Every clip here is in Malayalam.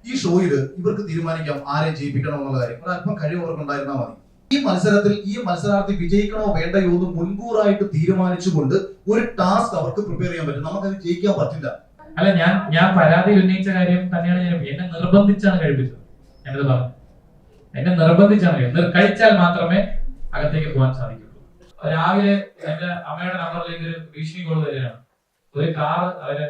ഈ ഷോയിൽ ഇവർക്ക് തീരുമാനിക്കാം ആരെ ജയിപ്പിക്കണം എന്നുള്ള കാര്യം. ഒരല്പം കഴിവ് അവർക്ക് ഉണ്ടായിരുന്നാൽ മതി. ഈ മത്സരത്തിൽ ഈ മത്സരാർത്ഥി വിജയിക്കണോ വേണ്ടയോ എന്ന് മുൻകൂറായിട്ട് തീരുമാനിച്ചുകൊണ്ട് ഒരു ടാസ്ക് അവർക്ക് പ്രിപ്പയർ ചെയ്യാൻ പറ്റും. നമുക്കത് ജയിക്കാൻ പറ്റില്ല. അല്ല, ഞാൻ പരാതി ഉന്നയിച്ച കാര്യം തന്നെയാണ്. എന്നെ നിർബന്ധിച്ചാണ് കഴിപ്പിച്ചത്. ഞാനത് പറഞ്ഞു, എന്നെ നിർബന്ധിച്ചാണ്. കഴിച്ചാൽ മാത്രമേ അകത്തേക്ക് പോകാൻ സാധിക്കുള്ളൂ. രാവിലെ എന്റെ അമ്മയുടെ നമ്പറിലേക്ക് ഒരു ഭീഷണി കോൾ വരികയാണ്. ഒരു കാർ അവരെ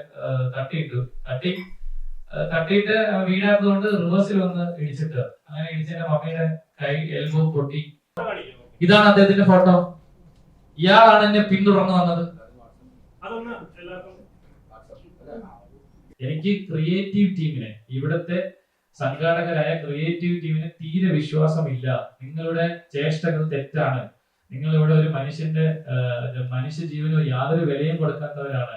തട്ടിയിട്ട് വീഴാത്തതുകൊണ്ട് റിവേഴ്സിൽ വന്ന് ഇടിച്ചിട്ട്, അങ്ങനെ ഇടിച്ചെന്റെ മമ്മിയുടെ കൈ എൽബോ പൊട്ടി. ഇതാണ് അദ്ദേഹത്തിന്റെ ഫോട്ടോ. ഇയാളാണ് എന്നെ പിന്തുടർന്ന് വന്നത്. എനിക്ക് ക്രിയേറ്റീവ് ടീമിനെ, ഇവിടുത്തെ സംഘാടകരായ ക്രിയേറ്റീവ് ടീമിന് തീരെ വിശ്വാസമില്ല. നിങ്ങളുടെ ചേഷ്ടകൾ തെറ്റാണ്. നിങ്ങൾ ഇവിടെ ഒരു മനുഷ്യ ജീവനോ യാതൊരു വിലയും കൊടുക്കാത്തവരാണ്,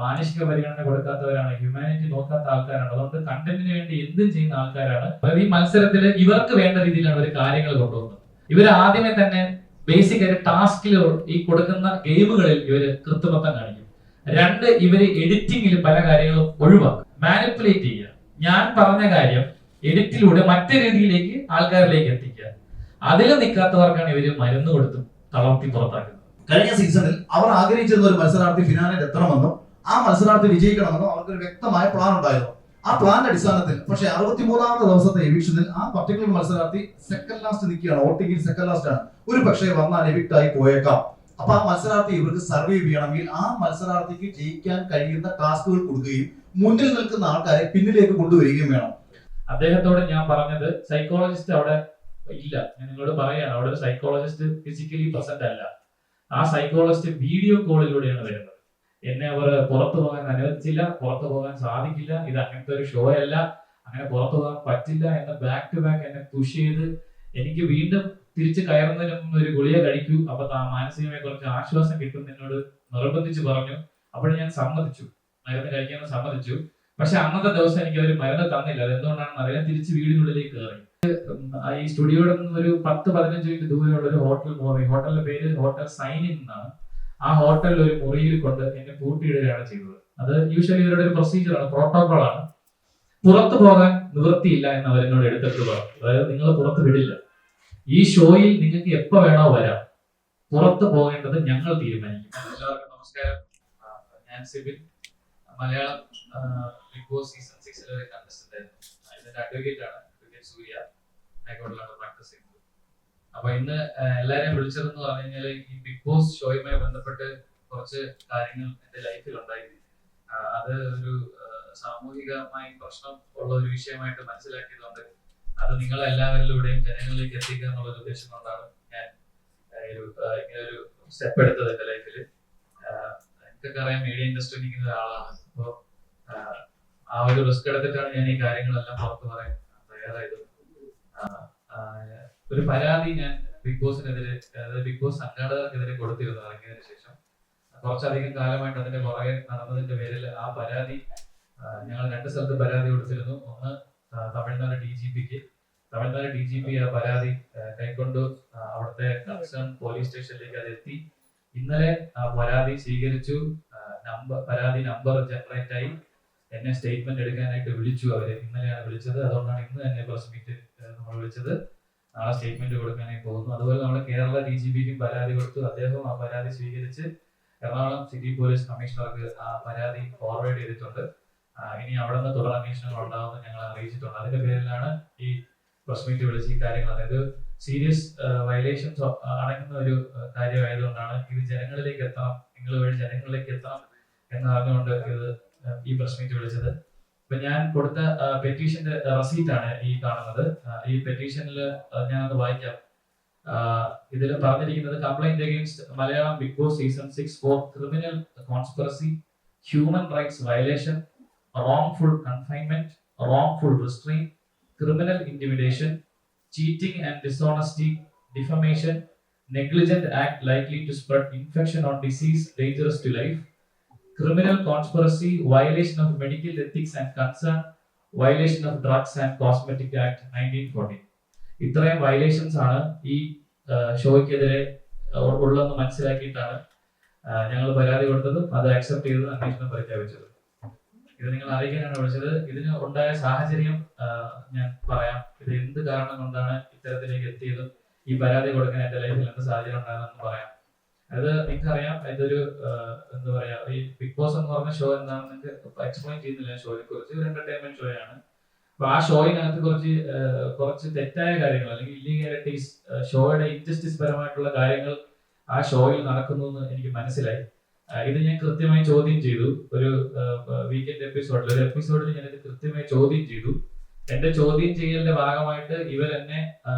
മാനുഷിക പരിഗണന കൊടുക്കാത്തവരാണ്, ഹ്യൂമാനിറ്റി നോക്കാത്ത ആൾക്കാരാണ്. അതുകൊണ്ട് കണ്ടന്റിന് വേണ്ടി എന്തും ചെയ്യുന്ന ആൾക്കാരാണ്. അതായത് ഈ മത്സരത്തിൽ ഇവർക്ക് വേണ്ട രീതിയിലാണ് അവർ കാര്യങ്ങൾ കൊണ്ടുപോകുന്നത്. ഇവർ ആദ്യമേ തന്നെ ബേസിക് ആയിട്ട് ടാസ്കിൽ, ഈ കൊടുക്കുന്ന ഗെയിമുകളിൽ ഇവര് കൃത്രിമത്വം കാണിക്കും. രണ്ട്, ഇവര് എഡിറ്റിംഗിൽ പല കാര്യങ്ങളും ഒഴിവാക്കും, മാനിപ്പുലേറ്റ് ചെയ്യുക. ഞാൻ പറഞ്ഞ കാര്യം എഡിറ്റിലൂടെ മറ്റു രീതിയിലേക്ക് ആൾക്കാരിലേക്ക് എത്തിക്കുക. അതിൽ നിൽക്കാത്തവർക്കാണ് ഇവര് മരുന്ന് കൊടുത്തും തളർത്തി പുറത്താക്കുന്നത്. കഴിഞ്ഞ സീസണിൽ അവർ ആഗ്രഹിച്ചിരുന്ന ഒരു മത്സരാർത്ഥി ഫിനാലിൽ എത്തണമെന്നും ആ മത്സരാർത്ഥി വിജയിക്കണമെന്നും അവർക്കൊരു വ്യക്തമായ പ്ലാൻ ഉണ്ടായിരുന്നു. ആ പ്ലാന്റെ അടിസ്ഥാനത്തിൽ പക്ഷേ 63ാമത്തെ ദിവസത്തെ എവിക്ഷനിൽ ആ പർട്ടിക്കുലർ മത്സരാർത്ഥി സെക്കൻഡ് ലാസ്റ്റ് നിൽക്കുകയാണ്. വോട്ടിംഗിൽ സെക്കൻഡ് ലാസ്റ്റ് ആണ്. ഒരു പക്ഷേ വന്നാൽ എവിക്ട് ആയി പോയേക്കാം. അപ്പൊ ആ മത്സരാർത്ഥി ഇവർക്ക് സർവൈവ് ചെയ്യണമെങ്കിൽ ആ മത്സരാർത്ഥിക്ക് ജയിക്കാൻ കഴിയുന്ന ടാസ്കുകൾ കൊടുക്കുകയും മുന്നിൽ നിൽക്കുന്ന ആൾക്കാരെ പിന്നിലേക്ക് കൊണ്ടുവരികയും വേണം. അദ്ദേഹത്തോട് ഞാൻ പറഞ്ഞത്, സൈക്കോളജിസ്റ്റ് അവിടെ ഇല്ല. ഞാൻ നിങ്ങളോട് പറയാണ്, അവിടെ ഒരു സൈക്കോളജിസ്റ്റ് ഫിസിക്കലി പ്രസന്റ് അല്ല. ആ സൈക്കോളജിസ്റ്റ് വീഡിയോ കോളിലൂടെയാണ് വരുന്നത്. എന്നെ അവർ പുറത്തു പോകാൻ അനുവദിച്ചില്ല, പുറത്തു പോകാൻ സാധിക്കില്ല, ഇത് അങ്ങനത്തെ ഒരു ഷോ അല്ല, അങ്ങനെ പുറത്തു പോകാൻ പറ്റില്ല എന്ന് ബാക്ക് ടു ബാക്ക് എന്നെ പുഷ് ചെയ്ത് എനിക്ക് വീണ്ടും തിരിച്ചു കയറുന്നതിനും ഒരു ഗുളിക കഴിക്കൂ, അപ്പൊ മാനസികമായി കുറച്ച് ആശ്വാസം കിട്ടും എന്നോട് നിർബന്ധിച്ച് പറഞ്ഞു. അപ്പോൾ ഞാൻ സമ്മതിച്ചു, മരുന്ന് കഴിക്കാമെന്ന് സമ്മതിച്ചു. പക്ഷെ അന്നത്തെ ദിവസം എനിക്ക് അവർ മരുന്ന് തന്നില്ല. അതെന്തുകൊണ്ടാണെന്ന് അറിയാൻ തിരിച്ച് വീടിനുള്ളിലേക്ക് കയറി. ഈ സ്റ്റുഡിയോയുടെ നിന്ന് ഒരു 10-15 മിനിറ്റ് ദൂരെയുള്ള ഒരു ഹോട്ടലിന്റെ പേര് ഹോട്ടൽ സൈനിൻ എന്നാണ്. ആ ഹോട്ടലിൽ ഒരു മുറിയിൽ കൊണ്ട് എന്നെ പൂട്ടിയിടുകയാണ് ചെയ്തത്. അത് യൂഷ്വലി ഇവരുടെ ഒരു പ്രൊസീജിയറാണ്, പ്രോട്ടോകോളാണ്. പുറത്തു പോകാൻ നിവൃത്തിയില്ല എന്ന് അവരെന്നോട് എടുത്തിട്ട് പറഞ്ഞു. അതായത് നിങ്ങൾ പുറത്ത് വിടില്ല, ഈ ഷോയിൽ നിങ്ങൾക്ക് എപ്പോ വേണോ വരാം, പുറത്തു പോകേണ്ടത് ഞങ്ങൾ തീരുമാനിക്കും. എല്ലാവർക്കും നമസ്കാരം. ഞാൻ Sibin, Malayalam Bigg Boss season 6 ഒരു കണ്ടസ്റ്റന്റ് ആയിരുന്നു. ഇതിന്റെ അഡ്വക്കേറ്റ് ആണ്, അഡ്വക്കേറ്റ് സൂര്യ, ഹൈക്കോടതിയിലാണ് പ്രാക്ടീസ് ചെയ്യുന്നത്. അപ്പൊ ഇന്ന് എല്ലാരെയും വിളിച്ചതെന്ന് പറഞ്ഞു കഴിഞ്ഞാൽ ഈ ബിഗ് ബോസ് ഷോയുമായി ബന്ധപ്പെട്ട് കുറച്ച് കാര്യങ്ങൾ എന്റെ ലൈഫിൽ ഉണ്ടായി. അത് ഒരു സാമൂഹികമായി പ്രശ്നം ഉള്ള ഒരു വിഷയമായിട്ട് മനസ്സിലാക്കിയതുകൊണ്ട് അത് നിങ്ങളെല്ലാവരിലൂടെയും ജനങ്ങളിലേക്ക് എത്തിക്കുക എന്നുള്ള ഒരു ഉദ്ദേശം കൊണ്ടാണ് ഞാൻ ഇങ്ങനെ ഒരു സ്റ്റെപ്പ് എടുത്തത് എന്റെ ലൈഫിൽ. എനിക്കൊക്കെ അറിയാം, മീഡിയ ഇൻഡസ്ട്രി നിൽക്കുന്ന ഒരാളാണ്. അപ്പോൾ ആ ഒരു റിസ്ക് എടുത്തിട്ടാണ് ഞാൻ ഈ കാര്യങ്ങളെല്ലാം പുറത്തു പറയാൻ തയ്യാറായത്. ഒരു പരാതി ഞാൻ ബിഗ് ബോസിനെതിരെ, അതായത് ബിഗ് ബോസ് സംഘാടകർക്കെതിരെ കൊടുത്തിരുന്നു. ഇറങ്ങിയതിനു ശേഷം കുറച്ചധികം കാലമായിട്ട് അതിന്റെ പുറകെ നടന്നതിന്റെ പേരിൽ ആ പരാതി ഞങ്ങൾ 2 സ്ഥലത്ത് പരാതി കൊടുത്തിരുന്നു. ഒന്ന് തമിഴ്നാട് DGP ആ പരാതി കൈക്കൊണ്ടു അവിടുത്തെ കൺസേൺ പോലീസ് സ്റ്റേഷനിലേക്ക് അത് എത്തി. ഇന്നലെ ആ പരാതി സ്വീകരിച്ചു. പരാതി നമ്പർ ജനറേറ്റ് ആയി. എന്നെ സ്റ്റേറ്റ്മെന്റ് എടുക്കാനായിട്ട് വിളിച്ചു. അവര് ഇന്നലെയാണ് വിളിച്ചത്. അതുകൊണ്ടാണ് ഇന്ന് തന്നെ പ്രസ് മീറ്റ് നമ്മൾ വിളിച്ചത്. നാളെ സ്റ്റേറ്റ്മെന്റ് കൊടുക്കാനായി പോകുന്നു. അതുപോലെ നമ്മൾ കേരള DGPക്കും പരാതി കൊടുത്തു. അദ്ദേഹം ആ പരാതി സ്വീകരിച്ച് എറണാകുളം സിറ്റി പോലീസ് കമ്മീഷണർക്ക് ആ പരാതി ഫോർവേഡ് ചെയ്തിട്ടുണ്ട്. ഇനി അവിടെ നിന്ന് തുടർ അന്വേഷണങ്ങൾ ഉണ്ടാവുമെന്ന് ഞങ്ങൾ അറിയിച്ചിട്ടുണ്ട്. അതിന്റെ പേരിലാണ് ഈ പ്രസ് മീറ്റ് വിളിച്ച് ഈ കാര്യങ്ങൾ, അതായത് സീരിയസ് വയലേഷൻസ് അടങ്ങുന്ന ഒരു കാര്യമായതുകൊണ്ടാണ് ഇത് ജനങ്ങളിലേക്ക് എത്തണം, നിങ്ങൾ വഴി ജനങ്ങളിലേക്ക് എത്തണം എന്ന് അറിഞ്ഞുകൊണ്ട് ഇത് ഈ പ്രസ് മീറ്റ് വിളിച്ചത്. ഇപ്പൊ ഞാൻ കൊടുത്ത പെറ്റീഷന്റെ റെസീറ്റ് ആണ് ഈ കാണുന്നത്. ഈ പെറ്റീഷനിൽ ഞാനത് വായിക്കാം. ഇതിൽ പറഞ്ഞിരിക്കുന്നത്, complaint against Malayalam Bigg Boss season 6 for criminal conspiracy, human rights violation, wrongful confinement, wrongful restraint, criminal intimidation, cheating and dishonesty, defamation, negligent act likely to spread infection or disease dangerous to life, criminal conspiracy, violation of medical ethics and concern, violation of Drugs and Cosmetic Act 1940. ഇത്രയും വയലേഷൻസ് ആണ് ഈ ഷോയ്ക്കെതിരെ ഉള്ളതെന്ന് മനസ്സിലാക്കിയിട്ടാണ് ഞങ്ങൾ പരാതി കൊടുത്തത്. അത് അക്സെപ്റ്റ് ചെയ്ത് അന്വേഷണം പ്രഖ്യാപിച്ചത്. ഇത് നിങ്ങൾ അറിയിക്കാനാണ് വിളിച്ചത്. ഇതിന് ഉണ്ടായ സാഹചര്യം ഞാൻ പറയാം. ഇത് എന്ത് കാരണം കൊണ്ടാണ് ഇത്തരത്തിലേക്ക് എത്തിയതും ഈ പരാതി കൊടുക്കാൻ എന്റെ ലൈഫിൽ എന്ത് സാഹചര്യം ഉണ്ടാകുമെന്ന് പറയാം. അത് നിങ്ങൾക്കറിയാം, ഇതൊരു എന്താ പറയാ, ഈ ബിഗ് ബോസ് എന്ന് പറഞ്ഞ ഷോ എന്താണെന്ന് നിങ്ങൾക്ക് എക്സ്പ്ലെയിൻ ചെയ്യുന്നില്ല. ഷോയെ കുറിച്ച് ഒരു എന്റർടൈൻമെന്റ് ഷോ ആണ്. അപ്പൊ ആ ഷോയിനകത്ത് കുറച്ച് തെറ്റായ കാര്യങ്ങൾ അല്ലെങ്കിൽ ഇല്ലീഗാലിറ്റീസ്, ഷോയുടെ ഇൻജസ്റ്റിസ് പരമായിട്ടുള്ള കാര്യങ്ങൾ ആ ഷോയിൽ നടക്കുന്നു എന്ന് എനിക്ക് മനസ്സിലായി. ഇത് ഞാൻ കൃത്യമായി ചോദ്യം ചെയ്തു. ഒരു വീക്കെൻഡ് എപ്പിസോഡിൽ ഞാൻ ഇത് കൃത്യമായി ചോദ്യം ചെയ്തു. എന്റെ ചോദ്യം ചെയ്യലിന്റെ ഭാഗമായിട്ട് ഇവരെന്നെ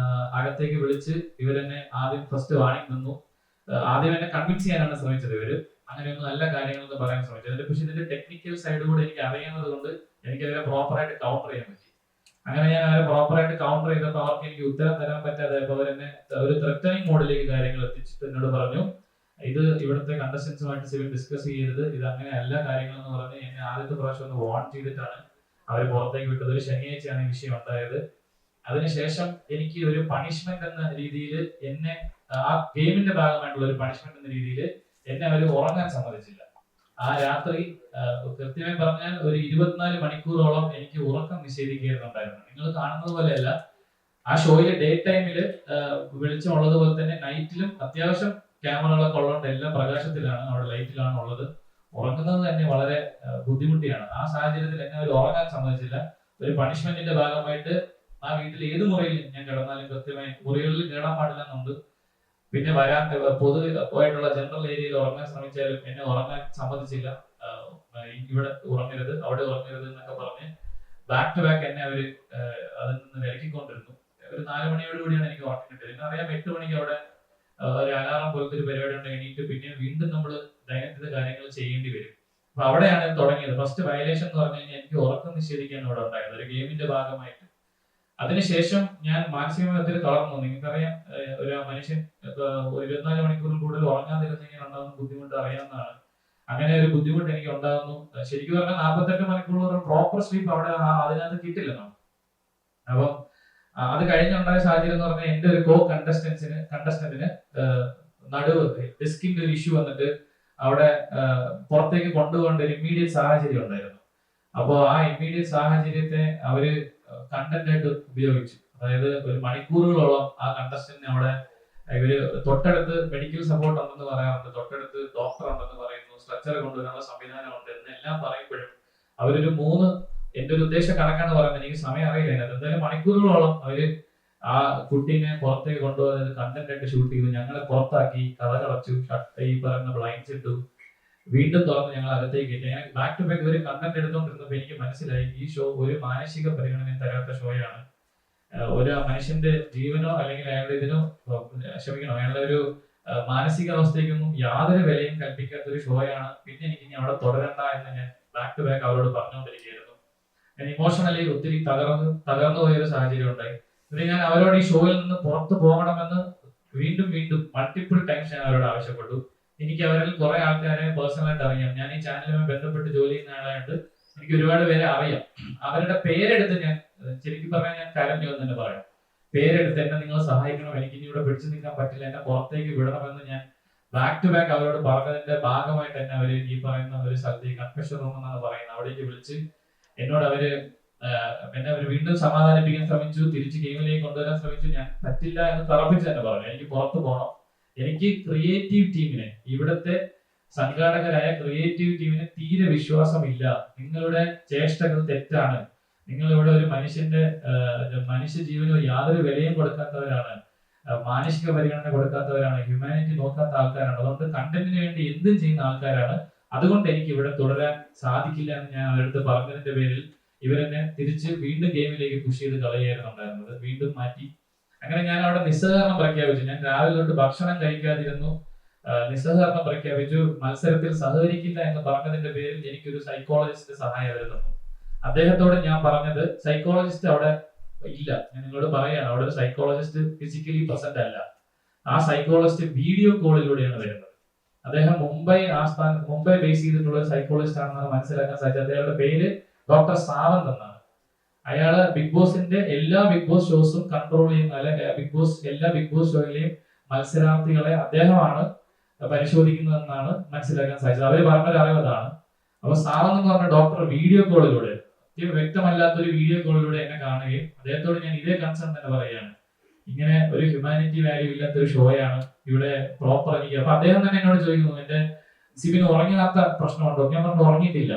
അകത്തേക്ക് വിളിച്ച് ഇവരെന്നെ ആദ്യം ഫസ്റ്റ് വാണിംഗ് തന്നു. ആദ്യം എന്നെ കൺവിൻസ് ചെയ്യാനാണ് ശ്രമിച്ചത് ഇവര്. അങ്ങനെയൊന്നും നല്ല കാര്യങ്ങളെന്ന് പറയാൻ ശ്രമിച്ചത്. പക്ഷെ ഇതിന്റെ ടെക്നിക്കൽ സൈഡ് കൂടെ എനിക്ക് അറിയുന്നത് കൊണ്ട് എനിക്ക് അവരെ പ്രോപ്പറായിട്ട് കൗണ്ടർ ചെയ്യാൻ പറ്റി. അങ്ങനെ ഞാൻ അവരെ പ്രോപ്പറായിട്ട് കൗണ്ടർ ചെയ്തപ്പോൾ അവർക്ക് എനിക്ക് ഉത്തരം തരാൻ പറ്റാതെ അവരെന്നെ ഒരു ത്രെറ്റനിങ് മോഡിലേക്ക് കാര്യങ്ങൾ എത്തിച്ചിട്ട് എന്നോട് പറഞ്ഞു, ഇത് ഇവിടുത്തെ കണ്ടസ്റ്റൻസുമായിട്ട് സിവിൽ ഡിസ്കസ് ചെയ്യരുത്, ഇത് അങ്ങനെയല്ല കാര്യങ്ങളെന്ന് പറഞ്ഞ് എന്നെ ആദ്യത്തെ പ്രാവശ്യം ഒന്ന് വാൺ ചെയ്തിട്ടാണ് അവർ പുറത്തേക്ക് വിട്ടത്. ഒരു ശനിയാഴ്ചയാണ് ഈ വിഷയം ഉണ്ടായത്. അതിനുശേഷം എനിക്ക് ഒരു പണിഷ്മെന്റ് എന്ന രീതിയിൽ എന്നെ ആ ഗെയിമിന്റെ ഭാഗമായിട്ടുള്ള ഒരു പണിഷ്മെന്റ് എന്ന രീതിയിൽ എന്നെ അവർ ഉറങ്ങാൻ സമ്മതിച്ചില്ല. ആ രാത്രി കൃത്യമായി പറഞ്ഞാൽ ഒരു 24 മണിക്കൂറോളം എനിക്ക് ഉറക്കം നിഷേധിക്കുന്നുണ്ടായിരുന്നു. നിങ്ങൾ കാണുന്നത് പോലെയല്ല, ആ ഷോയിലെ ഡേ ടൈമില് വെളിച്ചമുള്ളതുപോലെ തന്നെ നൈറ്റിലും അത്യാവശ്യം ക്യാമറകളൊക്കെ ഉള്ളതുകൊണ്ട് എല്ലാം പ്രകാശത്തിലാണ്, അവിടെ ലൈറ്റിലാണ് ഉള്ളത്. ഉറങ്ങുന്നത് തന്നെ വളരെ ബുദ്ധിമുട്ടിയാണ്. ആ സാഹചര്യത്തിൽ എന്നെ അവർ ഉറങ്ങാൻ സമ്മതിച്ചില്ല. ഒരു പണിഷ്മെന്റിന്റെ ഭാഗമായിട്ട് ആ വീട്ടിൽ ഏത് മുറിയിൽ ഞാൻ കിടന്നാലും കൃത്യമായി മുറികളിൽ കേടാൻ പാടില്ല എന്നുണ്ട്. പിന്നെ പൊതുവായിട്ടുള്ള ജനറൽ ഏരിയയിൽ ഉറങ്ങാൻ ശ്രമിച്ചാലും എന്നെ ഉറങ്ങാൻ സമ്മതിച്ചില്ല. ഇവിടെ ഉറങ്ങരുത്, അവിടെ ഉറങ്ങരുത് എന്നൊക്കെ പറഞ്ഞ് ബാക്ക് ടു ബാക്ക് എന്നെ അവര് അതിൽ നിന്ന് വിലക്കിക്കൊണ്ടിരുന്നു. ഒരു 4 മണിയോട് കൂടിയാണ് എനിക്ക് ഉറക്കം കിട്ടിയത്. എനിക്കറിയാം 8 മണിക്ക് അവിടെ ഒരു അലാറം പോലത്തെ ഒരു പരിപാടി ഉണ്ട്. എണീറ്റ് പിന്നെ വീണ്ടും നമ്മൾ ദൈനംദിന കാര്യങ്ങൾ ചെയ്യേണ്ടി വരും. അപ്പൊ അവിടെയാണ് തുടങ്ങിയത്. ഫസ്റ്റ് വയലേഷൻ എന്ന് പറഞ്ഞു കഴിഞ്ഞാൽ എനിക്ക് ഉറക്കം നിഷേധിക്കാൻ ഇവിടെ ഉണ്ടായത് ഒരു ഗെയിമിന്റെ ഭാഗമായിട്ട്. അതിനുശേഷം ഞാൻ മാനസികമായി തളർന്നു. നിങ്ങൾക്കറിയാം, ഒരു മനുഷ്യൻ 24 മണിക്കൂറിൽ കൂടുതൽ ഉറങ്ങാതിരുന്നെങ്കിൽ ഉണ്ടാകുന്ന ബുദ്ധിമുട്ട് അറിയാവുന്നതാണ്. അങ്ങനെ ഒരു ബുദ്ധിമുട്ട് എനിക്ക് ഉണ്ടാകുന്നു. ശരിക്കും പറഞ്ഞാൽ 48 മണിക്കൂർ പ്രോപ്പർ സ്ലീപ്പ് അവിടെ അതിനകത്ത് കിട്ടില്ല നമുക്ക്. അപ്പം അത് കഴിഞ്ഞുണ്ടായ സാഹചര്യം എന്ന് പറഞ്ഞാൽ എന്റെ ഒരു കണ്ടസ്റ്റന്റിന് നടുവ് ഡിസ്കിന്റെ ഒരു ഇഷ്യൂ വന്നിട്ട് അവിടെ പുറത്തേക്ക് കൊണ്ടുപോകേണ്ട ഒരു ഇമ്മീഡിയറ്റ് സാഹചര്യം ഉണ്ടായിരുന്നു. അപ്പോൾ ആ ഇമ്മീഡിയറ്റ് സാഹചര്യത്തെ അവര് കണ്ടന്റ് ആയിട്ട് ഉപയോഗിച്ചു. അതായത് ഒരു മണിക്കൂറുകളോളം ആ കണ്ടസ്റ്റന്റിന് അവിടെ ഇവര് തൊട്ടടുത്ത് മെഡിക്കൽ സപ്പോർട്ട് ഉണ്ടെന്ന് പറയാറുണ്ട്, തൊട്ടടുത്ത് ഡോക്ടർ ഉണ്ടെന്ന് പറയുന്നു, സ്ട്രെച്ചർ കൊണ്ടുവരാനുള്ള സംവിധാനമുണ്ട് എന്നെല്ലാം പറയുമ്പോഴും അവരൊരു എന്റെ ഒരു ഉദ്ദേശ കണക്കാണ് പറയുന്നത്. എനിക്ക് സമയം അറിയില്ല. എന്തായാലും മണിക്കൂറുകളോളം അവര് ആ കുട്ടീനെ പുറത്തേക്ക് കൊണ്ടുപോകുന്നത് കണ്ടന്റ് ആയിട്ട് ഷൂട്ട് ചെയ്തു. ഞങ്ങളെ പുറത്താക്കി, കഥ കളച്ചു, ഈ പറയുന്ന ബ്ലൈൻഡ്സ് ഇട്ടു, വീണ്ടും തുറന്ന് ഞങ്ങൾ അകത്തേക്ക് കയറ്റി. ഞാൻ ബാക്ക് ടു ബാക്ക് ഒരു കണ്ടന്റ് എടുത്തോണ്ടിരുന്നപ്പോൾ എനിക്ക് മനസ്സിലായി ഈ ഷോ ഒരു മാനസിക പരിഗണന തരാത്ത ഷോയാണ്. ഒരു മനുഷ്യന്റെ ജീവനോ അല്ലെങ്കിൽ അയാളുടെ അയാളുടെ ഒരു മാനസികാവസ്ഥയ്ക്കൊന്നും യാതൊരു വിലയും കൽപ്പിക്കാത്ത ഒരു ഷോയാണ്. പിന്നെ എനിക്ക് ഇനി അവിടെ തുടരണ്ട എന്ന് ഞാൻ ബാക്ക് ടു ബാക്ക് അവരോട് പറഞ്ഞുകൊണ്ടിരിക്കുകയായിരുന്നു. ഞാൻ ഇമോഷണലി ഒത്തിരി തകർന്നു പോയൊരു സാഹചര്യം ഉണ്ടായി. ഞാൻ അവരോട് ഈ ഷോയിൽ നിന്ന് പുറത്തു പോകണമെന്ന് വീണ്ടും മൾട്ടിപ്പിൾ ടൈംസ് ഞാൻ അവരോട് ആവശ്യപ്പെട്ടു. എനിക്ക് അവരിൽ കുറെ ആൾക്കാരെ പേഴ്സണലായിട്ട് അറിയാം. ഞാൻ ഈ ചാനലുമായി ബന്ധപ്പെട്ട് ജോലി ചെയ്യുന്ന ആളായിട്ട് എനിക്ക് ഒരുപാട് പേരെ അറിയാം. അവരുടെ പേരെടുത്ത് ഞാൻ ശരിക്കും പറഞ്ഞാൽ ഞാൻ കരഞ്ഞു എന്ന് തന്നെ പറയാം. പേരെടുത്ത് എന്നെ നിങ്ങൾ സഹായിക്കണം, എനിക്ക് ഇനി ഇവിടെ പിടിച്ചു നിൽക്കാൻ പറ്റില്ല, എന്നെ പുറത്തേക്ക് വിടണമെന്ന് ഞാൻ ബാക്ക് ടു ബാക്ക് അവരോട് പറഞ്ഞതിന്റെ ഭാഗമായിട്ട് എന്നെ അവര് ഈ പറയുന്ന ഒരു സ്ഥലത്ത് കൺഫെഷൻ റൂം എന്നാണ് പറയുന്നത്, അവിടേക്ക് വിളിച്ച് എന്നോട് എന്നെ അവർ വീണ്ടും സമാധാനിപ്പിക്കാൻ ശ്രമിച്ചു, തിരിച്ച് ഗെയിമിലേക്ക് കൊണ്ടുവരാൻ ശ്രമിച്ചു. ഞാൻ പറ്റില്ല എന്ന് തറപ്പിച്ച് തന്നെ പറഞ്ഞു, എനിക്ക് പുറത്തു പോകണം. എനിക്ക് ക്രിയേറ്റീവ് ടീമിനെ, ഇവിടുത്തെ സംഘാടകരായ ക്രിയേറ്റീവ് ടീമിന് തീരെ വിശ്വാസമില്ല. നിങ്ങളുടെ ചേഷ്ടകൾ തെറ്റാണ്. നിങ്ങൾ ഇവിടെ ഒരു മനുഷ്യ ജീവനോ യാതൊരു വിലയും കൊടുക്കാത്തവരാണ്, മാനുഷിക പരിഗണന കൊടുക്കാത്തവരാണ്, ഹ്യൂമാനിറ്റി നോക്കാത്ത ആൾക്കാരാണ്. അതുകൊണ്ട് കണ്ടന്റിന് വേണ്ടി എന്തും ചെയ്യുന്ന ആൾക്കാരാണ്. അതുകൊണ്ട് എനിക്ക് ഇവിടെ തുടരാൻ സാധിക്കില്ല എന്ന് ഞാൻ അവരുടെ പറഞ്ഞതിന്റെ പേരിൽ ഇവരെന്നെ തിരിച്ച് വീണ്ടും ഗെയിമിലേക്ക് പുഷ് ചെയ്ത് കളയായിരുന്നു ഉണ്ടായിരുന്നത്. വീണ്ടും മാറ്റി. അങ്ങനെ ഞാൻ അവിടെ നിസ്സഹകരണം പ്രഖ്യാപിച്ചു. ഞാൻ രാവിലെ തൊട്ട് ഭക്ഷണം കഴിക്കാതിരുന്നു, നിസ്സഹകരണം പ്രഖ്യാപിച്ചു. മത്സരത്തിൽ സഹകരിക്കില്ല എന്ന് പറഞ്ഞതിന്റെ പേരിൽ എനിക്കൊരു സൈക്കോളജിസ്റ്റ് സഹായം അവർ തന്നു. അദ്ദേഹത്തോട് ഞാൻ പറഞ്ഞത്, സൈക്കോളജിസ്റ്റ് അവിടെ ഇല്ല, ഞാൻ നിങ്ങളോട് പറയാണ്, അവിടെ ഒരു സൈക്കോളജിസ്റ്റ് ഫിസിക്കലി പ്രസന്റ് അല്ല. ആ സൈക്കോളജിസ്റ്റ് വീഡിയോ കോളിലൂടെയാണ് വരുന്നത്. അദ്ദേഹം മുംബൈ ബേസ് ചെയ്തിട്ടുള്ള ഒരു സൈക്കോളജിസ്റ്റ് ആണെന്നാണ് മനസ്സിലാക്കാൻ സാധിച്ചത്. അദ്ദേഹത്തിന്റെ പേര് ഡോക്ടർ സാവന്ത് എന്നാണ്. അയാള് ബിഗ് ബോസിന്റെ എല്ലാ ബിഗ് ബോസ് ഷോസും കൺട്രോൾ ചെയ്യുന്ന, എല്ലാ ബിഗ് ബോസ് ഷോയിലെയും മത്സരാർത്ഥികളെ അദ്ദേഹമാണ് പരിശോധിക്കുന്നതെന്നാണ് മനസ്സിലാക്കാൻ സാധിച്ചത്. അവര് പറഞ്ഞൊരു അറിവ് അതാണ്. അപ്പൊ സാറെന്ന് പറഞ്ഞ ഡോക്ടർ വീഡിയോ കോളിലൂടെ, വ്യക്തമല്ലാത്തൊരു വീഡിയോ കോളിലൂടെ എന്നെ കാണുകയും അദ്ദേഹത്തോട് ഞാൻ ഇതേ കൺസേൺ തന്നെ പറയുകയാണ്, ഇങ്ങനെ ഒരു ഹ്യൂമാനിറ്റി വാല്യൂ ഇല്ലാത്ത ഒരു ഷോയാണ് ഇവിടെ പ്രോപ്പർ എനിക്ക്. അപ്പൊ അദ്ദേഹം തന്നെ എന്നോട് ചോദിക്കുന്നു, എന്റെ സിബിന് ഉറങ്ങാത്ത പ്രശ്നമുണ്ടോ? ഞാൻ പറഞ്ഞു ഉറങ്ങിയിട്ടില്ല.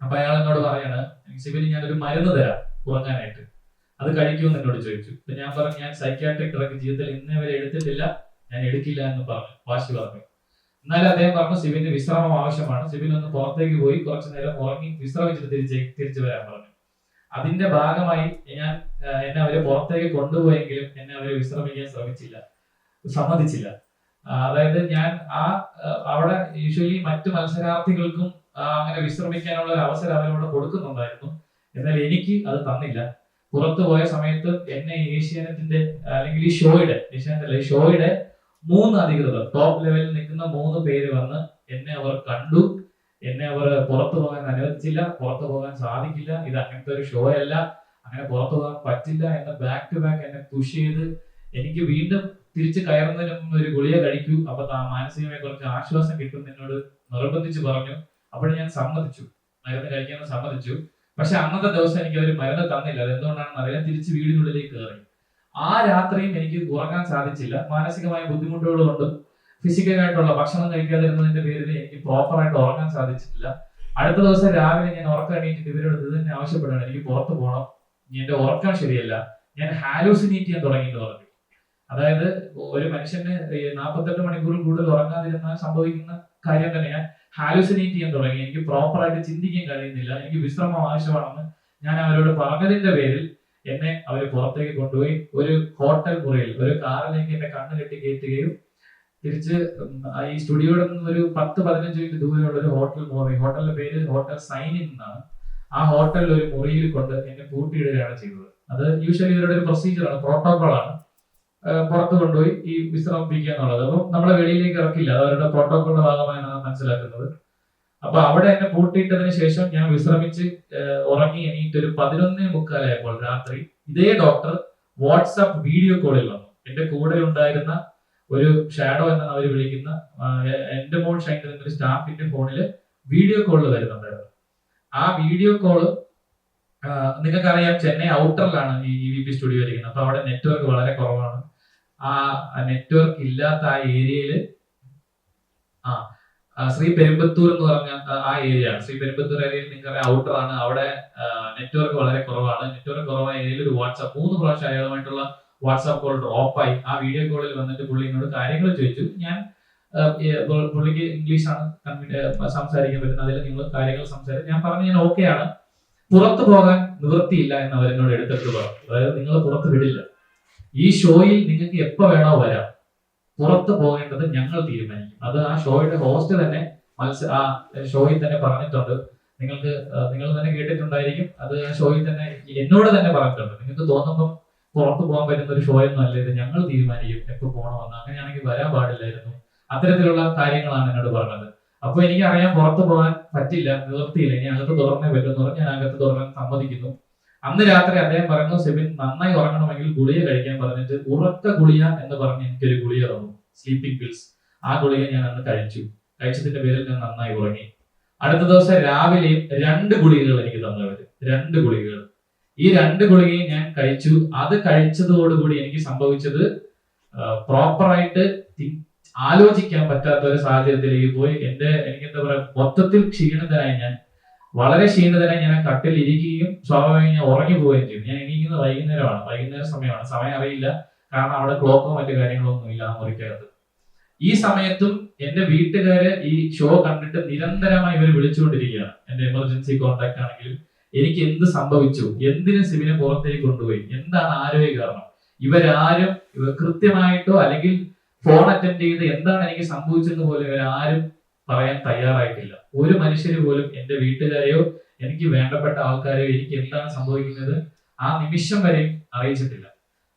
അപ്പൊ അയാൾ എന്നോട് പറയാണ്, സിബിന് ഞാനൊരു മരുന്ന് തരാം ഉറങ്ങാനായിട്ട്, അത് കഴിക്കുമെന്ന് എന്നോട് ചോദിച്ചു. അപ്പൊ ഞാൻ പറഞ്ഞു, ഞാൻ സൈക്യാട്രിക് ഡ്രഗ് ജീവിതത്തിൽ ഇന്നേ വരെ എടുത്തിട്ടില്ല, ഞാൻ എടുക്കില്ല എന്ന് പറഞ്ഞു, വാശി പറഞ്ഞു. എന്നാലും അദ്ദേഹം പറഞ്ഞു, സിബിന് വിശ്രമം ആവശ്യമാണ്, സിബിൻ ഒന്ന് പുറത്തേക്ക് പോയി കുറച്ചു നേരം ഉറങ്ങി വിശ്രമിച്ചിട്ട് തിരിച്ചു വരാൻ പറഞ്ഞു. അതിന്റെ ഭാഗമായി എന്നെ അവര് പുറത്തേക്ക് കൊണ്ടുപോയെങ്കിലും എന്നെ അവര് വിശ്രമിക്കാൻ സമ്മതിച്ചില്ല. അതായത് ഞാൻ അവിടെ യൂഷ്വലി മറ്റു മത്സരാർത്ഥികൾക്കും അങ്ങനെ വിശ്രമിക്കാനുള്ള ഒരു അവസരം അവരോട് കൊടുക്കുന്നുണ്ടായിരുന്നു. എന്നാൽ എനിക്ക് അത് തന്നില്ല. പുറത്തു പോയ സമയത്ത് എന്നെ ഏഷ്യാനെറ്റിന്റെ അല്ലെങ്കിൽ ഈ ഷോയുടെ 3 അധികൃതർ, ടോപ്പ് ലെവലിൽ നിൽക്കുന്ന 3 പേര് വന്ന് എന്നെ അവർ കണ്ടു. എന്നെ അവർ പുറത്തു പോകാൻ അനുവദിച്ചില്ല, പുറത്തു പോകാൻ സാധിക്കില്ല, ഇത് അങ്ങനത്തെ ഒരു ഷോ അല്ല, അങ്ങനെ പുറത്തു പോകാൻ പറ്റില്ല എന്ന് ബാക്ക് ടു ബാക്ക് എന്നെ പുഷ് ചെയ്ത് എനിക്ക് വീണ്ടും തിരിച്ചു കയറുന്നതിനും ഒരു ഗുളിക കഴിക്കൂ, അപ്പൊ മാനസികമായി കുറച്ച് ആശ്വാസം കിട്ടും എന്നോട് നിർബന്ധിച്ച് പറഞ്ഞു. അപ്പോൾ ഞാൻ സമ്മതിച്ചു, മരുന്ന് കഴിക്കാൻ സമ്മതിച്ചു. പക്ഷെ അന്നത്തെ ദിവസം എനിക്ക് അവർ മരുന്ന് തന്നില്ല. അതെന്തുകൊണ്ടാണെന്ന് അറിയാൻ തിരിച്ച് വീടിനുള്ളിലേക്ക് കയറി. ആ രാത്രിയും എനിക്ക് ഉറങ്ങാൻ സാധിച്ചില്ല. മാനസികമായ ബുദ്ധിമുട്ടുകൾ കൊണ്ടും ഫിസിക്കലായിട്ടുള്ള ഭക്ഷണം കഴിക്കാതിരുന്നതിന്റെ പേരിൽ എനിക്ക് പ്രോപ്പറായിട്ട് ഉറങ്ങാൻ സാധിച്ചിട്ടില്ല. അടുത്ത ദിവസം രാവിലെ ഞാൻ ഉറക്കം എണീറ്റിട്ട് ഇവരോട് ഇത് തന്നെ ആവശ്യപ്പെടാണ്, എനിക്ക് പുറത്തു പോകണം, എന്റെ ഉറക്കം ശരിയല്ല, ഞാൻ ഹാലൂസിനേറ്റ് ചെയ്യാൻ തുടങ്ങി എന്ന് പറഞ്ഞു. അതായത് ഒരു മനുഷ്യന് 48 മണിക്കൂറിൽ കൂടുതൽ ഉറങ്ങാതിരുന്നാൽ സംഭവിക്കുന്ന കാര്യം തന്നെ, ഞാൻ ഹാലൂസിനേറ്റ് ചെയ്യാൻ തുടങ്ങി, എനിക്ക് പ്രോപ്പറായിട്ട് ചിന്തിക്കാൻ കഴിയുന്നില്ല, എനിക്ക് വിശ്രമം ആവശ്യമാണെന്ന് ഞാൻ അവരോട് പറഞ്ഞതിന്റെ പേരിൽ എന്നെ അവർ പുറത്തേക്ക് കൊണ്ടുപോയി ഒരു ഹോട്ടൽ മുറിയിൽ, ഒരു കാറിലേക്ക് എന്നെ കണ്ണ് കെട്ടി കയറ്റുകയും തിരിച്ച് ഈ സ്റ്റുഡിയോയിൽ നിന്ന് ഒരു 10-15 മിനിറ്റ് ദൂരെയുള്ള ഒരു ഹോട്ടലിന്റെ പേര് ഹോട്ടൽ സൈനിൻ എന്നാണ്. ആ ഹോട്ടലിൽ ഒരു മുറിയിൽ കൊണ്ട് എന്നെ പൂട്ടിയിടുകയാണ് ചെയ്തത്. അത് യൂഷ്വലി ഇവരുടെ ഒരു പ്രൊസീജിയറാണ്, പ്രോട്ടോകോളാണ്. പുറത്ത് കൊണ്ടുപോയി ഈ വിശ്രമിപ്പിക്കുക എന്നുള്ളത്. അപ്പം നമ്മളെ വെളിയിലേക്ക് ഇറക്കില്ല, അത് അവരുടെ പ്രോട്ടോകോളിന്റെ ഭാഗമായാണ് നാം മനസ്സിലാക്കുന്നത്. അപ്പൊ അവിടെ എന്നെ പൂട്ടിയിട്ടതിന് ശേഷം ഞാൻ വിശ്രമിച്ച് ഉറങ്ങി എണീറ്റ് ഒരു 11:45 രാത്രി ഇതേ ഡോക്ടർ വാട്സാപ്പ് വീഡിയോ കോളിൽ വന്നു. എന്റെ കൂടെ ഉണ്ടായിരുന്ന ഒരു ഷാഡോ എന്നാണ് അവർ വിളിക്കുന്ന എന്റെ മോൾ ഷൈൻ എന്നൊരു സ്റ്റാഫിന്റെ ഫോണിൽ വീഡിയോ കോളിൽ വരുന്നുണ്ടായിരുന്നു. ആ വീഡിയോ കോള് നിങ്ങൾക്കറിയാം, ചെന്നൈ ഔട്ടറിലാണ് ഈ EVP സ്റ്റുഡിയോ ഇരിക്കുന്നത്. അപ്പൊ അവിടെ നെറ്റ്വർക്ക് വളരെ കുറവാണ്. ആ നെറ്റ്വർക്ക് ഇല്ലാത്ത ആ ഏരിയയില് ശ്രീ പെരുമ്പത്തൂർ എന്ന് പറഞ്ഞ ആ ഏരിയയാണ്. ശ്രീ പെരുമ്പത്തൂർ ഏരിയയിൽ നിങ്ങൾക്കറിയാം ഔട്ടറാണ്, അവിടെ നെറ്റ്വർക്ക് വളരെ കുറവാണ്. നെറ്റ്വർക്ക് കുറവായ ഏരിയയിൽ ഒരു വാട്സാപ്പ് 3 പ്രാവശ്യം അയാളുമായിട്ടുള്ള വാട്സാപ്പ് കോൾ ഡ്രോപ്പായി. ആ വീഡിയോ കോളിൽ വന്നിട്ട് പുള്ളിനോട് കാര്യങ്ങൾ ചോദിച്ചു. ഞാൻ പുള്ളിക്ക് ഇംഗ്ലീഷാണ് സംസാരിക്കാൻ പറ്റുന്നത്, അതിൽ നിങ്ങൾ കാര്യങ്ങൾ സംസാരിച്ചു. ഞാൻ പറഞ്ഞു ഞാൻ ഓക്കെയാണ്, പുറത്തു പോകാൻ നിവൃത്തിയില്ല എന്ന് അവരെന്നോട് എടുത്തിട്ട് പറഞ്ഞു. അതായത് നിങ്ങൾ പുറത്ത് വിടില്ല, ഈ ഷോയിൽ നിങ്ങൾക്ക് എപ്പോ വേണോ വരാം, പുറത്തു പോകേണ്ടത് ഞങ്ങൾ തീരുമാനിക്കും. അത് ആ ഷോയുടെ ഹോസ്റ്റ് തന്നെ ആ ഷോയിൽ തന്നെ പറഞ്ഞിട്ടുണ്ട്. നിങ്ങൾ തന്നെ കേട്ടിട്ടുണ്ടായിരിക്കും. അത് ആ ഷോയിൽ തന്നെ എന്നോട് തന്നെ പറഞ്ഞിട്ടുണ്ട്, നിങ്ങൾക്ക് തോന്നുമ്പോൾ പുറത്തു പോകാൻ പറ്റുന്ന ഒരു ഷോ ഒന്നും അല്ല ഇത്, ഞങ്ങൾ തീരുമാനിക്കും എപ്പോ പോകണമെന്ന്, അങ്ങനെയാണെങ്കിൽ വരാൻ പാടില്ലായിരുന്നു. അത്തരത്തിലുള്ള കാര്യങ്ങളാണ് എന്നോട് പറഞ്ഞത്. അപ്പൊ എനിക്ക് അറിയാൻ പുറത്തു പോകാൻ പറ്റില്ല, നിവൃത്തിയില്ല, ഇനി അകത്ത് തുറന്നേ പറ്റുമെന്ന് പറഞ്ഞ് ഞാൻ അകത്ത് തുറക്കാൻ സമ്മതിക്കുന്നു. അന്ന് രാത്രി അദ്ദേഹം പറയുന്നു, സെബിൻ നന്നായി ഉറങ്ങണമെങ്കിൽ ഗുളിക കഴിക്കാൻ പറഞ്ഞിട്ട് ഉറക്ക ഗുളിക എന്ന് പറഞ്ഞ് എനിക്കൊരു ഗുളിക തന്നു, സ്ലീപ്പിംഗ് പിൽസ്. ആ ഗുളിക ഞാൻ അന്ന് കഴിച്ചതിന്റെ പേരിൽ ഞാൻ നന്നായി ഉറങ്ങി. അടുത്ത ദിവസം രാവിലെയും 2 ഗുളികകൾ എനിക്ക് തന്നവര്, 2 ഗുളികകൾ. ഈ 2 ഗുളികയും ഞാൻ കഴിച്ചു. അത് കഴിച്ചതോടുകൂടി എനിക്ക് സംഭവിച്ചത് പ്രോപ്പറായിട്ട് ആലോചിക്കാൻ പറ്റാത്ത ഒരു സാഹചര്യത്തിലേക്ക് പോയി. എനിക്ക് എന്താ പറയാ, മൊത്തത്തിൽ വളരെ ക്ഷീണിതനായി ഞാൻ കട്ടിൽ ഇരിക്കുകയും സ്വാഭാവികം ഞാൻ ഉറങ്ങി പോവുകയും ചെയ്തു. ഞാൻ എണീക്കുന്നത് വൈകുന്നേര സമയമാണ്. സമയം അറിയില്ല, കാരണം അവിടെ ക്ലോക്കോ മറ്റു കാര്യങ്ങളൊന്നും ഇല്ല ആ മുറിക്കകത്ത്. ഈ സമയത്തും എന്റെ വീട്ടുകാര് ഈ ഷോ കണ്ടിട്ട് നിരന്തരമായി ഇവർ വിളിച്ചുകൊണ്ടിരിക്കുകയാണ്. എന്റെ എമർജൻസി കോൺടാക്ട് ആണെങ്കിലും എനിക്ക് എന്ത് സംഭവിച്ചു, എന്തിനു സിബിനെ പുറത്തേക്ക് കൊണ്ടുപോയി, എന്താണ് ആരോഗ്യ കാരണം, ഇവരാരും കൃത്യമായിട്ടോ അല്ലെങ്കിൽ ഫോൺ അറ്റൻഡ് ചെയ്ത് എന്താണ് എനിക്ക് സംഭവിച്ചെന്ന് പോലും ഇവരാരും പറയാൻ തയ്യാറായിട്ടില്ല. ഒരു മനുഷ്യര് പോലും എന്റെ വീട്ടുകാരെയോ എനിക്ക് വേണ്ടപ്പെട്ട ആൾക്കാരെയോ എനിക്ക് എന്താണ് സംഭവിക്കുന്നത് ആ നിമിഷം വരെയും അറിയിച്ചിട്ടില്ല.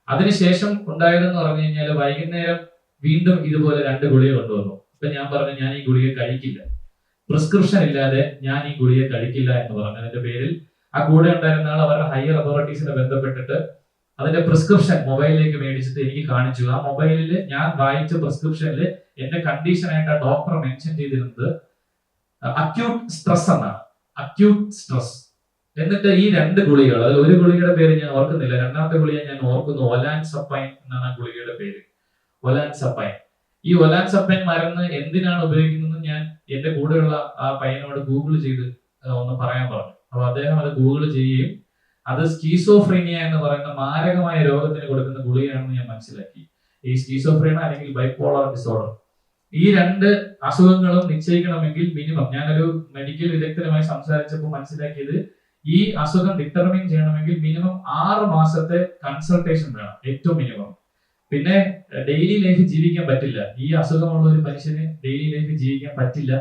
അതിനുശേഷം ഉണ്ടായതെന്ന് പറഞ്ഞു കഴിഞ്ഞാൽ വൈകുന്നേരം വീണ്ടും ഇതുപോലെ 2 ഗുളിക കൊണ്ടുവന്നു. അപ്പൊ ഞാൻ പറഞ്ഞു ഞാൻ ഈ ഗുളിക കഴിക്കില്ല, പ്രിസ്ക്രിപ്ഷൻ ഇല്ലാതെ ഞാൻ ഈ ഗുളിക കഴിക്കില്ല എന്ന് പറഞ്ഞതിന്റെ പേരിൽ ആ കൂടെ ഉണ്ടായിരുന്ന ആൾ അവരുടെ ഹയർ അതോറിറ്റീസിനെ ബന്ധപ്പെട്ടിട്ട് അതിന്റെ പ്രിസ്ക്രിപ്ഷൻ മൊബൈലിലേക്ക് മേടിച്ചിട്ട് എനിക്ക് കാണിച്ചു. ആ മൊബൈലിൽ ഞാൻ വായിച്ച പ്രിസ്ക്രിപ്ഷനിൽ എന്റെ കണ്ടീഷനായിട്ട് ആ ഡോക്ടർ മെൻഷൻ ചെയ്തിരുന്നത് അക്യൂട്ട് സ്ട്രെസ് എന്നാണ്, അക്യൂട്ട് സ്ട്രെസ്. എന്നിട്ട് ഈ 2 ഗുളികകൾ, അതിൽ ഒരു ഗുളികയുടെ പേര് ഞാൻ ഓർക്കുന്നില്ല, രണ്ടാമത്തെ ഗുളിക ഞാൻ ഓർക്കുന്നു, ഒലാൻസപ്പൈൻ എന്നാണ് ആ ഗുളികയുടെ പേര്, ഒലാൻസപ്പൈൻ. ഈ ഒലാൻസപ്പൈൻ മരുന്ന് എന്തിനാണ് ഉപയോഗിക്കുന്നത് ഞാൻ എന്റെ കൂടെയുള്ള ആ പയ്യനോട് ഗൂഗിൾ ചെയ്ത് ഒന്ന് പറയാൻ പറഞ്ഞു. അപ്പൊ അദ്ദേഹം അത് ഗൂഗിൾ ചെയ്യുകയും അത് സ്കീസോഫ്രീനിയ എന്ന് പറയുന്ന മാരകമായ രോഗത്തിന് കൊടുക്കുന്ന ഗുളികയാണെന്ന് ഞാൻ മനസ്സിലാക്കി. ഈ സ്കീസോഫ്രീനിയ അല്ലെങ്കിൽ ബൈപോളർ ഡിസോർഡർ, ഈ 2 അസുഖങ്ങളും നിശ്ചയിക്കണമെങ്കിൽ മിനിമം, ഞാനൊരു മെഡിക്കൽ വിദഗ്ധരുമായി സംസാരിച്ചപ്പോൾ മനസ്സിലാക്കിയത് ഈ അസുഖം ഡിറ്റർമിൻ ചെയ്യണമെങ്കിൽ മിനിമം 6 മാസത്തെ കൺസൾട്ടേഷൻ വേണം, ഏറ്റവും മിനിമം. പിന്നെ ഡെയിലി ലൈഫ് ജീവിക്കാൻ പറ്റില്ല, ഈ അസുഖമുള്ള ഒരു മനുഷ്യന് ഡെയിലി ലൈഫ് ജീവിക്കാൻ പറ്റില്ല.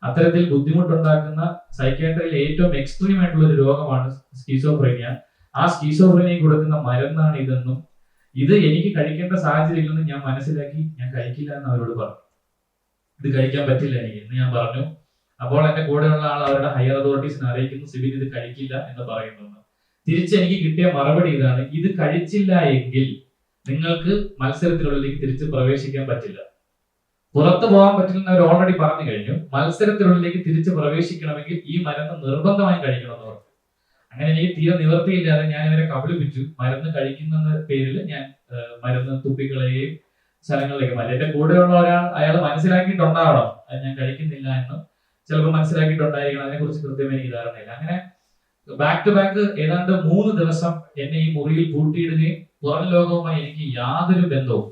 അത്തരത്തിൽ ബുദ്ധിമുട്ടുണ്ടാക്കുന്ന സൈക്യാട്രിയിൽ ഏറ്റവും എക്സ്ട്രീം ആയിട്ടുള്ള ഒരു രോഗമാണ് സ്കീസോഫ്രീനിയ. ആ സ്കീസോഫ്രീനിയ കൊടുക്കുന്ന മരുന്നാണ് ഇതെന്നും ഇത് എനിക്ക് കഴിക്കേണ്ട സാഹചര്യം ഇല്ലെന്ന് ഞാൻ മനസ്സിലാക്കി ഞാൻ കഴിക്കില്ല എന്ന് അവരോട് പറഞ്ഞു. ഇത് കഴിക്കാൻ പറ്റില്ല എനിക്ക് എന്ന് ഞാൻ പറഞ്ഞു. അപ്പോൾ എന്റെ കൂടെയുള്ള ആൾ അവരുടെ ഹയർ അതോറിറ്റീസിനെ അറിയിക്കുന്നു, സിബിൻ ഇത് കഴിക്കില്ല എന്ന് പറയുന്നു. തിരിച്ച് എനിക്ക് കിട്ടിയ മറുപടി ഇതാണ്: ഇത് കഴിച്ചില്ല എങ്കിൽ നിങ്ങൾക്ക് മത്സരത്തിനുള്ളിലേക്ക് തിരിച്ച് പ്രവേശിക്കാൻ പറ്റില്ല. പുറത്തു പോകാൻ പറ്റില്ലെന്ന് അവർ ഓൾറെഡി പറഞ്ഞു കഴിഞ്ഞു. മത്സരത്തിനുള്ളിലേക്ക് തിരിച്ച് പ്രവേശിക്കണമെങ്കിൽ ഈ മരുന്ന് നിർബന്ധമായും കഴിക്കണമെന്ന് പറഞ്ഞു. അങ്ങനെ എനിക്ക് തീരെ നിവൃത്തിയില്ലാതെ ഞാൻ ഇവരെ കബളിപ്പിച്ചു. മരുന്ന് കഴിക്കുന്ന പേരിൽ ഞാൻ മരുന്ന് തുപ്പിക്കളയുകയും സ്ഥലങ്ങളിലേക്ക് മാറ്റി. എന്റെ കൂടെയുള്ള ഒരാൾ അയാൾ മനസ്സിലാക്കിയിട്ടുണ്ടാവണം അത് ഞാൻ കഴിക്കുന്നില്ല എന്നും, ചിലപ്പോൾ മനസ്സിലാക്കിയിട്ടുണ്ടായിരിക്കണം, അതിനെ കുറിച്ച് കൃത്യമായി എനിക്ക് ധാരണയില്ല. അങ്ങനെ ബാക്ക് ടു ബാക്ക് ഏതാണ്ട് 3 ദിവസം എന്നെ ഈ മുറിയിൽ പൂട്ടിയിടുകയും പുറം ലോകവുമായി എനിക്ക് യാതൊരു ബന്ധവും,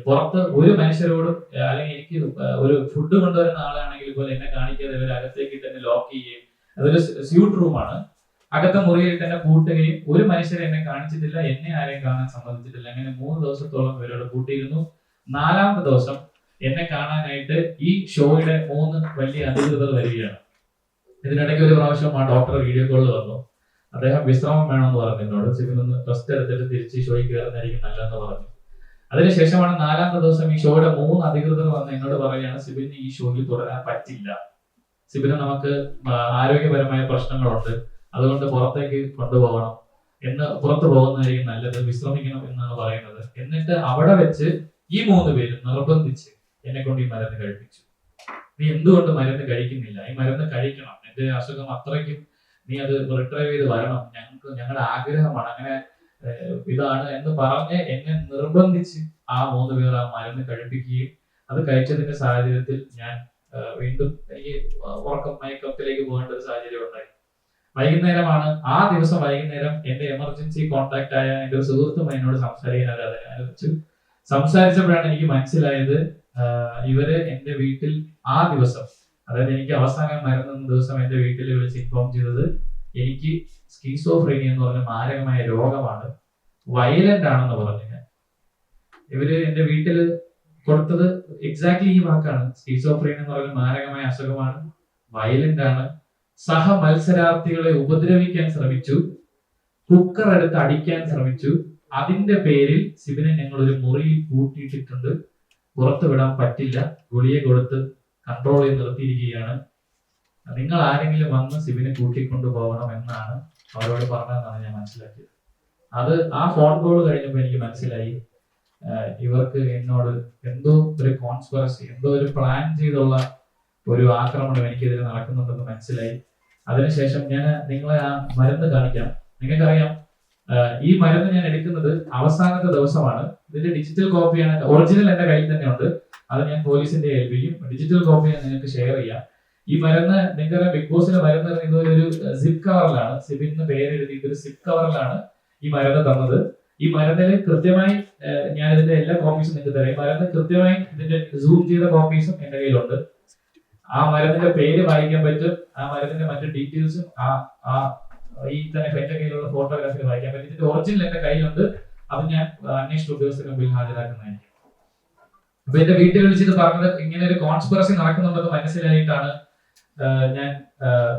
പുറത്ത് ഒരു മനുഷ്യരോടും, അല്ലെങ്കിൽ എനിക്ക് ഒരു ഫുഡ് കൊണ്ടുവരുന്ന ആളാണെങ്കിൽ പോലും എന്നെ കാണിക്കാതെ ഇവർ അകത്തേക്ക് തന്നെ ലോക്ക് ചെയ്യുകയും, അതൊരു സ്യൂട്ട് റൂമാണ്, അകത്തെ മുറിയിൽ തന്നെ പൂട്ടുകയും ഒരു മനുഷ്യരെ എന്നെ കാണിച്ചിട്ടില്ല, എന്നെ ആരെയും കാണാൻ സമ്മതിച്ചിട്ടില്ല. അങ്ങനെ 3 ദിവസത്തോളം ഇവരോട് പൂട്ടിയിരുന്നു. 4ാമത്തെ ദിവസം എന്നെ കാണാനായിട്ട് ഈ ഷോയുടെ 3 വലിയ അധികൃതർ വരികയാണ്. ഇതിനിടയ്ക്ക് ഒരു പ്രാവശ്യം ആ ഡോക്ടർ വീഡിയോ കോളിൽ വന്നു. അദ്ദേഹം വിശ്രമം വേണമെന്ന് പറഞ്ഞു എന്നോട്. സിബിൻ ഒന്ന് റെസ്റ്റ് എടുത്തിട്ട് തിരിച്ച് ഷോയിൽ കയറുന്നതായിരിക്കും നല്ലതെന്ന് പറഞ്ഞു. അതിനുശേഷമാണ് 4ാമത്തെ ദിവസം ഈ ഷോയുടെ 3 അധികൃതർ വന്ന് എന്നോട് പറയുകയാണ്, സിബിന് ഈ ഷോയിൽ തുടരാൻ പറ്റില്ല, സിബിന് നമുക്ക് ആരോഗ്യപരമായ പ്രശ്നങ്ങളുണ്ട്, അതുകൊണ്ട് പുറത്തേക്ക് കൊണ്ടുപോകണം എന്ന്, പുറത്തു പോകുന്നതായിരിക്കും നല്ലത്, വിശ്രമിക്കണം എന്നാണ് പറയുന്നത്. എന്നിട്ട് അവിടെ വെച്ച് ഈ 3 പേരും നിർബന്ധിച്ച് എന്നെ കൊണ്ട് ഈ മരുന്ന് കഴിപ്പിച്ചു. നീ എന്തുകൊണ്ട് മരുന്ന് കഴിക്കുന്നില്ല? ഈ മരുന്ന് കഴിക്കണം, എന്റെ അസുഖം അത്രയ്ക്കും, നീ അത് റിട്രൈവ് ചെയ്ത് വരണം, ഞങ്ങളുടെ ആഗ്രഹമാണ്, അങ്ങനെ ഇതാണ് എന്ന് പറഞ്ഞ് എന്നെ നിർബന്ധിച്ച് ആ 3 പേർ ആ മരുന്ന് കഴിപ്പിക്കുകയും അത് കഴിച്ചതിന്റെ സാഹചര്യത്തിൽ ഞാൻ വീണ്ടും എനിക്ക് മയക്കത്തിലേക്ക് പോകേണ്ട ഒരു സാഹചര്യം ഉണ്ടായി. വൈകുന്നേരമാണ് ആ ദിവസം വൈകുന്നേരം എന്റെ എമർജൻസി കോൺടാക്ട് ആയ എന്റെ ഒരു സുഹൃത്തും എന്നോട് സംസാരിച്ചപ്പോഴാണ് എനിക്ക് മനസ്സിലായത്, ഇവര് എന്റെ വീട്ടിൽ ആ ദിവസം, അതായത് എനിക്ക് അവസാനം മരുന്ന് ദിവസം എന്റെ വീട്ടിൽ വിളിച്ച് ഇൻഫോം ചെയ്തത് എനിക്ക് സ്കീസോഫ്രീനിയ എന്ന് പറഞ്ഞ മാരകമായ രോഗമാണ്, വയലന്റ് ആണെന്ന് പറഞ്ഞു. ഇവര് എന്റെ വീട്ടിൽ കൊടുത്തത് എക്സാക്ട്ലി ഈ വാക്കാണ്. സ്കീസോഫ്രീനിയ എന്ന് പറയുന്ന മാരകമായ അസുഖമാണ്, വയലന്റ് ആണ്, സഹ മത്സരാർത്ഥികളെ ഉപദ്രവിക്കാൻ ശ്രമിച്ചു, കുക്കർ എടുത്ത് അടിക്കാൻ ശ്രമിച്ചു, അതിന്റെ പേരിൽ സിബിനെ ഞങ്ങൾ ഒരു മുറിയിൽ പൂട്ടിയിട്ടിട്ടുണ്ട്, പുറത്തു വിടാൻ പറ്റില്ല, ഗുളിയെ കൊടുത്ത് കൺട്രോൾ ചെയ്ത് നിർത്തിയിരിക്കുകയാണ്, നിങ്ങൾ ആരെങ്കിലും വന്ന് സിബിനെ കൂട്ടിക്കൊണ്ടു പോകണം എന്നാണ് അവരോട് പറഞ്ഞതെന്നാണ് ഞാൻ മനസ്സിലാക്കിയത്. അത് ആ ഫോൺ കോൾ കഴിഞ്ഞപ്പോൾ എനിക്ക് മനസ്സിലായി, ഇവർക്ക് എന്നോട് എന്തോ ഒരു കോൺസ്പിറസി, എന്തോ ഒരു പ്ലാൻ ചെയ്തുള്ള ഒരു ആക്രമണം എനിക്കെതിരെ നടക്കുന്നുണ്ടെന്ന് മനസ്സിലായി. അതിനുശേഷം ഞാൻ നിങ്ങളെ ആ മരുന്ന് കാണിക്കാം. നിങ്ങൾക്കറിയാം, ഈ മരുന്ന് ഞാൻ എടുക്കുന്നത് അവസാനത്തെ ദിവസമാണ്. ഇതിന്റെ ഡിജിറ്റൽ കോപ്പിയാണ്, ഒറിജിനൽ എന്റെ കയ്യിൽ തന്നെ ഉണ്ട്, അത് ഞാൻ പോലീസിന്റെ ഏൽപ്പിക്കും. ഡിജിറ്റൽ കോപ്പി ഞാൻ നിങ്ങൾക്ക് ഷെയർ ചെയ്യാം. ഈ മരുന്ന് നിങ്ങളുടെ ബിഗ് ബോസിന്റെ മരുന്ന് ഇതൊരു സിപ്പ് കവറിലാണ്, സിബിന് പേര് എഴുതിയിട്ട് ഒരു സിപ്പ് കവറിലാണ് ഈ മരുന്ന് തന്നത്. ഈ മരുന്നിൽ കൃത്യമായി ഞാൻ ഇതിന്റെ എല്ലാ കോപ്പീസും നിങ്ങൾക്ക് തരാം. ഈ മരുന്ന് കൃത്യമായി ഇതിന്റെ സൂം ചെയ്ത കോപ്പീസും എന്റെ കയ്യിലുണ്ട്. ആ മരുന്നിന്റെ പേര് വായിക്കാൻ പറ്റും, ആ മരുന്നിന്റെ മറ്റു ഡീറ്റെയിൽസും ഈ തന്നെ എന്റെ കയ്യിലുള്ള ഫോട്ടോഗ്രാഫി വായിക്കാൻ പറ്റും. ഇതിന്റെ ഒറിജിനൽ എന്റെ കയ്യിലുണ്ട്, അത് ഞാൻ അന്വേഷണ ഉദ്യോഗസ്ഥരുടെ മുമ്പിൽ ഹാജരാക്കുന്നതായിരിക്കും. അപ്പൊ എന്റെ വീട്ടിൽ വിളിച്ചിട്ട് പറഞ്ഞത് ഇങ്ങനെ ഒരു കോൺസ്പിറസി നടക്കുന്നുണ്ടെന്ന് മനസ്സിലായിട്ടാണ് ഞാൻ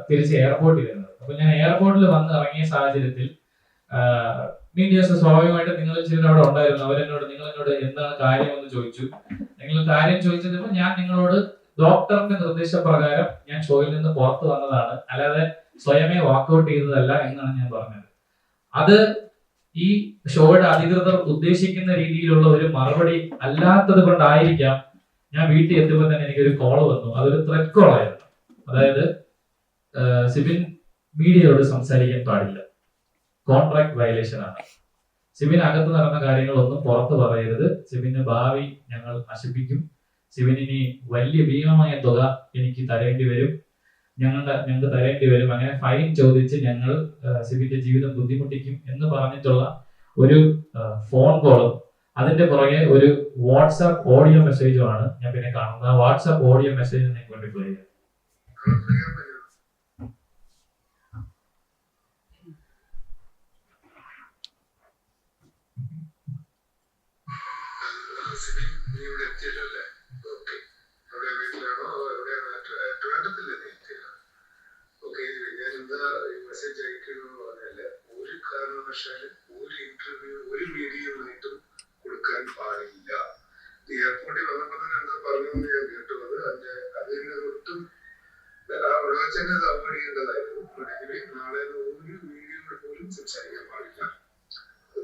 തിരിച്ച് എയർപോർട്ടിൽ വരുന്നത്. അപ്പൊ ഞാൻ എയർപോർട്ടിൽ വന്ന് ഇറങ്ങിയ സാഹചര്യത്തിൽ മീഡിയാസ് സ്വാഭാവികമായിട്ട് നിങ്ങൾ ചിലർ അവിടെ ഉണ്ടായിരുന്നു. നിങ്ങൾ എന്നോട് എന്താണ് കാര്യം എന്ന് ചോദിച്ചു. നിങ്ങൾ കാര്യം ചോദിച്ചപ്പോൾ ഞാൻ നിങ്ങളോട് ഡോക്ടറിന്റെ നിർദ്ദേശപ്രകാരം ഞാൻ ഷോയിൽ നിന്ന് പുറത്തു വന്നതാണ്, അല്ലാതെ സ്വയമേ വാക്കൗട്ട് ചെയ്തതല്ല എന്നാണ് ഞാൻ പറഞ്ഞത്. അത് ഈ ഷോയുടെ അധികൃതർ ഉദ്ദേശിക്കുന്ന രീതിയിലുള്ള ഒരു മറുപടി അല്ലാത്തത് കൊണ്ടായിരിക്കാം ഞാൻ വീട്ടിൽ എത്തുമ്പോൾ തന്നെ എനിക്കൊരു കോൾ വന്നു. അതൊരു ത്രെറ്റ് കോൾ ആയിരുന്നു. അതായത് സിബിൻ മീഡിയയോട് സംസാരിക്കാൻ പാടില്ല, കോൺട്രാക്ട് വയലേഷൻ ആണ്. സിബിൻ അകത്ത് നടന്ന കാര്യങ്ങളൊന്നും പുറത്ത് പറയരുത്, സിബിന്റെ ഭാവി ഞങ്ങൾ നശിപ്പിക്കും, സിബിനി വലിയ ഭീമമായ തുക എനിക്ക് തരേണ്ടി വരും, ഞങ്ങൾക്ക് തരേണ്ടി വരും, അങ്ങനെ ഫൈൻ ചോദിച്ച് ഞങ്ങൾ സിബിന്റെ ജീവിതം ബുദ്ധിമുട്ടിക്കും എന്ന് പറഞ്ഞിട്ടുള്ള ഒരു ഫോൺ കോളും അതിന്റെ പുറകെ ഒരു വാട്സാപ്പ് ഓഡിയോ മെസ്സേജുമാണ് ഞാൻ പിന്നെ കാണുന്നത്. ആ വാട്സാപ്പ് ഓഡിയോ മെസ്സേജ് നിങ്ങൾക്ക് വേണ്ടി പ്ലേ ചെയ്യാം. മെസ്സേജ് അയക്കുന്നു പറഞ്ഞാല് ഒരു കാരണവശാലും ഒരു ഇന്റർവ്യൂ ഒരു മീഡിയയുമായിട്ടും കൊടുക്കാൻ പാടില്ല. എയർപോർട്ടിൽ വന്നപ്പോൾ തന്നെ എന്താ പറഞ്ഞെന്ന് ഞാൻ കേട്ടു. അതിന്റെ ഒട്ടും ഒഴിവച്ചനെ അവോയ്ഡ് ചെയ്യേണ്ടതായിരുന്നു. നാളെ ഒരു മീഡിയയോട് പോലും സംസാരിക്കാൻ പാടില്ല.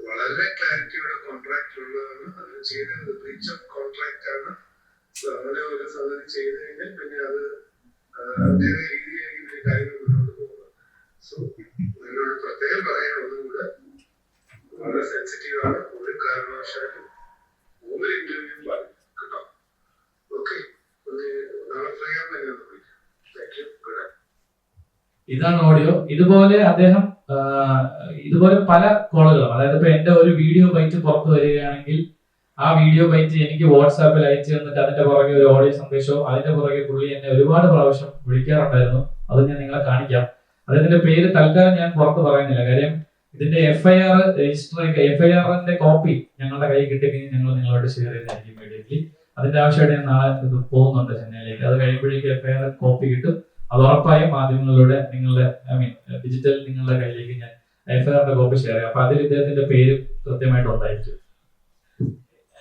വളരെ ക്ലാരിറ്റിയുടെ കോൺട്രാക്ട് ഉള്ളതാണ്. അത് ചെയ്തത് ബ്രീച്ച് ഓഫ് കോൺട്രാക്ട് ആണ്. അങ്ങനെ ഒരു സംഗതി ചെയ്തു കഴിഞ്ഞാൽ പിന്നെ അത് അതിന്റെ രീതിയായിരിക്കും കാര്യങ്ങൾ മുന്നോട്ട് പോകുന്നത്. സോ നിങ്ങളോട് പ്രത്യേകം പറയാൻ ഒന്നും കൂടെ വളരെ സെൻസിറ്റീവ് ആണ്. ഒരു കാരണവശാലും ഒരു ഇന്റർവ്യൂ പാടില്ല കേട്ടോ. ഓക്കെ, നാളെ ഫ്രീ ആകുമ്പോൾ എന്നെ ഒന്ന് വിളിക്കാം. Thank you. Good night. ഇതാണ് ഓഡിയോ. ഇതുപോലെ അദ്ദേഹം ഇതുപോലെ പല കോളുകളും, അതായത് ഇപ്പൊ എന്റെ ഒരു വീഡിയോ ബൈറ്റ് പുറത്ത് വരികയാണെങ്കിൽ ആ വീഡിയോ ബൈറ്റ് എനിക്ക് വാട്സാപ്പിൽ അയച്ചു തന്നിട്ട് അതിന്റെ പുറകെ ഒരു ഓഡിയോ സന്ദേശവും അതിന്റെ പുറകെ പുള്ളി എന്നെ ഒരുപാട് പ്രാവശ്യം വിളിക്കാറുണ്ടായിരുന്നു. അത് ഞാൻ നിങ്ങളെ കാണിക്കാം. അദ്ദേഹത്തിന്റെ പേര് തൽക്കാലം ഞാൻ പുറത്ത് പറയുന്നില്ല, കാര്യം ഇതിന്റെ FIR രജിസ്റ്റർ FIRന്റെ കോപ്പി ഞങ്ങളുടെ കയ്യിൽ കിട്ടിക്കഴിഞ്ഞാൽ ഞങ്ങൾ നിങ്ങളോട് ഷെയർ ചെയ്യുന്നതായിരിക്കും ഇമ്മീഡിയറ്റ്ലി. അതിന്റെ ആവശ്യമായിട്ട് ഞാൻ നാളെ പോകുന്നുണ്ട് ചെന്നൈയിലേക്ക്. അത് കഴിയുമ്പോഴേക്കും FIR കോപ്പി കിട്ടും. അത് ഉറപ്പായും മാധ്യമങ്ങളിലൂടെ നിങ്ങളുടെ ഡിജിറ്റൽ നിങ്ങളുടെ കയ്യിലേക്ക് ഞാൻ FIRന്റെ കോപ്പി ഷെയർ ചെയ്യാം. അപ്പൊ അതിൽ ഇദ്ദേഹത്തിന്റെ പേര് കൃത്യമായിട്ട് ഉണ്ടായിരിക്കും.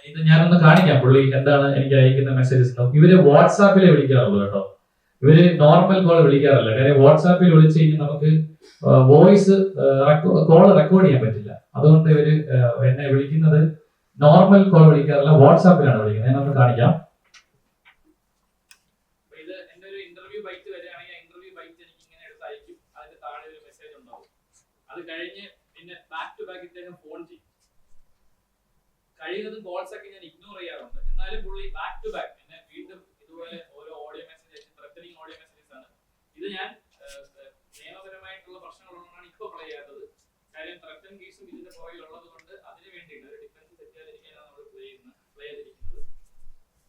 ഇത് ഞാനൊന്ന് കാണിക്കാം പുള്ളി എന്താണ് എനിക്ക് അയക്കുന്ന മെസ്സേജസ്. ഇവര് വാട്സാപ്പിലെ വിളിക്കാറുള്ളൂ കേട്ടോ, ഇവര് നോർമൽ കോൾ വിളിക്കാറില്ല. കാര്യം വാട്സാപ്പിൽ വിളിച്ചു കഴിഞ്ഞാൽ നമുക്ക് വോയിസ് കോൾ റെക്കോർഡ് ചെയ്യാൻ പറ്റില്ല. അതുകൊണ്ട് ഇവര് എന്നെ വിളിക്കുന്നത് നോർമൽ കോൾ വിളിക്കാറില്ല, വാട്സാപ്പിലാണ് വിളിക്കുന്നത്. ഞാൻ നമുക്ക് കാണിക്കാം. ഇത് എന്റെ ഒരു ഇന്റർവ്യൂ ബൈറ്റ് വരികയാണെങ്കിൽ ഇന്റർവ്യൂ ബൈറ്റ് എനിക്ക് ഇങ്ങനെ എടുത്ത് അയക്കും. അതിന്റെ താഴെ ഒരു മെസ്സേജ് ഉണ്ടാവും. അത് കഴിഞ്ഞ് പിന്നെ ബാക്ക് ടു ബാക്ക് ഇദ്ദേഹം ഫോൺ ചെയ്യും. കഴിയുന്നതും കോൾസ് ഒക്കെ ഞാൻ ഇഗ്നോർ ചെയ്യാറുണ്ട്. എന്നാലും പുള്ളി ബാക്ക് ടു ബാക്ക് എന്നെ വീണ്ടും ഇതുപോലെ ഓരോ audio message, threatening audio messages ആണ്. ഇത് ഞാൻ നിയമപരമായിട്ടുള്ള പ്രശ്നങ്ങളുള്ളതാണ് ഇപ്പൊ പ്ലേ ചെയ്യാത്തത്. കാര്യം ത്രെറ്റൻ കേസും ഇതിന്റെ പുറകിൽ ഉള്ളത് കൊണ്ട് അതിന് വേണ്ടിയിട്ട് ഒരു ഡിഫൻസ് തെറ്റാതിരിക്കാനാണ് നമ്മൾ പ്ലേ ചെയ്തിരിക്കുന്നത്.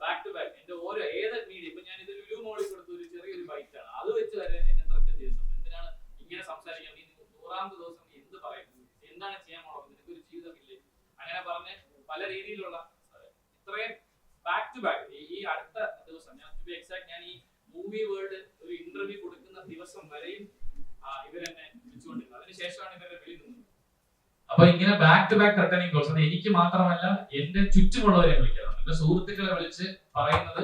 ബാക്ക് ടു ബാക്ക് എന്റെ ഓരോ ഏത് മീഡിയ, ഇപ്പൊ ഞാൻ ഇത് ലുലു മോളിൽ കൊടുത്ത ഒരു ചെറിയൊരു ബൈറ്റ് ആണ്, അത് വെച്ച് വരെ എന്നെ ത്രറ്റൻ ചെയ്തിട്ടുണ്ട്. എന്തിനാണ് ഇങ്ങനെ സംസാരിക്കാൻ, നീ 100ാമത്തെ ദിവസം നീ എന്ത് പറയുന്നത്, എന്താണ് ചെയ്യാൻ പോണത്, നിനക്ക് ഒരു ജീവിതമില്ലേ, അങ്ങനെ പറഞ്ഞ് പല രീതിയിലുള്ള ഇത്രയും ബാക്ക് ടു ബാക്ക്. ഈ അടുത്ത ദിവസം ഞാൻ ഈ മൂവി വേൾഡ് ഒരു ഇന്റർവ്യൂ കൊടുക്കുന്ന ദിവസം വരെയും ഇവരെന്നെ വിളിച്ചുകൊണ്ടിരുന്നത്. അതിനുശേഷമാണ് ഇവരെ വിളി നിന്നത്. അപ്പൊ ഇങ്ങനെ back to back threatening calls അത് എനിക്ക് മാത്രമല്ല എന്റെ ചുറ്റുമുള്ളവരെ വിളിക്കാറുണ്ട്. എന്റെ സുഹൃത്തുക്കളെ വിളിച്ച് പറയുന്നത്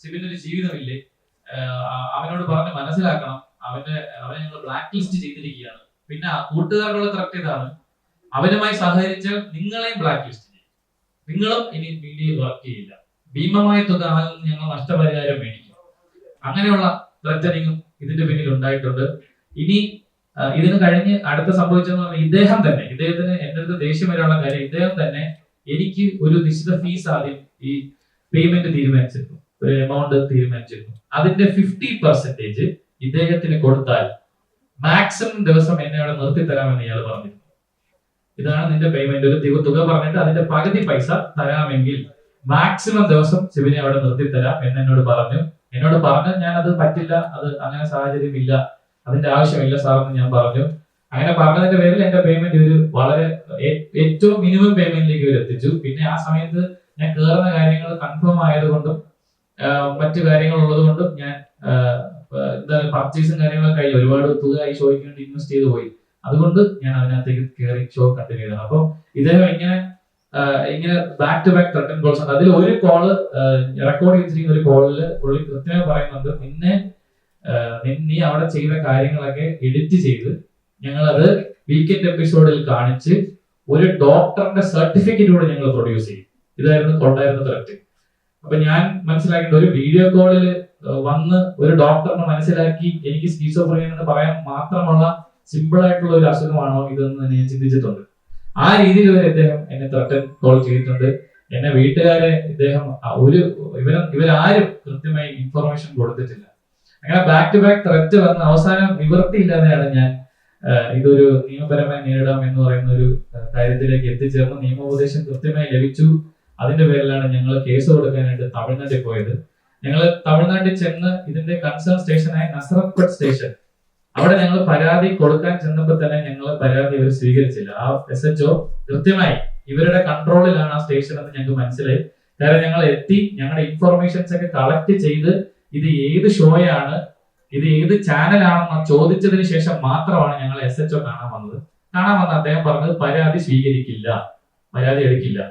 സിബിന് ഒരു ജീവിതമില്ലേ, അവനോട് പറഞ്ഞ് മനസ്സിലാക്കണം, അവനെ ഞങ്ങൾ ബ്ലാക്ക് ലിസ്റ്റ് ചെയ്തിരിക്കുകയാണ്. പിന്നെ കൂട്ടുകാർക്കുള്ള ത്രെറ്റ് ഇതാണ്, അവനുമായി സഹകരിച്ചാൽ നിങ്ങളെയും ബ്ലാക്ക് ലിസ്റ്റ് ചെയ്യും, നിങ്ങളും ഇനി മീഡിയയിൽ വർക്ക് ചെയ്യില്ല, ഭീമമായ തുക ഞങ്ങൾ നഷ്ടപരിഹാരം മേടിക്കും. അങ്ങനെയുള്ള ത്രെറ്റനിങ്ങും ഇതിന്റെ പിന്നിൽ ഉണ്ടായിട്ടുണ്ട്. ഇനി ഇതിന് കഴിഞ്ഞ് അടുത്ത സംഭവിച്ചതെന്ന് പറഞ്ഞാൽ ഇദ്ദേഹത്തിന് എന്റെ അടുത്ത് ദേഷ്യം വരാനുള്ള കാര്യം, ഇദ്ദേഹം തന്നെ എനിക്ക് ഒരു നിശ്ചിത ഫീസ് ആദ്യം ഈ പേയ്മെന്റ് തീരുമാനിച്ചിരുന്നു, ഒരു എമൗണ്ട് തീരുമാനിച്ചിരുന്നു. അതിന്റെ 50% ഇദ്ദേഹത്തിന് കൊടുത്താൽ മാക്സിമം ദിവസം എന്നെ അവിടെ നിർത്തി തരാമെന്ന് ഇയാൾ പറഞ്ഞിരുന്നു. ഇതാണ് നിന്റെ പേയ്മെന്റ്, ഒരു തുക പറഞ്ഞിട്ട് അതിന്റെ പകുതി പൈസ തരാമെങ്കിൽ മാക്സിമം ദിവസം ശിവനെ അവിടെ നിർത്തി തരാം എന്നോട് പറഞ്ഞു. ഞാൻ അത് പറ്റില്ല, അത് അങ്ങനെ സാഹചര്യം ഇല്ല, അതിന്റെ ആവശ്യമില്ല സാറെന്ന് ഞാൻ പറഞ്ഞു. അങ്ങനെ പറഞ്ഞതിന്റെ പേരിൽ എന്റെ പേയ്മെന്റ് ഒരു വളരെ ഏറ്റവും മിനിമം പേയ്മെന്റിലേക്ക് ഇവർ എത്തിച്ചു. പിന്നെ ആ സമയത്ത് ഞാൻ കയറുന്ന കാര്യങ്ങൾ കൺഫേം ആയതുകൊണ്ടും മറ്റു കാര്യങ്ങൾ ഉള്ളത് കൊണ്ടും ഞാൻ പർച്ചേസും കാര്യങ്ങളൊക്കെ കഴിഞ്ഞു, ഒരുപാട് തുക ഈ ഷോയ്ക്ക് വേണ്ടി ഇൻവെസ്റ്റ് ചെയ്ത് പോയി. അതുകൊണ്ട് ഞാൻ അതിനകത്തേക്ക് കയറി ഷോ കണ്ടിന്യൂ ചെയ്തത്. അപ്പം ഇദ്ദേഹം ഇങ്ങനെ back to back threaten calls ഉണ്ട്. അതിൽ ഒരു കോള് റെക്കോർഡ് ചെയ്തിരിക്കുന്ന ഒരു കോളില് പുള്ളി കൃത്യമായി പറയുന്നുണ്ട്, നീ അവിടെ ചെയ്ത കാര്യങ്ങളൊക്കെ എഡിറ്റ് ചെയ്ത് ഞങ്ങളത് വീക്കെൻഡ് എപ്പിസോഡിൽ കാണിച്ച് ഒരു ഡോക്ടറിന്റെ സർട്ടിഫിക്കറ്റ് കൂടെ ഞങ്ങൾ പ്രൊഡ്യൂസ് ചെയ്യും. ഇതായിരുന്നു കൊണ്ടായിരുന്ന ത്രെറ്റ്. അപ്പൊ ഞാൻ മനസ്സിലാക്കേണ്ട, ഒരു വീഡിയോ കോളിൽ വന്ന് ഒരു ഡോക്ടറിനെ മനസ്സിലാക്കി എനിക്ക് സ്കീസോഫ്രീനിയ എന്ന് പറയാൻ മാത്രമുള്ള സിമ്പിൾ ആയിട്ടുള്ള ഒരു അസുഖമാണോ ഇതെന്ന് ഞാൻ ചിന്തിച്ചിട്ടുണ്ട്. ആ രീതിയിൽ വരെ ഇദ്ദേഹം എന്നെ ത്രട്ടൻ കോൾ ചെയ്തിട്ടുണ്ട്. എന്നെ വീട്ടുകാരെ ഇദ്ദേഹം ഇവരാരും കൃത്യമായി ഇൻഫർമേഷൻ കൊടുത്തിട്ടില്ല. അങ്ങനെ ബാക്ക് ടു ബാക്ക് ത്രെറ്റ് വന്ന് അവസാനം നിവൃത്തിയില്ലാതെയാണ് ഞാൻ ഇതൊരു നിയമപരമായി നേരിടാം എന്ന് പറയുന്ന ഒരു കാര്യത്തിലേക്ക് എത്തിച്ചേർന്ന് നിയമോപദേശം കൃത്യമായി ലഭിച്ചു. അതിന്റെ പേരിലാണ് ഞങ്ങൾ കേസ് കൊടുക്കാനായിട്ട് തമിഴ്നാട്ടിൽ പോയത്. ഞങ്ങൾ തമിഴ്നാട്ടിൽ ചെന്ന് ഇതിന്റെ കൺസേൺ സ്റ്റേഷനായ നസറത്പട്ട് സ്റ്റേഷൻ, അവിടെ ഞങ്ങൾ പരാതി കൊടുക്കാൻ ചെന്നപ്പോൾ തന്നെ ഞങ്ങൾ പരാതി ഇവർ സ്വീകരിച്ചില്ല. ആ SHO കൃത്യമായി ഇവരുടെ കൺട്രോളിലാണ് ആ സ്റ്റേഷൻ എന്ന് ഞങ്ങൾക്ക് മനസ്സിലായി. കാരണം ഞങ്ങൾ എത്തി, ഞങ്ങളുടെ ഇൻഫർമേഷൻസ് ഒക്കെ കളക്ട് ചെയ്ത് ഇത് ഏത് ഷോയാണ്, ഇത് ഏത് ചാനലാണെന്ന് ചോദിച്ചതിന് ശേഷം മാത്രമാണ് ഞങ്ങൾ SHO കാണാൻ വന്നത്. കാണാൻ വന്ന അദ്ദേഹം പറഞ്ഞത് പരാതി സ്വീകരിക്കില്ല, പരാതി എടുക്കില്ല.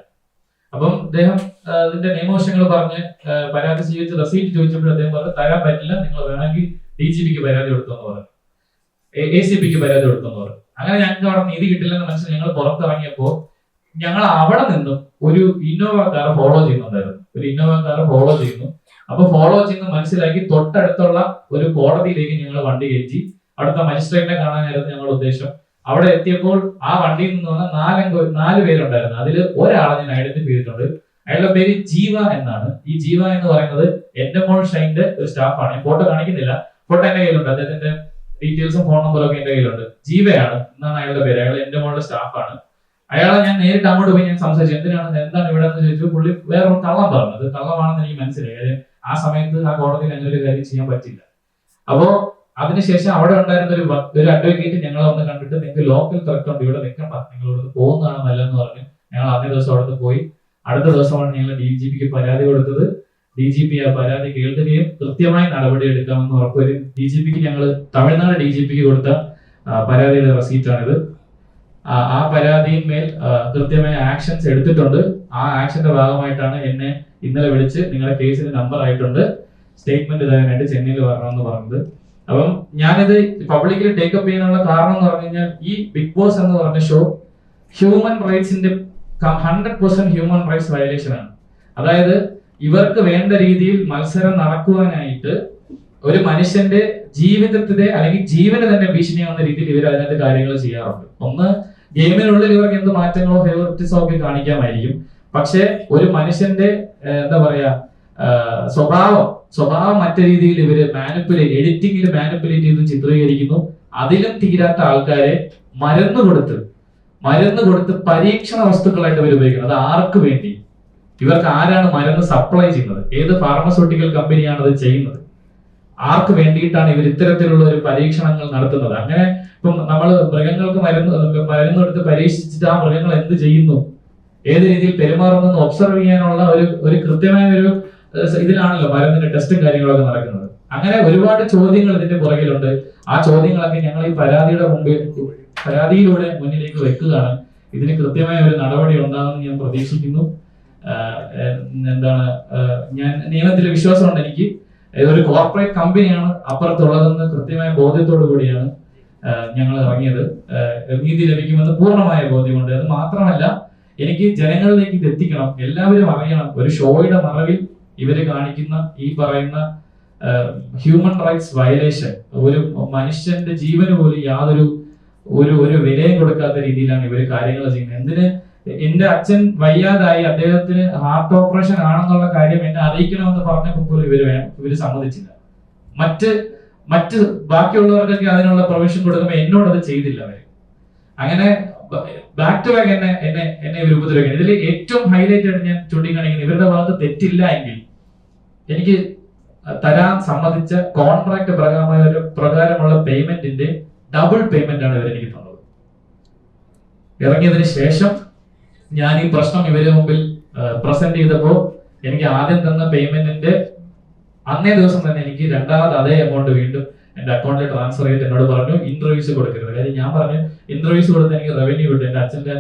അപ്പം അദ്ദേഹം ഇതിന്റെ നിയമവശങ്ങൾ പറഞ്ഞ് പരാതി സ്വീകരിച്ച് റെസീപ്റ്റ് ചോദിച്ചപ്പോൾ അദ്ദേഹം പറഞ്ഞു തരാൻ പറ്റില്ല, നിങ്ങൾ വേണമെങ്കിൽ DGPക്ക് പരാതി കൊടുത്തെന്ന് പറഞ്ഞു, ACPക്ക് പരാതി കൊടുത്തെന്ന് പറഞ്ഞു. അങ്ങനെ ഞങ്ങൾക്ക് അവിടെ നീതി കിട്ടില്ലെന്ന് മനസ്സിൽ ഞങ്ങൾ പുറത്തിറങ്ങിയപ്പോ ഞങ്ങൾ അവിടെ നിന്നും ഒരു ഇന്നോവ കാർ ഫോളോ ചെയ്യുന്നുണ്ടായിരുന്നു. ഒരു ഇന്നോവ കാർ ഫോളോ ചെയ്യുന്നു. അപ്പൊ ഫോളോ ചെയ്യുന്ന മനസ്സിലാക്കി തൊട്ടടുത്തുള്ള ഒരു കോടതിയിലേക്ക് ഞങ്ങൾ വണ്ടി കയറ്റി. അവിടുത്തെ മജിസ്ട്രേറ്റിനെ കാണാനായിരുന്നു ഞങ്ങളുടെ ഉദ്ദേശം. അവിടെ എത്തിയപ്പോൾ ആ വണ്ടിയിൽ നിന്ന് വന്ന 4 പേരുണ്ടായിരുന്നു. അതിൽ ഒരാളെ ഞാൻ ഐഡന്റിഫൈ ചെയ്തിട്ടുണ്ട്. അയാളുടെ പേര് ജീവ എന്നാണ്. ഈ ജീവ എന്ന് പറയുന്നത് എന്റെ മോൾ ഷൈന്റെ ഒരു സ്റ്റാഫാണ്. ഞാൻ ഫോട്ടോ കാണിക്കുന്നില്ല, ഫോട്ടോ എന്റെ കയ്യിലുണ്ട്, അദ്ദേഹത്തിന്റെ ഡീറ്റെയിൽസും ഫോൺ നമ്പറും ഒക്കെ എന്റെ കയ്യിലുണ്ട്. ജീവയാണ് എന്നാണ് അയാളുടെ പേര്. അയാൾ എന്റെ മോളുടെ സ്റ്റാഫാണ്. അയാളെ ഞാൻ നേരിട്ട് അങ്ങോട്ട് പോയി ഞാൻ സംസാരിച്ചു, എന്താണ് ഇവിടെ എന്ന് ചോദിച്ചു. പുള്ളി വേറൊരു കള്ളം പറഞ്ഞു. അത് കള്ളമാണെന്ന് എനിക്ക് മനസ്സിലായി. കാര്യം ആ സമയത്ത് ആ കോടതിയിൽ അങ്ങനെ ഒരു കാര്യം ചെയ്യാൻ പറ്റില്ല. അപ്പോ അതിനുശേഷം അവിടെ ഉണ്ടായിരുന്ന ഒരു അഡ്വക്കേറ്റ് ഞങ്ങളെ വന്ന് കണ്ടിട്ട് നിങ്ങൾക്ക് ലോക്കൽ ത്രെറ്റ് ഉണ്ട്, ഇവിടെ നിൽക്കണ്ട, നിങ്ങൾ ഇവിടുന്ന് പോകുന്നതാണ് നല്ലതെന്ന് പറഞ്ഞ് ഞങ്ങൾ അന്നേ ദിവസം അവിടുന്ന് പോയി. അടുത്ത ദിവസമാണ് ഞങ്ങൾ DGPക്ക് പരാതി കൊടുത്തത്. DGP ആ പരാതി കേൾക്കുകയും കൃത്യമായി നടപടി എടുക്കാമെന്ന് ഉറപ്പുവരും. DGPക്ക് ഞങ്ങൾ തമിഴ്നാട് DGPക്ക് കൊടുത്ത പരാതിയുടെ റെസീറ്റാണിത്. ആ പരാതിയിന്മേൽ കൃത്യമായ ആക്ഷൻസ് എടുത്തിട്ടുണ്ട്. ആ ആക്ഷന്റെ ഭാഗമായിട്ടാണ് എന്നെ ഇന്നലെ വിളിച്ച് നിങ്ങളുടെ കേസിന് നമ്പർ ആയിട്ടുണ്ട്, സ്റ്റേറ്റ്മെന്റ് തരാനായിട്ട് ചെന്നൈയിൽ വരണമെന്ന് പറഞ്ഞത്. അപ്പം ഞാനിത് പബ്ലിക്കിൽ ടേക്കപ്പ് ചെയ്യാനുള്ള കാരണം എന്ന് പറഞ്ഞു കഴിഞ്ഞാൽ ഈ ബിഗ് ബോസ് എന്ന് പറഞ്ഞ ഷോ ഹ്യൂമൻ റൈറ്റ്സിന്റെ 100% ഹ്യൂമൻ റൈറ്റ്സ് വയലേഷൻ ആണ്. അതായത് ഇവർക്ക് വേണ്ട രീതിയിൽ മത്സരം നടക്കുവാനായിട്ട് ഒരു മനുഷ്യന്റെ ജീവിതത്തിലെ അല്ലെങ്കിൽ ജീവന് തന്നെ ഭീഷണിയാവുന്ന രീതിയിൽ ഇവർ അതിനകത്ത് കാര്യങ്ങൾ ചെയ്യാറുണ്ട്. ഒന്ന്, ഗെയിമിനുള്ളിൽ ഇവർക്ക് എന്ത് മാറ്റങ്ങളോ ഫേവറിറ്റിസോ ഒക്കെ കാണിക്കാമായിരിക്കും. പക്ഷെ ഒരു മനുഷ്യന്റെ എന്താ പറയാ സ്വഭാവം മറ്റു രീതിയിൽ ഇവര് എഡിറ്റിംഗിൽ മാനിപ്പുലേറ്റ് ചെയ്ത് ചിത്രീകരിക്കുന്നു. അതിലും തീരാത്ത ആൾക്കാരെ മരുന്ന് കൊടുത്ത് പരീക്ഷണ വസ്തുക്കളായിട്ട് ഇവർ ഉപയോഗിക്കുന്നത്. അത് ആർക്ക് വേണ്ടി? ഇവർക്ക് ആരാണ് മരുന്ന് സപ്ലൈ ചെയ്യുന്നത്? ഏത് ഫാർമസ്യൂട്ടിക്കൽ കമ്പനിയാണ് അത് ചെയ്യുന്നത്? ആർക്ക് വേണ്ടിയിട്ടാണ് ഇവർ ഇത്തരത്തിലുള്ള ഒരു പരീക്ഷണങ്ങൾ നടത്തുന്നത്? അങ്ങനെ ഇപ്പം നമ്മൾ മൃഗങ്ങൾക്ക് മരുന്ന് എടുത്ത് പരീക്ഷിച്ചിട്ട് ആ മൃഗങ്ങൾ എന്ത് ചെയ്യുന്നു, ഏത് രീതിയിൽ പെരുമാറുന്നു ഒബ്സർവ് ചെയ്യാനുള്ള ഒരു കൃത്യമായ ഒരു ഇതിലാണല്ലോ മരുന്നിന്റെ ടെസ്റ്റും കാര്യങ്ങളൊക്കെ നടക്കുന്നത്. അങ്ങനെ ഒരുപാട് ചോദ്യങ്ങൾ ഇതിന്റെ പുറകിലുണ്ട്. ആ ചോദ്യങ്ങളൊക്കെ ഞങ്ങൾ ഈ പരാതിയിലൂടെ മുന്നിലേക്ക് വെക്കുകയാണ്. ഇതിന് കൃത്യമായ ഒരു നടപടി ഉണ്ടാകുമെന്ന് ഞാൻ പ്രതീക്ഷിക്കുന്നു. ഞാൻ നിയമത്തിൽ വിശ്വാസമുണ്ട്. എനിക്ക് ഒരു കോർപ്പറേറ്റ് കമ്പനിയാണ് അപ്പുറത്തുള്ളതെന്ന് കൃത്യമായ ബോധ്യത്തോടു കൂടിയാണ് ഞങ്ങൾ ഇറങ്ങിയത്. നീതി ലഭിക്കുമെന്ന് പൂർണ്ണമായ ബോധ്യമുണ്ട്. അത് മാത്രമല്ല, എനിക്ക് ജനങ്ങളിലേക്ക് ഇത് എത്തിക്കണം, എല്ലാവരും അറിയണം. ഒരു ഷോയുടെ മറവിൽ ഇവര് കാണിക്കുന്ന ഈ പറയുന്ന ഹ്യൂമൻ റൈറ്റ്സ് വയലേഷൻ, ഒരു മനുഷ്യന്റെ ജീവന് പോലും യാതൊരു ഒരു വിലയും കൊടുക്കാത്ത രീതിയിലാണ് ഇവര് കാര്യങ്ങൾ ചെയ്യുന്നത്. എന്തിന് എന്റെ അച്ഛൻ വയ്യാതായി, അദ്ദേഹത്തിന് ഹാർട്ട് ഓപ്പറേഷൻ ആണെന്നുള്ള കാര്യം എന്നെ അറിയിക്കണമെന്ന് പറഞ്ഞപ്പോൾ പോലും ഇവര് സമ്മതിച്ചില്ല. മറ്റ് ബാക്കിയുള്ളവർക്കൊക്കെ അതിനുള്ള പ്രൊവിഷൻ കൊടുക്കുമ്പോൾ എന്നോട് അത് ചെയ്തില്ല അവര്. അങ്ങനെ ബാക്ക് ടു ബാക്ക് എന്നെ ഇവർ ഉപദ്രവിക്കണം. ഇതിൽ ഏറ്റവും ഹൈലൈറ്റ് ആയിട്ട് ഞാൻ ചൂണ്ടിക്കാണിക്കുന്നത്, ഇവരുടെ ഭാഗത്ത് തെറ്റില്ല എങ്കിൽ എനിക്ക് തരാൻ സമ്മതിച്ച കോൺട്രാക്ട് പ്രകാരമുള്ള പേയ്മെന്റിന്റെ ഡബിൾ പേയ്മെന്റ് ആണ് ഇവരെനിക്ക് തന്നത്. ഇറങ്ങിയതിന് ശേഷം ഞാൻ ഈ പ്രശ്നം ഇവരുടെ മുമ്പിൽ പ്രസന്റ് ചെയ്തപ്പോൾ എനിക്ക് ആദ്യം തന്ന പേയ്മെന്റിന്റെ അന്നേ ദിവസം തന്നെ എനിക്ക് രണ്ടാമത് അതേ എമൗണ്ട് വീണ്ടും എന്റെ അക്കൗണ്ടിൽ ട്രാൻസ്ഫർ ചെയ്തിട്ട് എന്നോട് പറഞ്ഞു ഇന്റർവ്യൂസ് കൊടുക്കരുത്. കാര്യം ഞാൻ പറഞ്ഞു ഇന്റർവ്യൂസ് കൊടുത്ത് എനിക്ക് റവന്യൂ കിട്ടും, എന്റെ അച്ഛന്റെ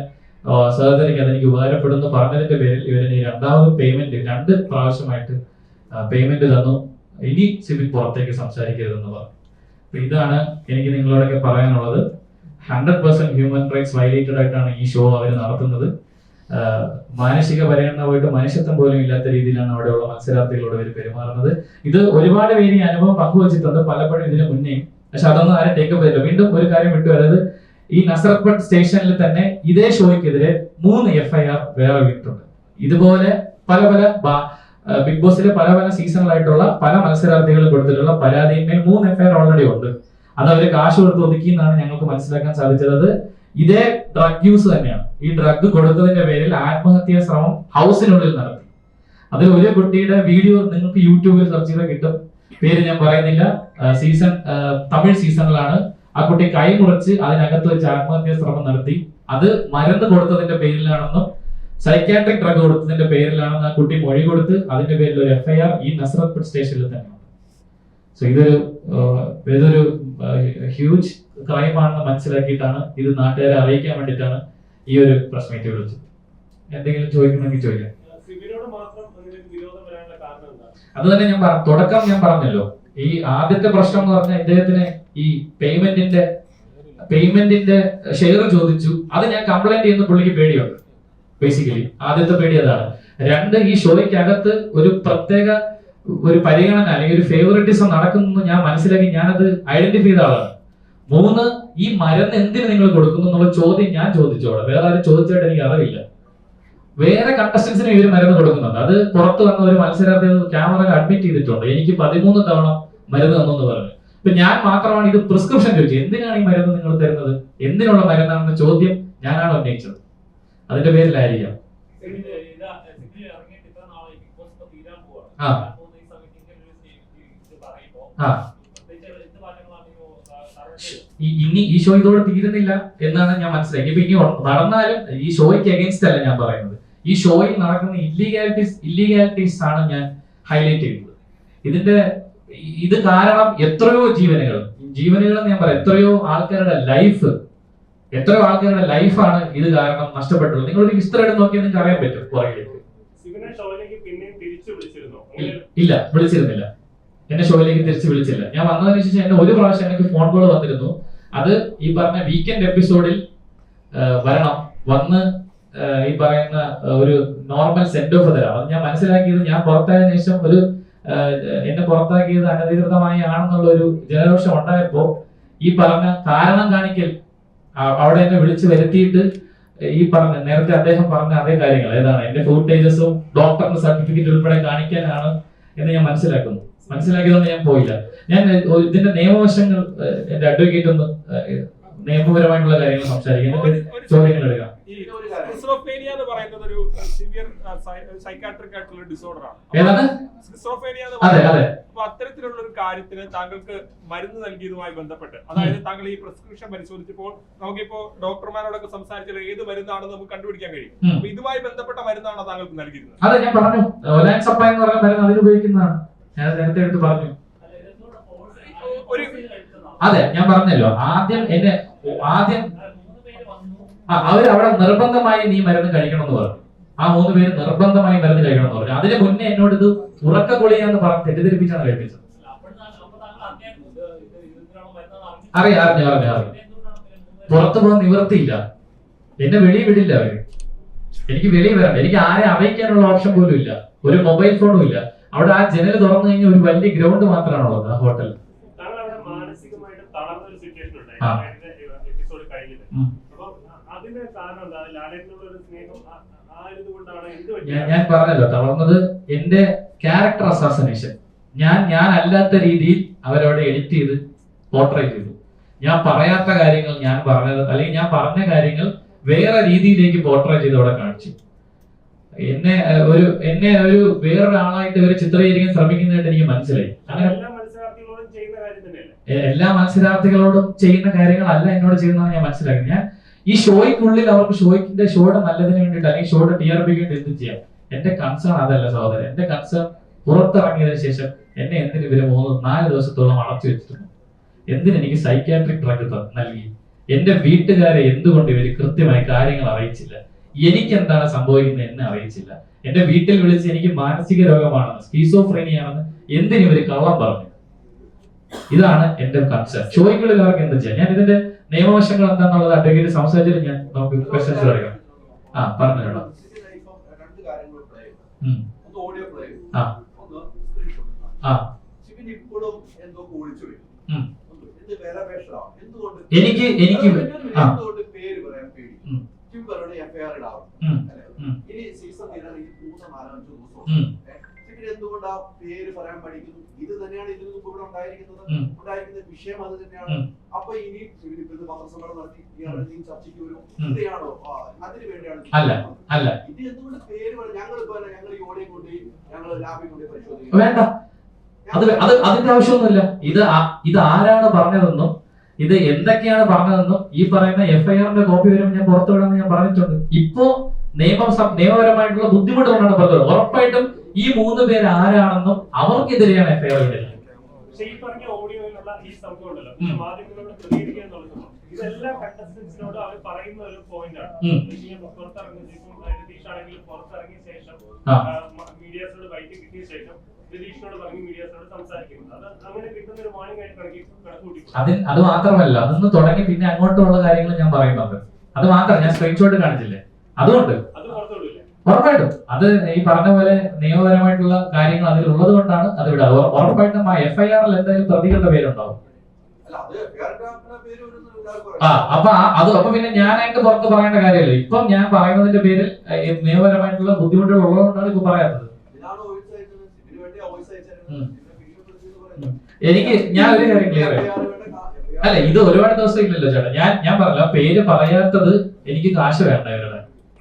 സർജറിക്ക് അതെനിക്ക് ഉപകാരപ്പെടുന്നു പറഞ്ഞതിന്റെ പേരിൽ ഇവരെ രണ്ടാമത് പേയ്മെന്റ് 2 പ്രാവശ്യമായിട്ട് പേയ്മെന്റ് തന്നു. ഇനി സിവിൽ പുറത്തേക്ക് സംസാരിക്കരുതെന്ന് പറഞ്ഞു. അപ്പൊ ഇതാണ് എനിക്ക് നിങ്ങളോടൊക്കെ പറയാനുള്ളത്. 100% ഹ്യൂമൻ റൈറ്റ്സ് വയലേറ്റഡ് ആയിട്ടാണ് ഈ ഷോ അവർ നടത്തുന്നത്. മാനസിക പരിഗണന പോയിട്ട് മനുഷ്യത്വം പോലും ഇല്ലാത്ത രീതിയിലാണ് അവിടെയുള്ള മത്സരാർത്ഥികളോട് ഇവർ പെരുമാറുന്നത്. ഇത് ഒരുപാട് പേര് ഈ അനുഭവം പങ്കുവച്ചിട്ടുണ്ട് പലപ്പോഴും ഇതിന് മുന്നേയും. പക്ഷെ അതൊന്നും ആരും ടേക്കപ്പ് ചെയ്തില്ല. വീണ്ടും ഒരു കാര്യം വിട്ടു, അതായത് ഈ നസറത്പട്ട് സ്റ്റേഷനിൽ തന്നെ ഇതേ ഷോയ്ക്കെതിരെ 3 FIR വേറെ വീണിട്ടുണ്ട്. ഇതുപോലെ പല ബിഗ് ബോസിലെ പല സീസണിലായിട്ടുള്ള പല മത്സരാർത്ഥികളും കൊടുത്തിട്ടുള്ള പരാതിയിന്മേൽ 3 FIR ഓൾറെഡി ഉണ്ട്. അത് അവർ കാശ് കൊടുത്ത് ഒതുക്കി എന്നാണ് ഞങ്ങൾക്ക് മനസ്സിലാക്കാൻ സാധിച്ചത്. അത് ഇതേ ഡ്രഗ് യൂസ് തന്നെയാണ്. ഈ ഡ്രഗ് കൊടുത്തതിന്റെ പേരിൽ ആത്മഹത്യാ ശ്രമം ഹൗസിനുള്ളിൽ നടത്തി. അതിൽ ഒരു കുട്ടിയുടെ വീഡിയോ നിങ്ങൾക്ക് യൂട്യൂബിൽ സെർച്ച് ചെയ്താൽ കിട്ടും. പേര് ഞാൻ പറയുന്നില്ല. തമിഴ് സീസണിലാണ്. ആ കുട്ടി കൈ മുറിച്ച് അതിനകത്ത് വെച്ച് ആത്മഹത്യാ ശ്രമം നടത്തി. അത് മരുന്ന് കൊടുത്തതിന്റെ പേരിലാണെന്നും സൈക്യാട്രിക് ഡ്രഗ് കൊടുത്തതിന്റെ പേരിലാണെന്ന് ആ കുട്ടി മൊഴി കൊടുത്ത് അതിന്റെ പേരിൽ ഒരു FIR ഈ നസറത്പട്ട് സ്റ്റേഷനിൽ തന്നെയാണ്. സോ ഇതൊരു ഹ്യൂജ് ക്രൈം ആണെന്ന് മനസ്സിലാക്കിയിട്ടാണ് ഇത് നാട്ടുകാരെ അറിയിക്കാൻ വേണ്ടിയിട്ടാണ് ഈ ഒരു പ്രസ് മീറ്റ് വിളിച്ചത്. എന്തെങ്കിലും ചോദിക്കണമെങ്കിൽ ചോദിക്കാം. അത് തന്നെ ഞാൻ തുടക്കം ഞാൻ പറഞ്ഞല്ലോ. ഈ ആദ്യത്തെ പ്രശ്നം എന്ന് പറഞ്ഞാൽ ഇദ്ദേഹത്തിന് ഈ പേയ്മെന്റിന്റെ ഷെയർ ചോദിച്ചു. അത് ഞാൻ കംപ്ലൈന്റ് ചെയ്യുന്ന പുള്ളിക്ക് പേടിയുണ്ട്. ബേസിക്കലി ആദ്യത്തെ പേടി അതാണ്. 2, ഈ ഷോയ്ക്കകത്ത് ഒരു പ്രത്യേക ഒരു പരിഗണന അല്ലെങ്കിൽ ഒരു ഫേവറിറ്റിസം നടക്കുന്നു ഞാൻ മനസ്സിലാക്കി ഞാനത് ഐഡന്റിഫൈ ചെയ്ത ആളാണ്. 3, ഈ മരുന്ന് എന്തിന് നിങ്ങൾ കൊടുക്കുന്നു എന്നുള്ള ചോദ്യം ഞാൻ ചോദിച്ചോളാം. വേറെ ആരും ചോദിച്ചായിട്ട് എനിക്ക് അറിയില്ല. വേറെ കണ്ടസ്റ്റൻസിന് ഇവർ മരുന്ന് കൊടുക്കുന്നുണ്ട്. അത് പുറത്ത് വന്ന ഒരു മത്സരാർത്ഥി ക്യാമറ അഡ്മിറ്റ് ചെയ്തിട്ടുണ്ട്. എനിക്ക് 13 തവണ മരുന്ന് തന്നു എന്ന് പറഞ്ഞു. ഇപ്പൊ ഞാൻ മാത്രമാണ് ഇത് പ്രിസ്ക്രിപ്ഷൻ ചോദിച്ചത്. എന്തിനാണ് ഈ മരുന്ന് നിങ്ങൾ തരുന്നത്, എന്തിനുള്ള മരുന്നാണെന്ന ചോദ്യം ഞാനാണ് ഉന്നയിച്ചത്. അതിന്റെ പേരിലായിരിക്കാം. ഇനി ഈ ഷോ ഇതോടെ തീരുന്നില്ല എന്നാണ് ഞാൻ മനസ്സിലാക്കി. ഇപ്പൊ ഇനി നടന്നാലും ഈ ഷോയ്ക്ക് അഗേൻസ്റ്റ് അല്ല ഞാൻ പറയുന്നത്. ഈ ഷോയിൽ നടക്കുന്ന ഇല്ലീഗാലിറ്റീസ് ആണ് ഞാൻ ഹൈലൈറ്റ് ചെയ്യുന്നത്. ഇത് കാരണം എത്രയോ ജീവനുകൾ ഞാൻ പറയാം, എത്രയോ ആൾക്കാരുടെ ലൈഫാണ് ഇത് കാരണം നഷ്ടപ്പെട്ടുള്ളത്. നിങ്ങളൊരു ഹിസ്റ്ററി എടുത്ത് നോക്കിയാൽ നിങ്ങൾക്ക് അറിയാൻ പറ്റും പുറകിലേക്ക്. ഇല്ല, വിളിച്ചിരുന്നില്ല. എന്നെ ഷോയിലേക്ക് തിരിച്ച് വിളിച്ചില്ല. ഞാൻ വന്നതിന് ശേഷം എന്നെ ഒരു പ്രാവശ്യം എനിക്ക് ഫോൺ കോൾ വന്നിരുന്നു. അത് ഈ പറഞ്ഞ വീക്കെൻഡ് എപ്പിസോഡിൽ വന്ന് ഈ പറയുന്ന ഒരു നോർമൽ സെൻഡ് ഓഫ് തരാം. അത് ഞാൻ മനസ്സിലാക്കിയത് ഞാൻ പുറത്തായതിനു ശേഷം എന്നെ പുറത്താക്കിയത് അനധികൃതമായി ആണെന്നുള്ള ഒരു ജനരോഷം ഉണ്ടായപ്പോ ഈ പറഞ്ഞ കാരണം കാണിക്കൽ അവിടെ എന്നെ വിളിച്ചു വരുത്തിയിട്ട് ഈ പറഞ്ഞ നേരത്തെ അദ്ദേഹം പറഞ്ഞ അതേ കാര്യങ്ങൾ ഏതാണ് എന്റെ ഫുട്ടേജസും ഡോക്ടറിന്റെ സർട്ടിഫിക്കറ്റ് ഉൾപ്പെടെ കാണിക്കാനാണ് എന്ന് ഞാൻ മനസ്സിലാക്കിയതുകൊണ്ട് ഞാൻ പോയില്ല. ഞാൻ ഇതിന്റെ നിയമവശങ്ങൾ എന്റെ അഡ്വക്കേറ്റ് ഒന്ന് നിയമപരമായിട്ടുള്ള കാര്യങ്ങൾ സംസാരിക്കും, ചോദ്യങ്ങൾ എടുക്കാം. സ്കിസോഫ്രീനിയ എന്ന് പറയുന്നത് ഒരു സിവിയർ സൈക്കാട്രിക് ആയിട്ടുള്ള ഡിസോർഡർ ആണ്. ഏതാണ് സ്കിസോഫ്രീനിയ? അതെ. അപ്പൊ അത്തരത്തിലുള്ള ഒരു കാര്യത്തിന് താങ്കൾക്ക് മരുന്ന് നൽകിയതുമായി ബന്ധപ്പെട്ട്, അതായത് താങ്കൾ ഈ പ്രിസ്ക്രിപ്ഷൻ പരിശോധിച്ചപ്പോൾ നമുക്കിപ്പോ ഡോക്ടർമാരോടൊക്കെ സംസാരിച്ചാൽ ഏത് മരുന്നാണെന്ന് നമുക്ക് കണ്ടുപിടിക്കാൻ കഴിയും. അപ്പൊ ഇതുമായി ബന്ധപ്പെട്ട മരുന്നാണ് താങ്കൾക്ക് നൽകിയിരുന്നത്? അതെ, ഞാൻ പറഞ്ഞു. ഒലാൻസപ്പ എന്ന് പറഞ്ഞ മരുന്ന് അതിന് ഉപയോഗിക്കുന്നതാണ്. ഞാൻ നേരത്തെ എടുത്ത് പറഞ്ഞു. അതെ, ഞാൻ പറഞ്ഞല്ലോ. ആദ്യം അവരവിടെ നിർബന്ധമായി നീ മരുന്ന് കഴിക്കണം എന്ന് പറഞ്ഞു. ആ 3 പേര് നിർബന്ധമായി മരുന്ന് കഴിക്കണം എന്ന് പറഞ്ഞു. അതിന് മുന്നേ എന്നോട് ഇത് ഉറക്ക ഗുളികയെന്ന് പറഞ്ഞ് തെറ്റിദ്ധരിപ്പിച്ചാണ് കഴിപ്പിച്ചത്. അറിയാം. പുറത്തു പോകാൻ നിവൃത്തിയില്ല. എന്നെ വെളിയിൽ വിടില്ല അവര്. എനിക്ക് വെളിയിൽ വരാം. എനിക്ക് ആരെ അറിയിക്കാനുള്ള ഓപ്ഷൻ പോലും ഇല്ല. ഒരു മൊബൈൽ ഫോണും ഇല്ല. അവിടെ ആ ജനൽ തുറന്നു കഴിഞ്ഞാൽ ഒരു വലിയ ഗ്രൗണ്ട് മാത്രമാണുള്ളത് ആ ഹോട്ടലിൽ. ഞാൻ പറഞ്ഞല്ലോ, തളർന്നത് എന്റെ ക്യാരക്ടർ അസാസിനേഷൻ. ഞാൻ അല്ലാത്ത രീതിയിൽ അവരവിടെ എഡിറ്റ് ചെയ്ത് പോർട്രേറ്റ് ചെയ്തു. ഞാൻ പറയാത്ത കാര്യങ്ങൾ ഞാൻ പറഞ്ഞത്, അല്ലെങ്കിൽ ഞാൻ പറഞ്ഞ കാര്യങ്ങൾ വേറെ രീതിയിലേക്ക് പോർട്രേറ്റ് ചെയ്ത് അവിടെ കാണിച്ചു. എന്നെ ഒരു വേറൊരാളായിട്ട് ഇവരെ ചിത്രീകരിക്കാൻ ശ്രമിക്കുന്നതായിട്ട് എനിക്ക് മനസ്സിലായി. അങ്ങനെ എല്ലാ മത്സരാർത്ഥികളോടും ചെയ്യുന്ന കാര്യങ്ങളല്ല എന്നോട് ചെയ്യുന്നതാണ് ഞാൻ മനസ്സിലാക്കി. ഞാൻ ഈ ഷോയ്ക്കുള്ളിൽ അവർക്ക് ഷോയുടെ നല്ലതിന് വേണ്ടിയിട്ട് അല്ലെങ്കിൽ ഷോയുടെ TRPക്ക് വേണ്ടി എന്തും ചെയ്യാം. എന്റെ കൺസേൺ അതല്ല സഹോദരൻ. എന്റെ കൺസേൺ പുറത്തിറങ്ങിയതിനു ശേഷം എന്നെ എന്തിന് ഇവര് 3-4 ദിവസത്തോളം അടച്ചു വെച്ചിരുന്നു? എന്തിനെനിക്ക് സൈക്യാട്രിക് ഡ്രഗ് നൽകി? എന്റെ വീട്ടുകാരെ എന്തുകൊണ്ട് ഇവര് കൃത്യമായി കാര്യങ്ങൾ അറിയിച്ചില്ല? എനിക്ക് എന്താണ് സംഭവിക്കുന്നത് എന്നെ അറിയിച്ചില്ല. എന്റെ വീട്ടിൽ വിളിച്ച് എനിക്ക് മാനസിക രോഗമാണെന്ന്, സ്കീസോഫ്രീനിയാണെന്ന് എന്തിന് ഇവര് കള്ളം പറഞ്ഞു? ഇതാണ് എന്റെ കൺസേൺ. ഷോയ്ക്കുള്ളിൽ അവർക്ക് എന്ത് ചെയ്യാം? ഞാൻ ഇതിന്റെ നിയമവശങ്ങൾ എന്താണെന്നുള്ളത് അഡ്വക്കേറ്റ് സംസാരിച്ചിട്ട് നമുക്ക് ക്വസ്റ്റ്യൻസ് എടുക്കാം. ആ പറഞ്ഞോളൂ. രണ്ട് കാര്യങ്ങൾ പ്ലേ ചെയ്തു. ഉം. ഒന്ന് ഓഡിയോ പ്ലേ ചെയ്തു, ആ. ഒന്ന് സ്ക്രീൻഷോട്ട്. ആ. ശിവൻ ഇപ്പോഴും എന്തോ ഒളിച്ചു വെക്കും. ഉം. എന്ത് വിലപേശലാണ്, എന്തുകൊണ്ട് എനിക്ക് ആ. എന്തുകൊണ്ട് പേര് പറയാൻ പേടി? ഉം. ശിവൻ പറയുന്നത് FIR ഇടാവും. ഉം. അല്ലേ? ഉം. ഇനി സീസൺ തീരാൻ ഈ 3-4-5 ദിവസം ഉം. ശിവൻ എന്തുകൊണ്ട് ആ പേര് പറയാൻ പഠിക്കുന്നു? ഇത് തന്നെയാണ് ഇതിനു മുമ്പ് ഇവിടെ ഉണ്ടായിരിക്കുന്നത്. ഉം. ഉണ്ടായിരിക്കുന്ന വിഷയം അത് തന്നെയാണ്. ഉം. അപ്പൊ ഇനി ശിവൻ ഇപ്പോഴത്തെ പത്രസമ്മേളനം നടത്തി ഈ ചർച്ചയ്ക്ക് വരും. ഉം. ഇതെയാണോ അതിന് വേണ്ടിയാണ് അല്ല, അല്ല. ഇത് എന്തുകൊണ്ട് പേര് ഞങ്ങൾ ഞങ്ങൾ ഈ ഓഡിയോ കൊണ്ട് ഞങ്ങൾ ലാബിൽ കൊണ്ട് പരിശോധിക്കും. വേണ്ട, അതിന്റെ ആവശ്യമൊന്നുമില്ല. ഇത് ആരാണ് പറഞ്ഞതെന്നും ഇത് എന്തൊക്കെയാണ് പറഞ്ഞതെന്നും ഈ പറയുന്ന FIR കോപ്പി വരുമ്പോൾ ഞാൻ പുറത്തു വിടാമെന്ന് ഞാൻ പറഞ്ഞിട്ടുണ്ട്. ഇപ്പോ നിയമപരമായിട്ടുള്ള ബുദ്ധിമുട്ടുകൊണ്ടാണ് പറഞ്ഞത്. ഉറപ്പായിട്ടും ഈ 3 പേര് ആരാണെന്നും അവർക്കെതിരെയാണ് FIR ഇടുന്നത്. പക്ഷേ ഈ പറഞ്ഞ ഓഡിയോയിലുള്ള ഈ സംഭവം ഉണ്ടല്ലോ, മാധ്യമങ്ങളോട് പ്രതികരിക്കുക എന്നുള്ളത് ഇതെല്ലാം കണ്ടസ്റ്റൻസിനോട് അവർ പറയുന്ന ഒരു പോയിന്റ് ആണ്. പുറത്തിറങ്ങിയ രതീഷ് ആണെങ്കിലും പുറത്തിറങ്ങിയ ശേഷം മീഡിയാസിനോട് വൈറ്റ് കിട്ടിയ ശേഷം രതീഷിനോട് പറഞ്ഞ് മീഡിയാസിനോട് സംസാരിക്കുന്നത് അത് അങ്ങനെ കിട്ടുന്ന ഒരു വാണിംഗ് ആയിട്ട് കണക്കൂട്ടി. അത് മാത്രമല്ല, അതൊന്ന് തുടങ്ങി പിന്നെ അങ്ങോട്ടുള്ള കാര്യങ്ങൾ ഞാൻ പറയുന്നുണ്ട്. അത് മാത്രം ഞാൻ സ്ക്രീൻഷോട്ട് കാണിച്ചില്ലേ, അതുകൊണ്ട് അത് പുറത്തുവിടില്ലേ? ഉറപ്പായിട്ടും അത് ഈ പറഞ്ഞ പോലെ നിയമപരമായിട്ടുള്ള കാര്യങ്ങൾ അതിലുള്ളത് കൊണ്ടാണ് അത് വിടാതെ. ഉറപ്പായിട്ടും ആ FIR എന്തായാലും പ്രതികളുടെ പേരുണ്ടാവും. അല്ല, അത് പേര് ഒരു അപ്പൊ പിന്നെ ഞാനായിട്ട് പുറത്ത് പറയേണ്ട കാര്യമല്ല. ഇപ്പം ഞാൻ പറയുന്നതിന്റെ പേരിൽ നിയമപരമായിട്ടുള്ള ബുദ്ധിമുട്ടുകൾ ഉള്ളതുകൊണ്ടാണ് ഇപ്പൊ പറയാത്തത്. എനിക്ക് ഞാൻ ഒരു കാര്യം ക്ലിയർ ആയി. അല്ല, ഇത് ഒരുപാട് ദിവസം ഇല്ലല്ലോ ചേട്ടാ. ഞാൻ പറഞ്ഞ പേര് പറയാത്തത് എനിക്ക് കാശ് വേണ്ട.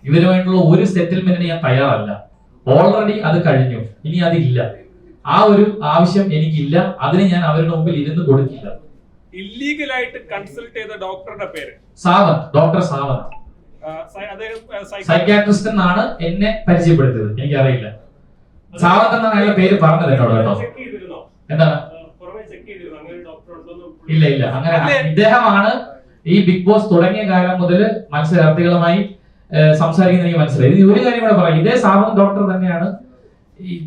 ഇവരുമായിട്ടുള്ള ഒരു സെറ്റിൽമെന്റിന് ഞാൻ തയ്യാറല്ല. ഓൾറെഡി അത് കഴിഞ്ഞു, ഇനി അതില്ല. ആ ഒരു ആവശ്യം എനിക്കില്ല. അതിന് ഞാൻ അവരുടെ മുമ്പിൽ ഇരുന്ന് കൊടുക്കില്ല. ഇല്ലീഗലായിട്ട് കൺസൾട്ട് ചെയ്ത ഡോക്ടറുടെ പേര് സാവന്ത്, ഡോക്ടർ സാവന്ത്, സൈക്യാട്രിസ്റ്റ് എന്നാണ് എന്നെ പരിചയപ്പെടുത്തിയത്. എനിക്കറിയില്ല. സാവന്ത് എന്നാണ് അയാളുടെ പേര് പറഞ്ഞത് എന്നോട് കേട്ടോ. എന്താണ്? ഇല്ല, അങ്ങനെ ഇദ്ദേഹമാണ് ഈ ബിഗ് ബോസ് തുടങ്ങിയ കാലം മുതൽ മത്സരാർത്ഥികളുമായി സംസാരിക്കുന്ന എനിക്ക് മനസ്സിലായി. ഇത് ഒരു കാര്യം കൂടെ പറയാം. ഇതേ സാവന്ത് ഡോക്ടർ തന്നെയാണ്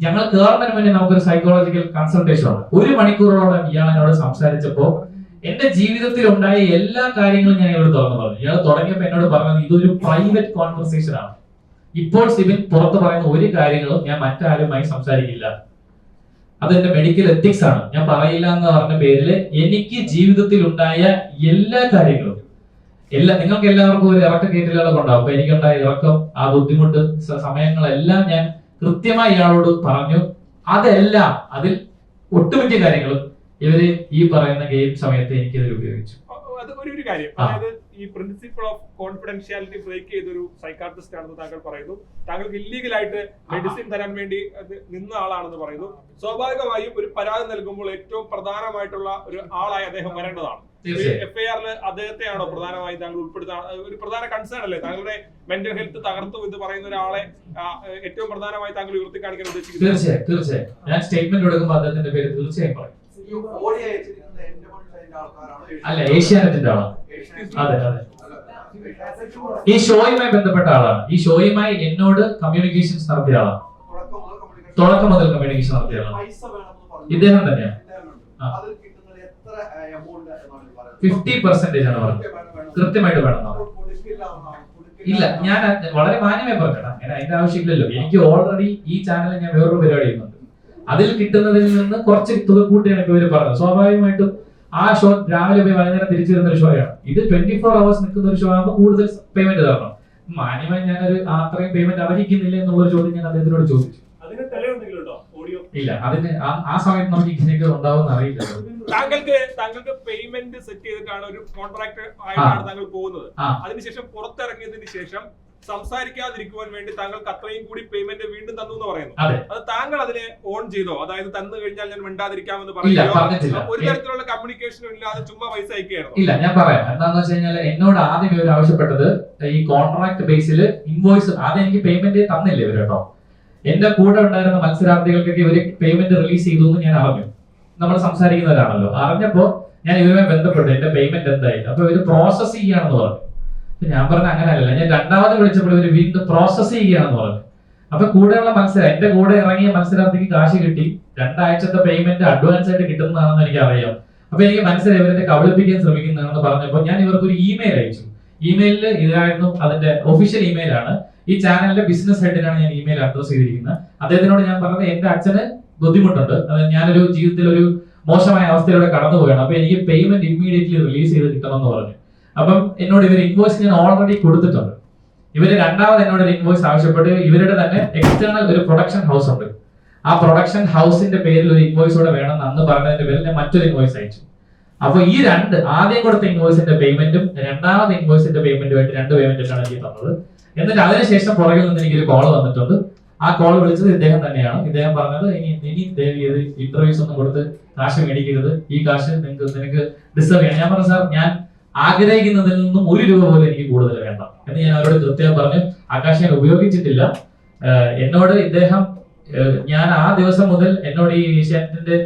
ഞങ്ങൾ കയറുന്നതിന് മുന്നേ നമുക്കൊരു സൈക്കോളജിക്കൽ കൺസൾട്ടേഷൻ ഉണ്ട്. 1 മണിക്കൂറോളം ഇയാൾ എന്നോട് സംസാരിച്ചപ്പോ എന്റെ ജീവിതത്തിൽ ഉണ്ടായ എല്ലാ കാര്യങ്ങളും ഞാൻ ഇയാളോട് തുറന്നു പറഞ്ഞു. ഇയാൾ തുടങ്ങിയപ്പോ എന്നോട് പറഞ്ഞത് ഇതൊരു പ്രൈവറ്റ് കോൺവെർസേഷൻ ആണ്. ഇപ്പോൾ സിബിൻ പുറത്ത് പറയുന്ന ഒരു കാര്യങ്ങളും ഞാൻ മറ്റാരുമായി സംസാരിക്കില്ല. അതെന്റെ മെഡിക്കൽ എത്തിക്സ് ആണ്. ഞാൻ പറയില്ല എന്ന് പറഞ്ഞ പേരില് എനിക്ക് ജീവിതത്തിൽ ഉണ്ടായ എല്ലാ കാര്യങ്ങളും നിങ്ങൾക്ക് എല്ലാവർക്കും ഒരു ഇറക്ക കേട്ടിലുകളൊക്കെ ഉണ്ടാവും. അപ്പൊ എനിക്കുണ്ടായ ഇറക്കം, ആ ബുദ്ധിമുട്ട് സമയങ്ങളെല്ലാം ഞാൻ കൃത്യമായി ഇയാളോട് പറഞ്ഞു. അതെല്ലാം അതിൽ ഒട്ടുമിക്ക കാര്യങ്ങളും ഇവര് ഈ പറയുന്ന ഗെയിം സമയത്ത് എനിക്കതിൽ ഉപയോഗിച്ചു. അത് ഒരു കാര്യം, അതായത് ഈ പ്രിൻസിപ്പിൾ ഓഫ് കോൺഫിഡൻഷ്യാലിറ്റി ബ്രേക്ക് ചെയ്തൊരു സൈക്കാട്രിസ്റ്റ് ആണെന്ന് താങ്കൾ പറയുന്നു. താങ്കൾക്ക് ഇല്ലീഗലായിട്ട് മെഡിസിൻ തരാൻ വേണ്ടി നിന്ന ആളാണെന്ന് പറയുന്നു. സ്വാഭാവികമായും ഒരു പരാതി നൽകുമ്പോൾ ഏറ്റവും പ്രധാനമായിട്ടുള്ള ഒരു ആളായി അദ്ദേഹം വരേണ്ടതാണ്. FIR അദ്ദേഹത്തെയാണോ പ്രധാനമായും താങ്കൾ ഉൾപ്പെടുത്താൻ ഒരു പ്രധാന കൺസേൺ അല്ലേ? താങ്കളുടെ മെന്റൽ ഹെൽത്ത് തകർത്തു എന്ന് പറയുന്ന ഒരാളെ ഏറ്റവും പ്രധാനമായി താങ്കൾ ഉയർത്തി കാണിക്കാൻ ഉദ്ദേശിക്കുന്നത്? തീർച്ചയായും ഞാൻ സ്റ്റേറ്റ്മെന്റ് കൊടുക്കുമ്പോൾ അദ്ദേഹത്തിന്റെ പേര് തീർച്ചയായും പറയും. അല്ല, ഏഷ്യാനെറ്റിന്റെ ആളാണ്. അതെ, ഈ ഷോയുമായി ബന്ധപ്പെട്ട ആളാണ്. ഈ ഷോയുമായി എന്നോട് കമ്മ്യൂണിക്കേഷൻസ് നടത്തിയ ആളാണ്. തുടക്കം മുതൽ കമ്മ്യൂണിക്കേഷൻ നടത്തിയ ആളാണ് ഇദ്ദേഹം തന്നെയാണ്. 50% ആണ് പറഞ്ഞത്. കൃത്യമായിട്ട് വേണം. ഇല്ല, ഞാൻ വളരെ മാന്യമായി പറഞ്ഞാ അങ്ങനെ അതിന്റെ ആവശ്യമില്ലല്ലോ. എനിക്ക് ഓൾറെഡി ഈ ചാനലിൽ ഞാൻ വേറൊരു പരിപാടി ചെയ്യുന്നുണ്ട്. അതിൽ കിട്ടുന്നതിൽ നിന്ന് കുറച്ച് തുക കൂട്ടിയാണ് ഇപ്പൊ ഇവര് പറഞ്ഞത്. സ്വാഭാവികമായിട്ടും ആ ഷോ രാവിലെ പോയി വൈകുന്നേരം തിരിച്ചു വരുന്ന ഒരു ഷോയാണ്. ഇത് 24 hours നിൽക്കുന്ന ഒരു ഷോ ആകുമ്പോൾ കൂടുതൽ പേയ്മെന്റ് തരണം. മാന്യമായി ഞാനൊരു അത്രയും പേയ്മെന്റ് അർഹിക്കുന്നില്ല എന്നുള്ള ചോദ്യം ഞാൻ അദ്ദേഹത്തിനോട് ചോദിച്ചു. ഇല്ല, അതിന് ആ സമയത്ത് നമുക്ക് ഇങ്ങനെയൊക്കെ ഉണ്ടാവും അറിയില്ല. താങ്കൾക്ക് പേയ്മെന്റ് സെറ്റ് ചെയ്തിട്ടാണ് ഒരു കോൺട്രാക്ട് ആയിട്ടാണ് താങ്കൾ പോകുന്നത്. അതിനുശേഷം പുറത്തിറങ്ങിയതിന് ശേഷം സംസാരിക്കാതിരിക്കുവാൻ വേണ്ടി താങ്കൾക്ക് അത്രയും കൂടി പേയ്മെന്റ് വീണ്ടും തന്നു എന്ന് പറയുന്നു. അത് താങ്കൾ അതിനെ ഓൺ ചെയ്തോ? അതായത് തന്നു കഴിഞ്ഞാൽ ഞാൻ മിണ്ടാതിരിക്കാമെന്ന് പറയുന്നത് ഒരു തരത്തിലുള്ള കമ്മ്യൂണിക്കേഷനും ഇല്ലാതെ ചുമ്മാ പൈസ അയക്കുകയായിരുന്നു? ഇല്ല, ഞാൻ പറയാം. എന്താന്ന് വെച്ച് കഴിഞ്ഞാൽ എന്നോട് ആദ്യം ഇവർ ആവശ്യപ്പെട്ടത് ഈ കോൺട്രാക്ട് ബേസിൽ ഇൻവോയ്സ് ആദ്യം എനിക്ക് പേയ്മെന്റ് തന്നില്ല ഇവർ കേട്ടോ. എന്റെ കൂടെ ഉണ്ടായിരുന്ന മത്സരാർത്ഥികൾക്കൊക്കെ ഇവര് പേയ്മെന്റ് റിലീസ് ചെയ്തു എന്ന് ഞാൻ അറിഞ്ഞു. നമ്മൾ സംസാരിക്കുന്നവരാണല്ലോ. അറിഞ്ഞപ്പോ ഞാൻ ഇവരുമായി ബന്ധപ്പെട്ടു എന്റെ പേയ്മെന്റ് എന്തായി. അപ്പൊ ഇവര് പ്രോസസ് ചെയ്യുകയാണെന്ന് പറഞ്ഞു. ഞാൻ പറഞ്ഞ അങ്ങനെയല്ല. ഞാൻ രണ്ടാമത് വിളിച്ചപ്പോൾ ഇവര് വീണ്ടും പ്രോസസ് ചെയ്യുകയാണെന്ന് പറഞ്ഞു. അപ്പൊ കൂടെയുള്ള എന്റെ കൂടെ ഇറങ്ങിയ മത്സരാർത്ഥിക്ക് കാശ് കിട്ടി. 2 ആഴ്ചത്തെ പേയ്മെന്റ് അഡ്വാൻസ് ആയിട്ട് കിട്ടുന്നതാണെന്ന് എനിക്ക് അറിയാം. അപ്പൊ എനിക്ക് മനസ്സിലായി ഇവരെ കബളിപ്പിക്കാൻ ശ്രമിക്കുന്നതാണെന്ന് പറഞ്ഞപ്പോൾ ഞാൻ ഇവർക്ക് ഒരു ഇമെയിൽ അയച്ചു. ഇമെയിലിൽ ഇതായിരുന്നു അതിന്റെ ഒഫീഷ്യൽ ഇമെയിലാണ്. ഈ ചാനലിന്റെ ബിസിനസ് ഹെഡിനാണ് ഞാൻ ഇമെയിൽ അഡ്രസ് ചെയ്തിരിക്കുന്നത്. അദ്ദേഹത്തിനോട് ഞാൻ പറഞ്ഞത് എന്റെ അച്ഛന് ബുദ്ധിമുട്ടുണ്ട്, ഞാനൊരു ജീവിതത്തിൽ ഒരു മോശമായ അവസ്ഥയിലൂടെ കടന്നു പോവുകയാണ്, അപ്പൊ എനിക്ക് പേയ്മെന്റ് ഇമ്മീഡിയറ്റ്ലി റിലീസ് ചെയ്ത് കിട്ടണമെന്ന് പറഞ്ഞു. അപ്പം എന്നോട് ഇവർ ഇൻവോയ്സ് ഞാൻ ഓൾറെഡി കൊടുത്തിട്ടുണ്ട്. ഇവര് രണ്ടാമത് എന്നോട് ഒരു ഇൻവോയ്സ് ആവശ്യപ്പെട്ട് ഇവരുടെ തന്നെ എക്സ്റ്റേണൽ ഒരു പ്രൊഡക്ഷൻ ഹൗസ് ഉണ്ട്, ആ പ്രൊഡക്ഷൻ ഹൗസിന്റെ പേരിൽ ഒരു ഇൻവോയ്സ് കൂടെ വേണമെന്ന് അന്ന് പറഞ്ഞതിന്റെ പേരിൽ ഞാൻ മറ്റൊരു ഇൻവോയ്സ് അയച്ചു. അപ്പൊ ഈ ആദ്യം കൊടുത്ത ഇൻവോയ്സിന്റെ പേയ്മെന്റും രണ്ടാമത് ഇൻവോയ്സിന്റെ പേയ്മെന്റുമായിട്ട് 2 പേയ്മെന്റാണ് എനിക്ക് തന്നത്. എന്നിട്ട് അതിനുശേഷം പുറകിൽ നിന്ന് എനിക്കൊരു കോൾ വന്നിട്ടുണ്ട്. ആ കോൾ വിളിച്ചത് ഇദ്ദേഹം തന്നെയാണ്. ഇദ്ദേഹം പറഞ്ഞത് ഇനി ദയവ് ചെയ്ത് ഇന്റർവ്യൂസ് ഒന്നും കൊടുത്ത് കാശ് മേടിക്കരുത്, ഈ കാശ് നിനക്ക് ഡിസേർവ് ചെയ്യണം. ഞാൻ പറഞ്ഞു സാർ, ഞാൻ ആഗ്രഹിക്കുന്നതിൽ നിന്നും 1 രൂപ പോലും എനിക്ക് കൂടുതൽ വേണ്ട എന്ന് ഞാൻ അവരോട് കൃത്യമായി പറഞ്ഞു. ആ കാശ് ഞാൻ ഉപയോഗിച്ചിട്ടില്ല. എന്നോട് ഇദ്ദേഹം ഞാൻ ആ ദിവസം മുതൽ എന്നോട് ഈ ഏഷ്യാനെറ്റിന്റെ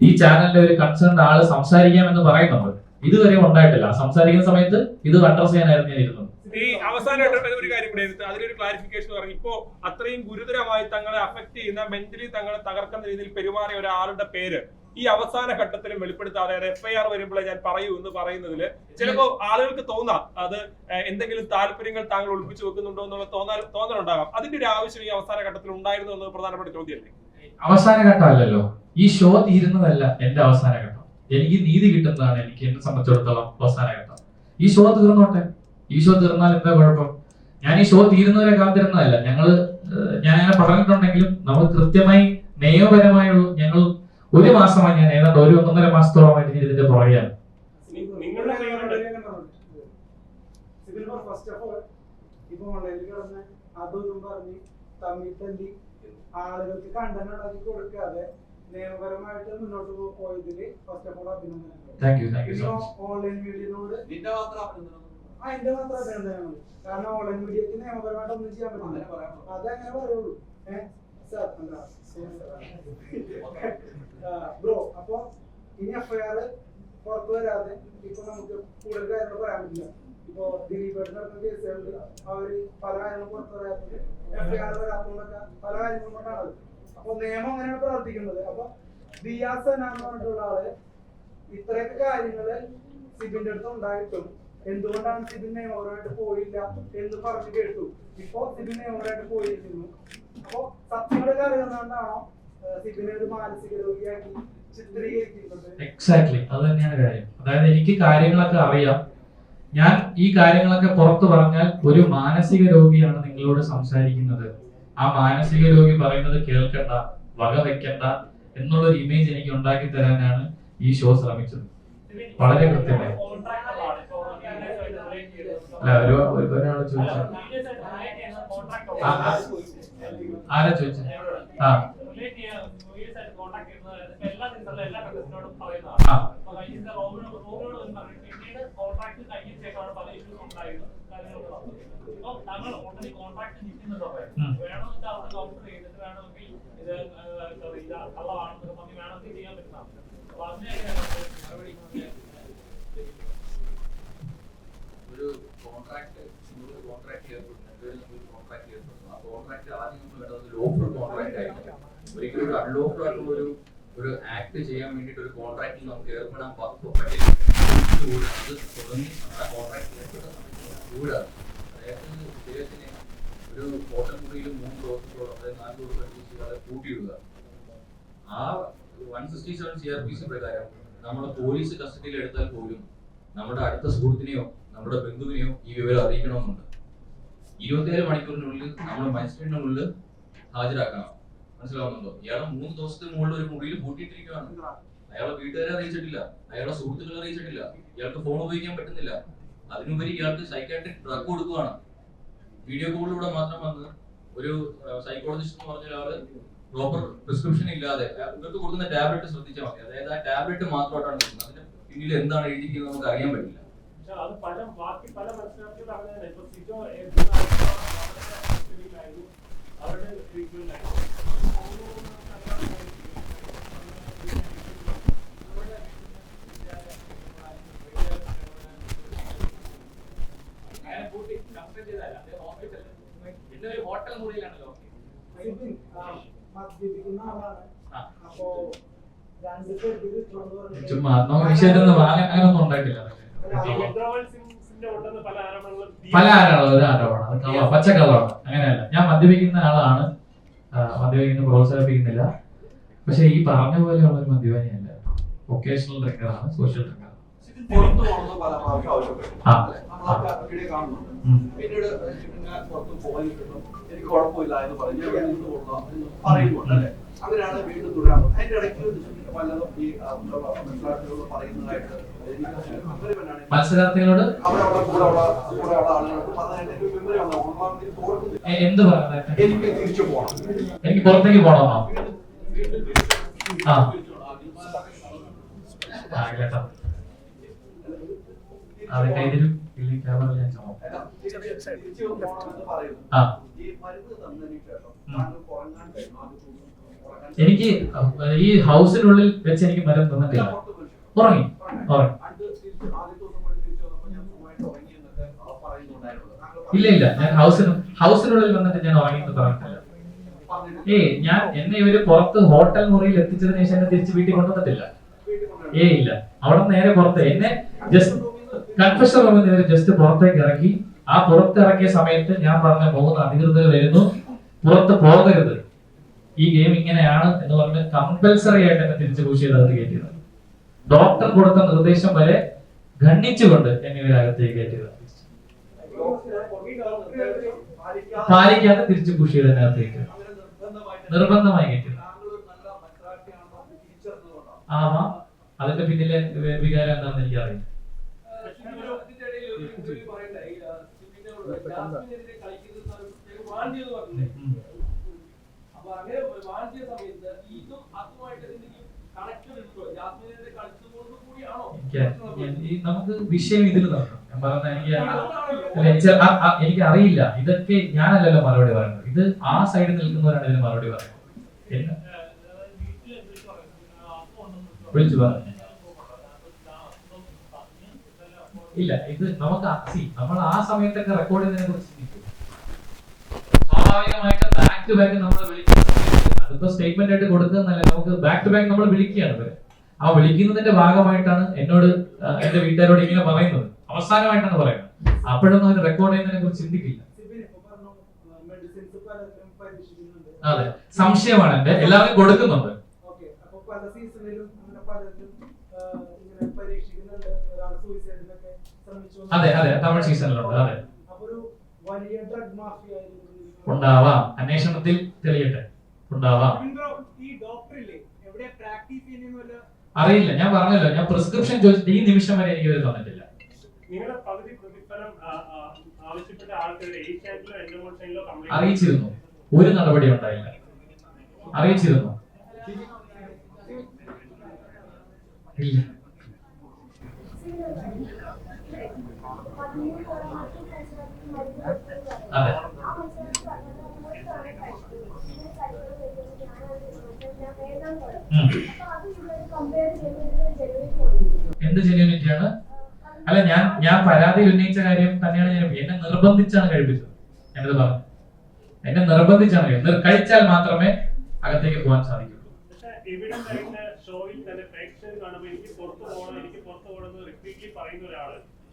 ഈ ചാനലിന്റെ ഒരു കൺസേൺ ആള് സംസാരിക്കാമെന്ന് പറയുന്നുണ്ട്, ഇതുവരെ ഉണ്ടായിട്ടില്ല. സംസാരിക്കുന്ന സമയത്ത് ഇത് അഡ്രസ് ചെയ്യാനായിരുന്നു ഞാൻ ഇരുന്നത്. ഈ അവസാനമായിട്ട് ഒരു കാര്യം കൂടെ എടുത്ത് അതിലൊരു ക്ലാരിഫിക്കേഷൻ പറഞ്ഞു. ഇപ്പോ അത്രയും ഗുരുതരമായി തങ്ങളെ അഫക്ട് ചെയ്യുന്ന, മെന്റലി തങ്ങളെ തകർക്കുന്ന രീതിയിൽ പെരുമാറിയ ഒരാളുടെ പേര് ഈ അവസാന ഘട്ടത്തിലും വെളിപ്പെടുത്താതെ FIR വരുമ്പോഴേ ഞാൻ പറയൂ എന്ന് പറയുന്നതിൽ ചിലപ്പോ ആളുകൾക്ക് തോന്നാം അത് എന്തെങ്കിലും താല്പര്യങ്ങൾ താങ്കൾ ഒളിപ്പിച്ചു വെക്കുന്നുണ്ടോ എന്നുള്ള തോന്നലുണ്ടാകാം. അതിന്റെ ഒരു ആവശ്യം ഈ അവസാന ഘട്ടത്തിൽ ഉണ്ടായിരുന്നു എന്നത് പ്രധാനപ്പെട്ട ചോദ്യമല്ലേ? അവസാന ഘട്ടം അല്ലല്ലോ, ഈ ഷോ തീരുന്നതല്ല എന്റെ അവസാന ഘട്ടം. എനിക്ക് നീതി കിട്ടുന്നതാണ് എനിക്ക് എന്നെ സംബന്ധിച്ചിടത്തോളം അവസാന ഘട്ടം. ഈ ഷോ തീർന്നോട്ടെ, ഈ ഷോ തീർന്നാൽ എന്താ കുഴപ്പം? ഞാൻ ഈ ഷോ തീരുന്നവരെ കാത്തിരുന്നതല്ല. ഞാൻ അങ്ങനെ പറഞ്ഞിട്ടുണ്ടെങ്കിലും നമുക്ക് കൃത്യമായി നിയമപരമായുള്ള ഞങ്ങൾ 1 മാസമായി, ഞാൻ ഏതാണ്ട് 1-1.5 മാസത്തോളമായിട്ട് ഞാൻ ഇതിന്റെ പുറകെയാണ്. ആളുകൾക്ക് കണ്ടന്റ് ഉണ്ടാക്കി കൊടുക്കാതെ നിയമപരമായിട്ട് മുന്നോട്ട് പോയതില് ഫസ്റ്റ് ഓഫ് ഓൾ അഭിനന്ദനം. ഓൺലൈൻ മീഡിയനോട് എന്റെ മാത്രം അഭിനന്ദനങ്ങൾ. കാരണം ഓൺലൈൻ മീഡിയക്ക് നിയമപരമായിട്ട് ഒന്നും ചെയ്യാൻ പറ്റില്ല, അതങ്ങനെ പറയുള്ളൂ. ബ്രോ, അപ്പൊ ഇനി FIR പുറത്തു വരാതെ ഇപ്പൊ നമുക്ക് കൂടുതൽ കാര്യങ്ങൾ പറയാൻ പറ്റില്ല. ഇപ്പൊ ദിലീപേട്ടൻ നടന്ന കേസുകളിൽ അവര് പല കാര്യങ്ങളും പുറത്തു വരാത്തത് FIR വരാത്തതൊക്കെ പല കാര്യങ്ങളും കൊണ്ടാണ്. അപ്പൊ നിയമം അങ്ങനെയാണ് പ്രവർത്തിക്കുന്നത്. അപ്പൊ ബിയാസന എന്ന് പറഞ്ഞിട്ടുള്ള ആള് ഇത്രയൊക്കെ കാര്യങ്ങള് സിബിന്റെ അടുത്ത് ഉണ്ടായിട്ടും എന്തുകൊണ്ടാണ് സിബിൻ നിയമപരമായിട്ട് പോയില്ല എന്ന് പറഞ്ഞു കേട്ടു. ഇപ്പൊ സിബിൻ നിയമപരമായിട്ട് പോയിരിക്കുന്നു. അപ്പൊ സത്യങ്ങളൊക്കെ അറിയുന്നതുകൊണ്ടാണോ സിബിനെ ഒരു മാനസിക രോഗിയാക്കി ചിത്രീകരിക്കുന്നത്? എക്സാക്ട്ലി അത് തന്നെയാണ് കാര്യം. അതായത് എനിക്ക് കാര്യങ്ങളൊക്കെ അറിയാം. ഞാൻ ഈ കാര്യങ്ങളൊക്കെ പുറത്തു പറഞ്ഞാൽ ഒരു മാനസിക രോഗിയാണ് നിങ്ങളോട് സംസാരിക്കുന്നത്, ആ മാനസിക രോഗി പറയുന്നത് കേൾക്കണ്ട, വകവെക്കണ്ട എന്നുള്ളൊരു ഇമേജ് എനിക്ക് ഉണ്ടാക്കി തരാനാണ് ഈ ഷോ ശ്രമിച്ചത്. വളരെ കൃത്യമായി. ഒരാൾ ചോദിച്ചു, ആരാ ചോദിച്ചു? ഒരു കോൺട്രാക്ട് ആദ്യം നമ്മൾ വേണ്ടത് ലോഫുൾ കോൺട്രാക്ട് ആയിരിക്കും. ഒരിക്കലും ഒരു അൺലോഫുൾ ആയിട്ടുള്ള ഒരു ആക്ട് ചെയ്യാൻ വേണ്ടിയിട്ട് ഒരു കോൺട്രാക്റ്റിൽ നമുക്ക് ഏർപ്പെടാൻ പറ്റില്ല. അത് തുടങ്ങി ആ കോൺട്രാക്ട് ഏർപ്പെട്ട സമയത്ത് കൂടാതെ അതായത് ഇദ്ദേഹത്തിന് ഒരു ഹോട്ടൽ മുറിയിൽ 3 ദിവസത്തോളം അതായത് 4 ദിവസം അടുപ്പിച്ച് കൂട്ടിയിടുക. ആ 167 CRPC പ്രകാരം നമ്മുടെ പോലീസ് കസ്റ്റഡിയിൽ എടുത്താൽ പോലും നമ്മുടെ അടുത്ത സുഹൃത്തിനെയോ നമ്മുടെ ബന്ധുവിനെയോ ഈ വിവരം അറിയിക്കണമെന്നുണ്ട്. 24 മണിക്കൂറിനുള്ളിൽ നമ്മുടെ മജിസ്ട്രേറ്റിന്റെ മുന്നിൽ ഹാജരാക്കണം. മനസ്സിലാവുന്നുണ്ടോ? ഇയാളെ 3 ദിവസത്തിന് മുകളിൽ ഒരു മുറിയിൽ പൂട്ടിയിട്ടിരിക്കുകയാണ്. അയാളെ വീട്ടുകാരെ അറിയിച്ചിട്ടില്ല, അയാളെ സുഹൃത്തുക്കളെ അറിയിച്ചിട്ടില്ല, ഇയാൾക്ക് ഫോൺ ഉപയോഗിക്കാൻ പറ്റുന്നില്ല. അതിനുപരി ഇയാൾക്ക് സൈക്കാട്രിക് ഡ്രഗ് കൊടുക്കുകയാണ്. വീഡിയോ കോളിലൂടെ മാത്രം വന്ന് ഒരു സൈക്കോളജിസ്റ്റ് എന്ന് പറഞ്ഞ ഒരാള് പ്രോപ്പർ പ്രിസ്ക്രിപ്ഷൻ ഇല്ലാതെ ഇവർക്ക് കൊടുക്കുന്ന ടാബ്ലറ്റ് ശ്രദ്ധിച്ചാൽ മതി. അതായത് ആ ടാബ്ലറ്റ് മാത്രമായിട്ടാണ് കൊടുക്കുന്നത്. അതിന്റെ പിന്നിൽ എന്താണ് എഴുതിയിരിക്കുന്നത് നമുക്ക് അറിയാൻ പറ്റില്ല. അത് ബാക്കി പല മത്സരത്തിലും അവരുടെ ഹോട്ടൽ മുറിയിലാണല്ലോ ചുമ്മാ വിഷയത്തിൽ അങ്ങനൊന്നും ഉണ്ടായിട്ടില്ല. ടെസ്റ്റിന്റെ ഉണ്ടെന്ന് പല ആരോപണങ്ങളും ഒരു ആരോപണം, അത് കള്ളം, പച്ചക്കള്ളമാണ്. അങ്ങനെയല്ല, ഞാൻ മദ്യപിക്കുന്ന ആളാണ്, മദ്യപിക്കുന്ന പ്രോത്സാഹിപ്പിക്കുന്നില്ല. പക്ഷെ ഈ പറഞ്ഞ പോലെയുള്ള ഒരു മദ്യപാനിയല്ല. Occasional ഡ്രിങ്കറാണ്, social ഡ്രിങ്കറാണ്. പുറത്തു പോകണമെന്ന് പല പ്രാവശ്യം ആവശ്യപ്പെട്ടു. ആ. നമ്മളൊക്കെ വീഡിയോ കാണുന്നുണ്ട്. പിന്നീട് ഞാൻ പുറത്ത് പോകാനിട്ടും എനിക്ക് കുഴപ്പമില്ല എന്ന് പറഞ്ഞ് ഞാൻ നിന്ന് കൊള്ളാം എന്ന് പറയുന്നുണ്ട് അല്ലെ. അങ്ങനെയാണ് വീണ്ടും തുടരാൻ. അതിന്റെ ഇടയ്ക്ക് പലതും ഈ മത്സരാർത്ഥികളോട് പറയുന്നതായിട്ട് മത്സരാർത്ഥികളോട് അവരവിടെ കൂടെ ഉള്ള ആളുകൾക്ക് പറഞ്ഞതിന്റെ ഒരു വിവരം ഒന്നാമത് തോന്നുന്നു. എന്ത് പറയുന്നത്? എനിക്ക് തിരിച്ചു പോകണം, എനിക്ക് പുറത്തേക്ക് പോകണമെന്നോ? ആ കേട്ടോ, അതിന്റെ ഇതിലും ക്യാമറ ഞാൻ ചോദിച്ചു. തിരിച്ചു പോകണമെന്ന് പറയുന്നു. ആ, ഈ മരുന്ന് തന്നതിന് ശേഷം താങ്കൾ ഉറങ്ങാൻ കഴിഞ്ഞു. എനിക്ക് ഈ ഹൗസിനുള്ളിൽ വെച്ച് എനിക്ക് മരുന്ന് തന്നിട്ടില്ല. ഉറങ്ങി. ഇല്ല, ഞാൻ ഹൗസിനുള്ളിൽ വന്നിട്ട് ഞാൻ ഉറങ്ങിയിട്ട് പറഞ്ഞിട്ടില്ല. എന്നെ ഇവര് പുറത്ത് ഹോട്ടൽ മുറിയിൽ എത്തിച്ചതിന് ശേഷം എന്നെ തിരിച്ച് വീട്ടിൽ കൊണ്ടുവന്നിട്ടില്ല. ഇല്ല, അവിടെ നേരെ പുറത്ത് എന്നെ ജസ്റ്റ് കൺഫെഷൻ റൂമിൽ നിന്ന് ജസ്റ്റ് പുറത്തേക്ക് ഇറക്കി. ആ പുറത്തിറക്കിയ സമയത്ത് ഞാൻ പറഞ്ഞ 3 അധികൃതർ വരുന്നു, പുറത്ത് പോകരുത്, ഈ ഗെയിം ഇങ്ങനെയാണ് എന്ന് പറഞ്ഞ് കമ്പൽസറി ആയിട്ട് എന്നെ തിരിച്ചു പുഷ് ചെയ്തത് കയറ്റിയത്. ഡോക്ടർ കൊടുത്ത നിർദ്ദേശം വരെ ഖണ്ഡിച്ചുകൊണ്ട് എന്നെ ഇവരകത്തേക്ക് കയറ്റിയത്. പാലിക്കാതെ തിരിച്ചു പുഷ് ചെയ്തതിനകത്തേക്ക് നിർബന്ധമായി കയറ്റിയത്. ആവാം, അതിന്റെ പിന്നിലെ വികാരം എന്താണെന്ന് എനിക്കറിയില്ല. നമുക്ക് വിഷയം ഇതിൽ നടക്കണം. ഞാൻ പറഞ്ഞ എനിക്ക് അറിയില്ല, ഇതൊക്കെ ഞാനല്ലല്ലോ മറുപടി പറയുന്നത്. ഇത് ആ സൈഡിൽ നിൽക്കുന്നവരാണ് ഇതിന് മറുപടി പറയുന്നത്. വിളിച്ചു പറഞ്ഞു ഇല്ല, ഇത് നമുക്ക് നമ്മൾ ആ സമയത്തൊക്കെ റെക്കോർഡ് ചെയ്തതിനെ കുറിച്ച് സ്വാഭാവികമായിട്ട് ബാക്ക് ടു ബാക്ക് നമ്മൾ വിളിക്കുന്ന സമയത്ത് അതിപ്പോ സ്റ്റേറ്റ്മെന്റ് ആയിട്ട് കൊടുക്കുന്നതല്ല, നമുക്ക് ബാക്ക് ടു ബാക്ക് നമ്മൾ വിളിക്കുകയാണ് ഇവര്. ആ വിളിക്കുന്നതിന്റെ ഭാഗമായിട്ടാണ് എന്നോട് എന്റെ വീട്ടുകാരോട് ഇങ്ങനെ പറയുന്നത്, അവസാനമായിട്ടാണ് പറയുന്നത്. അപ്പോഴൊന്നും അവർ റെക്കോർഡ് ചെയ്യുന്നതിനെ കുറിച്ച് ചിന്തിക്കില്ല. അതെ, സംശയമാണ് എന്റെ, എല്ലാവരും കൊടുക്കുന്നുണ്ട്. അതെ, തമിഴ് സീസണിലുണ്ട്. അതെ, ഉണ്ടാവാം, അന്വേഷണത്തിൽ തെളിയട്ടെ, ഉണ്ടാവാം. അറിയില്ല, ഞാൻ പറഞ്ഞല്ലോ, ഞാൻ പ്രിസ്ക്രിപ്ഷൻ ചോദിച്ചിട്ട് ഈ നിമിഷം വരെ എനിക്ക് ഇവർ തന്നിട്ടില്ല. അറിയിച്ചിരുന്നു, ഒരു നടപടി ഉണ്ടായില്ല. അറിയിച്ചിരുന്നു, ഇല്ല. അതെ, എന്ത് ജെന്യൂനിറ്റിയാണ്? അല്ല, ഞാൻ പരാതി ഉന്നയിച്ച കാര്യം തന്നെയാണ്. എന്നെ നിർബന്ധിച്ചാണ് കഴിപ്പിച്ചത്. എന്നത് പറഞ്ഞു, എന്നെ നിർബന്ധിച്ചാണ്. കഴിച്ചാൽ മാത്രമേ അകത്തേക്ക് പോകാൻ സാധിക്കുള്ളൂ.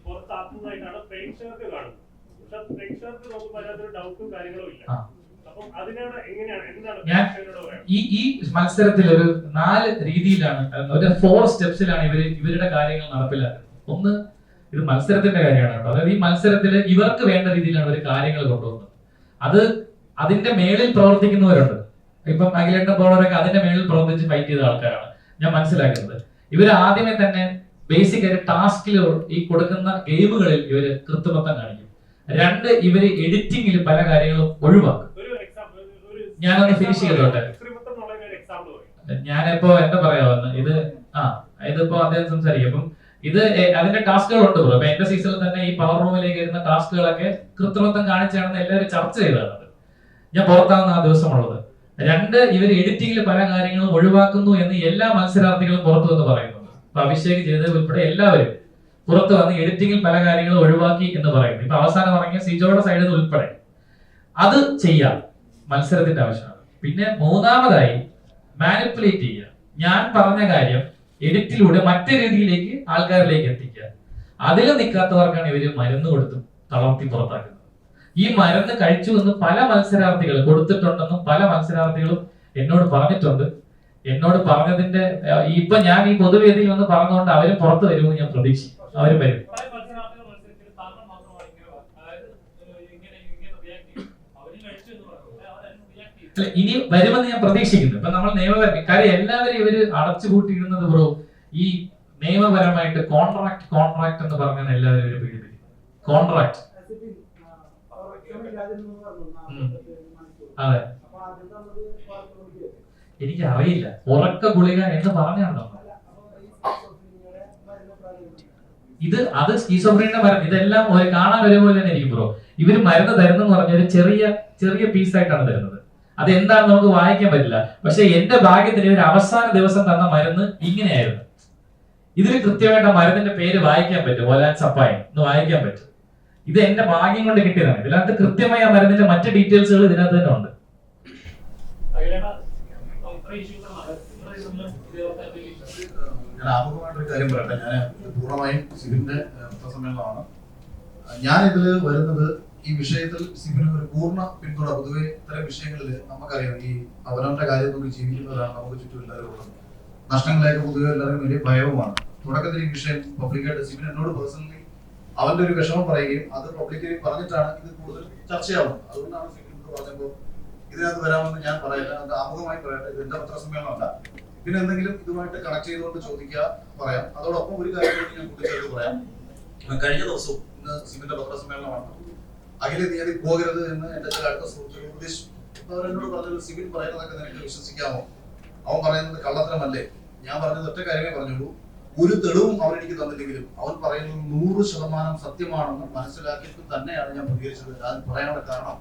പുറത്താക്കുന്നതായിട്ടാണ് പ്രേക്ഷകർക്ക് കാണുന്നത്. പക്ഷെ പ്രേക്ഷകർക്ക് നോക്കുമ്പോൾ അതിനകത്തൊരു ഡൗട്ടും കാര്യങ്ങളും ഇല്ല. അപ്പം അതിനോട് എങ്ങനെയാണ് ഈ മത്സരത്തിൽ ഒരു 4 രീതിയിലാണ്, ഒരു 4 സ്റ്റെപ്സിലാണ് ഇവരുടെ കാര്യങ്ങൾ നടപ്പിലാക്കുന്നത്. ഒന്ന്, ഇത് മത്സരത്തിന്റെ കാര്യമാണ് കേട്ടോ. അതായത് ഈ മത്സരത്തിൽ ഇവർക്ക് വേണ്ട രീതിയിലാണ് അവർ കാര്യങ്ങൾ കൊണ്ടുപോകുന്നത്. അതിന്റെ മേളിൽ പ്രവർത്തിക്കുന്നവരുണ്ട്. ഇപ്പം അഖിലേട്ടൻ പോളറൊക്കെ അതിന്റെ മേളിൽ പ്രവർത്തിച്ച് ഫൈറ്റ് ചെയ്ത ആൾക്കാരാണ്. ഞാൻ മനസ്സിലാക്കുന്നത് ഇവർ ആദ്യമേ തന്നെ ബേസിക് ആയിട്ട് ടാസ്കിൽ ഈ കൊടുക്കുന്ന ഗെയിമുകളിൽ ഇവര് കൃത്രിമത്വം കാണിക്കും. 2, ഇവര് എഡിറ്റിംഗിൽ പല കാര്യങ്ങളും ഒഴിവാക്കും. ഞാനൊന്ന് ഫിനിഷ് ചെയ്തോട്ടെ. ഞാനിപ്പോ എന്താ പറയാവുന്ന ഇതിപ്പോ അദ്ദേഹം സംസാരിക്കും. അപ്പം ഇത് അതിന്റെ ടാസ്കുകളുണ്ട്. അപ്പൊ എന്റെ സീസണിൽ തന്നെ ഈ പവർ റൂമിലേക്ക് വരുന്ന ടാസ്കുകളൊക്കെ കൃത്രിമത്വം കാണിച്ചാണെന്ന് എല്ലാവരും ചർച്ച ചെയ്തതാണ്. ഞാൻ പുറത്താവുന്ന ആ ദിവസമുള്ളത്. 2, ഇവർ എഡിറ്റിംഗിൽ പല കാര്യങ്ങളും ഒഴിവാക്കുന്നു എന്ന് എല്ലാ മത്സരാർത്ഥികളും പുറത്തു എന്ന് പറയുന്നുണ്ട്. അഭിഷേക് ചെയ്തത് ഉൾപ്പെടെ എല്ലാവരും പുറത്ത് വന്ന് എഡിറ്റിംഗിൽ പല കാര്യങ്ങളും ഒഴിവാക്കി എന്ന് പറയുന്നു. ഇപ്പൊ അവസാനം ഇറങ്ങിയ സിജോയുടെ സൈഡിൽ ഉൾപ്പെടെ അത് ചെയ്യാം, മത്സരത്തിന്റെ ആവശ്യമാണ്. പിന്നെ 3-മതായി മാനിപ്പുലേറ്റ് ചെയ്യുക. ഞാൻ പറഞ്ഞ കാര്യം എഡിറ്റിലൂടെ മറ്റു രീതിയിലേക്ക് ആൾക്കാരിലേക്ക് എത്തിക്കുക. അതിൽ നിൽക്കാത്തവർക്കാണ് ഇവര് മരുന്ന് കൊടുത്ത് തളർത്തി പുറത്താക്കുന്നത്. ഈ മരുന്ന് കഴിച്ചു എന്ന് പല മത്സരാർത്ഥികൾ കൊടുത്തിട്ടുണ്ടെന്നും പല മത്സരാർത്ഥികളും എന്നോട് പറഞ്ഞിട്ടുണ്ട്. എന്നോട് പറഞ്ഞതിന്റെ ഇപ്പൊ ഞാൻ ഈ പൊതുവേദിയിൽ വന്ന് പറഞ്ഞുകൊണ്ട് അവരും പുറത്തു വരുമെന്ന് ഞാൻ പ്രതീക്ഷിക്കും. അവരും വരും. ഇനി വരുമെന്ന് ഞാൻ പ്രതീക്ഷിക്കുന്നു. ഇപ്പൊ നമ്മൾ നിയമപരം കാര്യം എല്ലാവരും ഇവര് അടച്ചുപൂട്ടിയിരുന്നത് ബ്രോ ഈ നിയമപരമായിട്ട് കോൺട്രാക്ട് എന്ന് പറഞ്ഞാണ് എല്ലാവരും ഇവര് പീഡിപ്പിക്കുന്നത്. കോൺട്രാക്ട് അതെ, എനിക്ക് അറിയില്ല. ഉറക്ക ഗുളിക എന്ന് പറഞ്ഞാണോ അത് സ്കീസോഫ്രീനിയുടെ മരുന്ന്. ഇതെല്ലാം ഒരു കാണാൻ ഒരുപോലെ തന്നെ ഇരിക്കും ബ്രോ. ഇവര് മരുന്ന് തരുന്നെന്ന് പറഞ്ഞ ഒരു ചെറിയ പീസായിട്ടാണ് തരുന്നത്. അത് എന്താണെന്ന് നമുക്ക് വായിക്കാൻ പറ്റില്ല. പക്ഷെ എന്റെ ഭാഗ്യത്തിന് ഒരു അവസാന ദിവസം തന്ന മരുന്ന് ഇങ്ങനെയായിരുന്നു. ഇതിന് കൃത്യമായിട്ട് മരുന്നിന്റെ പേര് വായിക്കാൻ പറ്റും. ഒലാൻ സപ്പായൻ എന്ന് വായിക്കാൻ പറ്റും. ഇത് എന്റെ ഭാഗ്യം കൊണ്ട് കിട്ടിയതാണ്. ഇതിനകത്ത് കൃത്യമായി ആ മരുന്നിന്റെ മറ്റ് ഡീറ്റെയിൽസുകൾ ഇതിനകത്ത് തന്നെ ഉണ്ട്. ഞാൻ ആമുഖമായിട്ടൊരു കാര്യം പറയട്ടെ. ഞാൻ പൂർണ്ണമായും സിബിന്റെ പത്രസമ്മേളനമാണ്. ഞാൻ ഇതിൽ വരുന്നത് ഈ വിഷയത്തിൽ സിബിന് ഒരു പൂർണ്ണ പിന്തുണ. പൊതുവെ ഇത്തരം വിഷയങ്ങളിൽ നമുക്കറിയാം, ഈ അവനവന്റെ കാര്യം നോക്കി ജീവിക്കുന്നവരാണ് നമുക്ക് ചുറ്റും എല്ലാവരും ഉള്ളത്. നഷ്ടങ്ങളായിട്ട് പൊതുവെ എല്ലാവരും വലിയ ഭയവുമാണ്. തുടക്കത്തിൽ ഈ വിഷയം പബ്ലിക്കായിട്ട് സിബിൻ എന്നോട് പേഴ്സണലി അവന്റെ ഒരു വിഷമം പറയുകയും അത് പബ്ലിക്കലി പറഞ്ഞിട്ടാണ് ഇത് കൂടുതൽ ചർച്ചയാവുന്നത്. അതുകൊണ്ടാണ് സിബിൻ പറഞ്ഞപ്പോൾ ഇതിനകത്ത് വരാമെന്ന് ഞാൻ പറയില്ല. അത് ആമുഖമായി പറയട്ടെ. ഇത് എന്റെ പത്രസമ്മേളനമല്ല. പിന്നെ എന്തെങ്കിലും ഇതുമായിട്ട് കണക്ട് ചെയ്തുകൊണ്ട് ചോദിക്കുക പറയാം. അതോടൊപ്പം ഒരു കാര്യം ഞാൻ കൂട്ടിച്ചേർത്ത് പറയാം. കഴിഞ്ഞ ദിവസവും ഇന്ന് സിബിന്റെ പത്രസമ്മേളനമാണ്. അഖില തീയതി പോകരുത് എന്ന് എന്റെ ചില അടുത്ത സുഹൃത്തുക്കൾ ഉപദേശിച്ചു. അവരെന്നോട് പറഞ്ഞത് സിബിൻ പറയുന്നതൊക്കെ നിനക്ക് വിശ്വസിക്കാമോ? അവൻ പറയുന്നത് കള്ളത്തരമല്ലേ? ഞാൻ പറഞ്ഞത് ഒറ്റ കാര്യമേ പറഞ്ഞുള്ളൂ. ഒരു തെളിവും അവരെനിക്ക് തന്നില്ലെങ്കിലും അവൻ പറയുന്നത് 100% സത്യമാണെന്ന് മനസ്സിലാക്കിയിട്ട് തന്നെയാണ് ഞാൻ പ്രതികരിച്ചത്. അത് പറയാനുള്ള കാരണം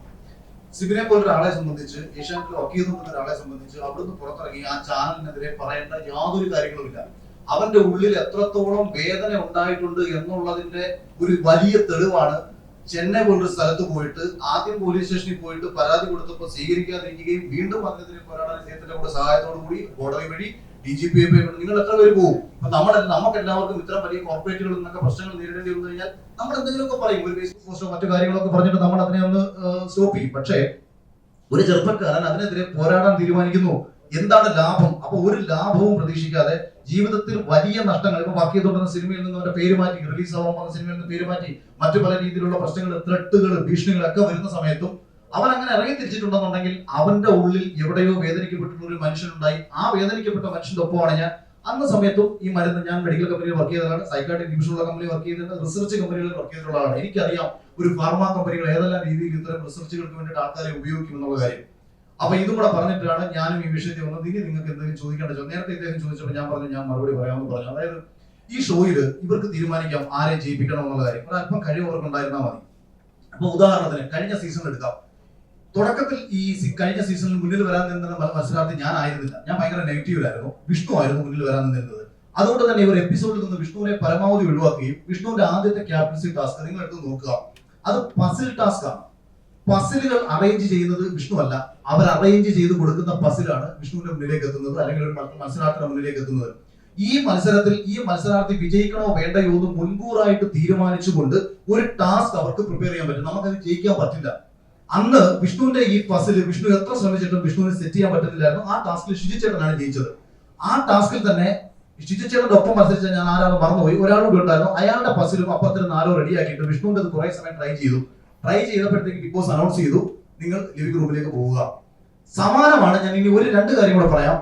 സിബിനെ പോലൊരാളെ സംബന്ധിച്ച്, ഏഷ്യാനെറ്റിൽ വർക്ക് ചെയ്തുകൊണ്ടിരുന്ന ഒരാളെ സംബന്ധിച്ച് അവിടുന്ന് പുറത്തിറങ്ങി ആ ചാനലിനെതിരെ പറയേണ്ട യാതൊരു കാര്യങ്ങളുമില്ല. അവന്റെ ഉള്ളിൽ എത്രത്തോളം വേദന ഉണ്ടായിട്ടുണ്ട് എന്നുള്ളതിന്റെ ഒരു വലിയ തെളിവാണ് ചെന്നൈ പോലൊരു സ്ഥലത്ത് പോയിട്ട് ആദ്യം പോലീസ് സ്റ്റേഷനിൽ പോയിട്ട് പരാതി കൊടുത്തപ്പോൾ സ്വീകരിക്കാതിരിക്കുകയും വീണ്ടും അതിനെതിരെ പോരാടാൻ ഇദ്ദേഹത്തിന്റെ കൂടെ സഹായത്തോടു കൂടി കോടതി വഴി DGP നിങ്ങൾ എത്ര പേര് പോകും? അപ്പൊ നമുക്ക് എല്ലാവർക്കും ഇത്തരം വലിയ കോർപ്പറേറ്റുകളിൽ നിന്നൊക്കെ പ്രശ്നങ്ങൾ നേരിടേണ്ടി വന്നു കഴിഞ്ഞാൽ നമ്മൾ എന്തെങ്കിലുമൊക്കെ പറയും, ഒരു ഫേസ്ബുക്ക് പോസ്റ്റോ മറ്റു കാര്യങ്ങളൊക്കെ പറഞ്ഞിട്ട് നമ്മൾ അതിനെ ഒന്ന് സ്റ്റോപ്പ് ചെയ്യും. പക്ഷേ ഒരു ചെറുപ്പക്കാരൻ അതിനെതിരെ പോരാടാൻ തീരുമാനിക്കുന്നു. എന്താണ് ലാഭം? അപ്പൊ ഒരു ലാഭവും പ്രതീക്ഷിക്കാതെ ജീവിതത്തിൽ വലിയ നഷ്ടങ്ങൾ, ഇപ്പൊ വർക്ക് ചെയ്തുകൊണ്ടിരുന്ന സിനിമയിൽ നിന്ന് അവന്റെ പേര് മാറ്റി, റിലീസ് ആവാൻ പോകുന്ന സിനിമയിൽ നിന്ന് പേര് മാറ്റി, മറ്റു പല രീതിയിലുള്ള പ്രശ്നങ്ങൾ, ത്രെട്ടുകൾ, ഭീഷണികളൊക്കെ വരുന്ന സമയത്തും അവൻ അങ്ങനെ ഇറങ്ങി തിരിച്ചിട്ടുണ്ടെന്നുണ്ടെങ്കിൽ അവന്റെ ഉള്ളിൽ എവിടെയോ വേദനിക്കപ്പെട്ടിട്ടുള്ള ഒരു മനുഷ്യനുണ്ടായി. ആ വേദനിക്കപ്പെട്ട മനുഷ്യന്റെ ഒപ്പമാണ് ഞാൻ. അന്ന സമയത്തും ഈ മരുന്ന് ഞാൻ മെഡിക്കൽ കമ്പനിയിൽ വർക്ക് ചെയ്തതാണ്, സൈക്കാട്രിക് ഡിവിഷനുള്ള കമ്പനി വർക്ക് ചെയ്തിട്ടുണ്ട്, റിസർച്ച് കമ്പനികളിൽ വർക്ക് ചെയ്തിട്ടുള്ള ആളാണ്. എനിക്കറിയാം ഒരു ഫാർമാ കമ്പനികൾ ഏതെല്ലാം രീതിയിൽ ഇത്തരം റിസർച്ചുകൾക്ക് വേണ്ടിയിട്ട് ആൾക്കാരെ ഉപയോഗിക്കും എന്നുള്ള കാര്യം. അപ്പൊ ഇതും കൂടെ പറഞ്ഞിട്ടാണ് ഞാനും ഈ വിഷയത്തിൽ വന്നത്. ഇനി നിങ്ങൾക്ക് എന്തെങ്കിലും ചോദിക്കേണ്ട നേരത്തെ ഇദ്ദേഹം ചോദിച്ചപ്പോൾ ഞാൻ പറഞ്ഞു, ഞാൻ മറുപടി പറയാമെന്ന് പറഞ്ഞു. അതായത് ഈ ഷോയിൽ ഇവർക്ക് തീരുമാനിക്കാം ആരെ ജയിപ്പിക്കണം എന്നുള്ള കാര്യം. ഒരല്പം കഴിവ് അവർക്ക് ഉണ്ടായിരുന്നാൽ മതി. അപ്പൊ ഉദാഹരണത്തിന് കഴിഞ്ഞ സീസൺ എടുക്കാം. തുടക്കത്തിൽ ഈ കഴിഞ്ഞ സീസണിൽ മുന്നിൽ വരാൻ നിന്ന മത്സരാർത്ഥി ഞാൻ ആയിരുന്നില്ല. ഞാൻ ഭയങ്കര നെഗറ്റീവിലായിരുന്നു. വിഷ്ണു ആയിരുന്നു മുന്നിൽ വരാൻ നിന്നിരുന്നത്. അതുകൊണ്ട് തന്നെ ഇവർ എപ്പിസോഡിൽ നിന്ന് വിഷ്ണുവിനെ പരമാവധി ഒഴിവാക്കുകയും വിഷ്ണുവിന്റെ ആദ്യത്തെ ക്യാപ്റ്റൻസി ടാസ്ക് നിങ്ങൾ എടുത്ത് നോക്കുക, അത് പസിൽ ടാസ്ക് ആണ്. പസിലുകൾ അറേഞ്ച് ചെയ്യുന്നത് വിഷ്ണു അല്ല, അവർ അറേഞ്ച് ചെയ്ത് കൊടുക്കുന്ന പസിലാണ് വിഷ്ണുവിന്റെ മുന്നിലേക്ക് എത്തുന്നത്, അല്ലെങ്കിൽ ഒരു മത്സരാർത്ഥിയുടെ മുന്നിലേക്ക് എത്തുന്നത്. ഈ മത്സരത്തിൽ ഈ മത്സരാർത്ഥി വിജയിക്കണോ വേണ്ടയോ എന്ന് മുൻകൂറായിട്ട് തീരുമാനിച്ചുകൊണ്ട് ഒരു ടാസ്ക് അവർക്ക് പ്രിപ്പയർ ചെയ്യാൻ പറ്റും. നമുക്കത് ജയിക്കാൻ പറ്റില്ല. അന്ന് വിഷ്ണുവിന്റെ ഈ പസിൽ വിഷ്ണു എത്ര ശ്രമിച്ചിട്ടും വിഷ്ണുവിന് സെറ്റ് ചെയ്യാൻ പറ്റുന്നില്ലായിരുന്നു. ആ ടാസ്കിൽ ഷിജിച്ചേട്ടനാണ് ജയിച്ചത്. ആ ടാസ്കിൽ തന്നെ ഷിജിച്ചേട്ടന്റെ ഒപ്പം മത്സരിച്ച ഞാൻ ആരാണ് മറന്നുപോയി, ഒരാളുകൂടി ഉണ്ടായിരുന്നു. അയാളുടെ പസിലും അപ്പുറത്തിന് ആരോ റെഡിയാക്കിയിട്ട് വിഷ്ണുവിന്റെ അത് കുറെ സമയം ട്രൈ ചെയ്തപ്പോഴത്തേക്ക് ബിഗ് ബോസ് അനൗൺസ് ചെയ്തു, നിങ്ങൾ ലിവിംഗ് റൂമിലേക്ക് പോവുക. സമാനമാണ്. ഞാൻ ഇനി ഒരു രണ്ട് കാര്യം കൂടെ പറയാം.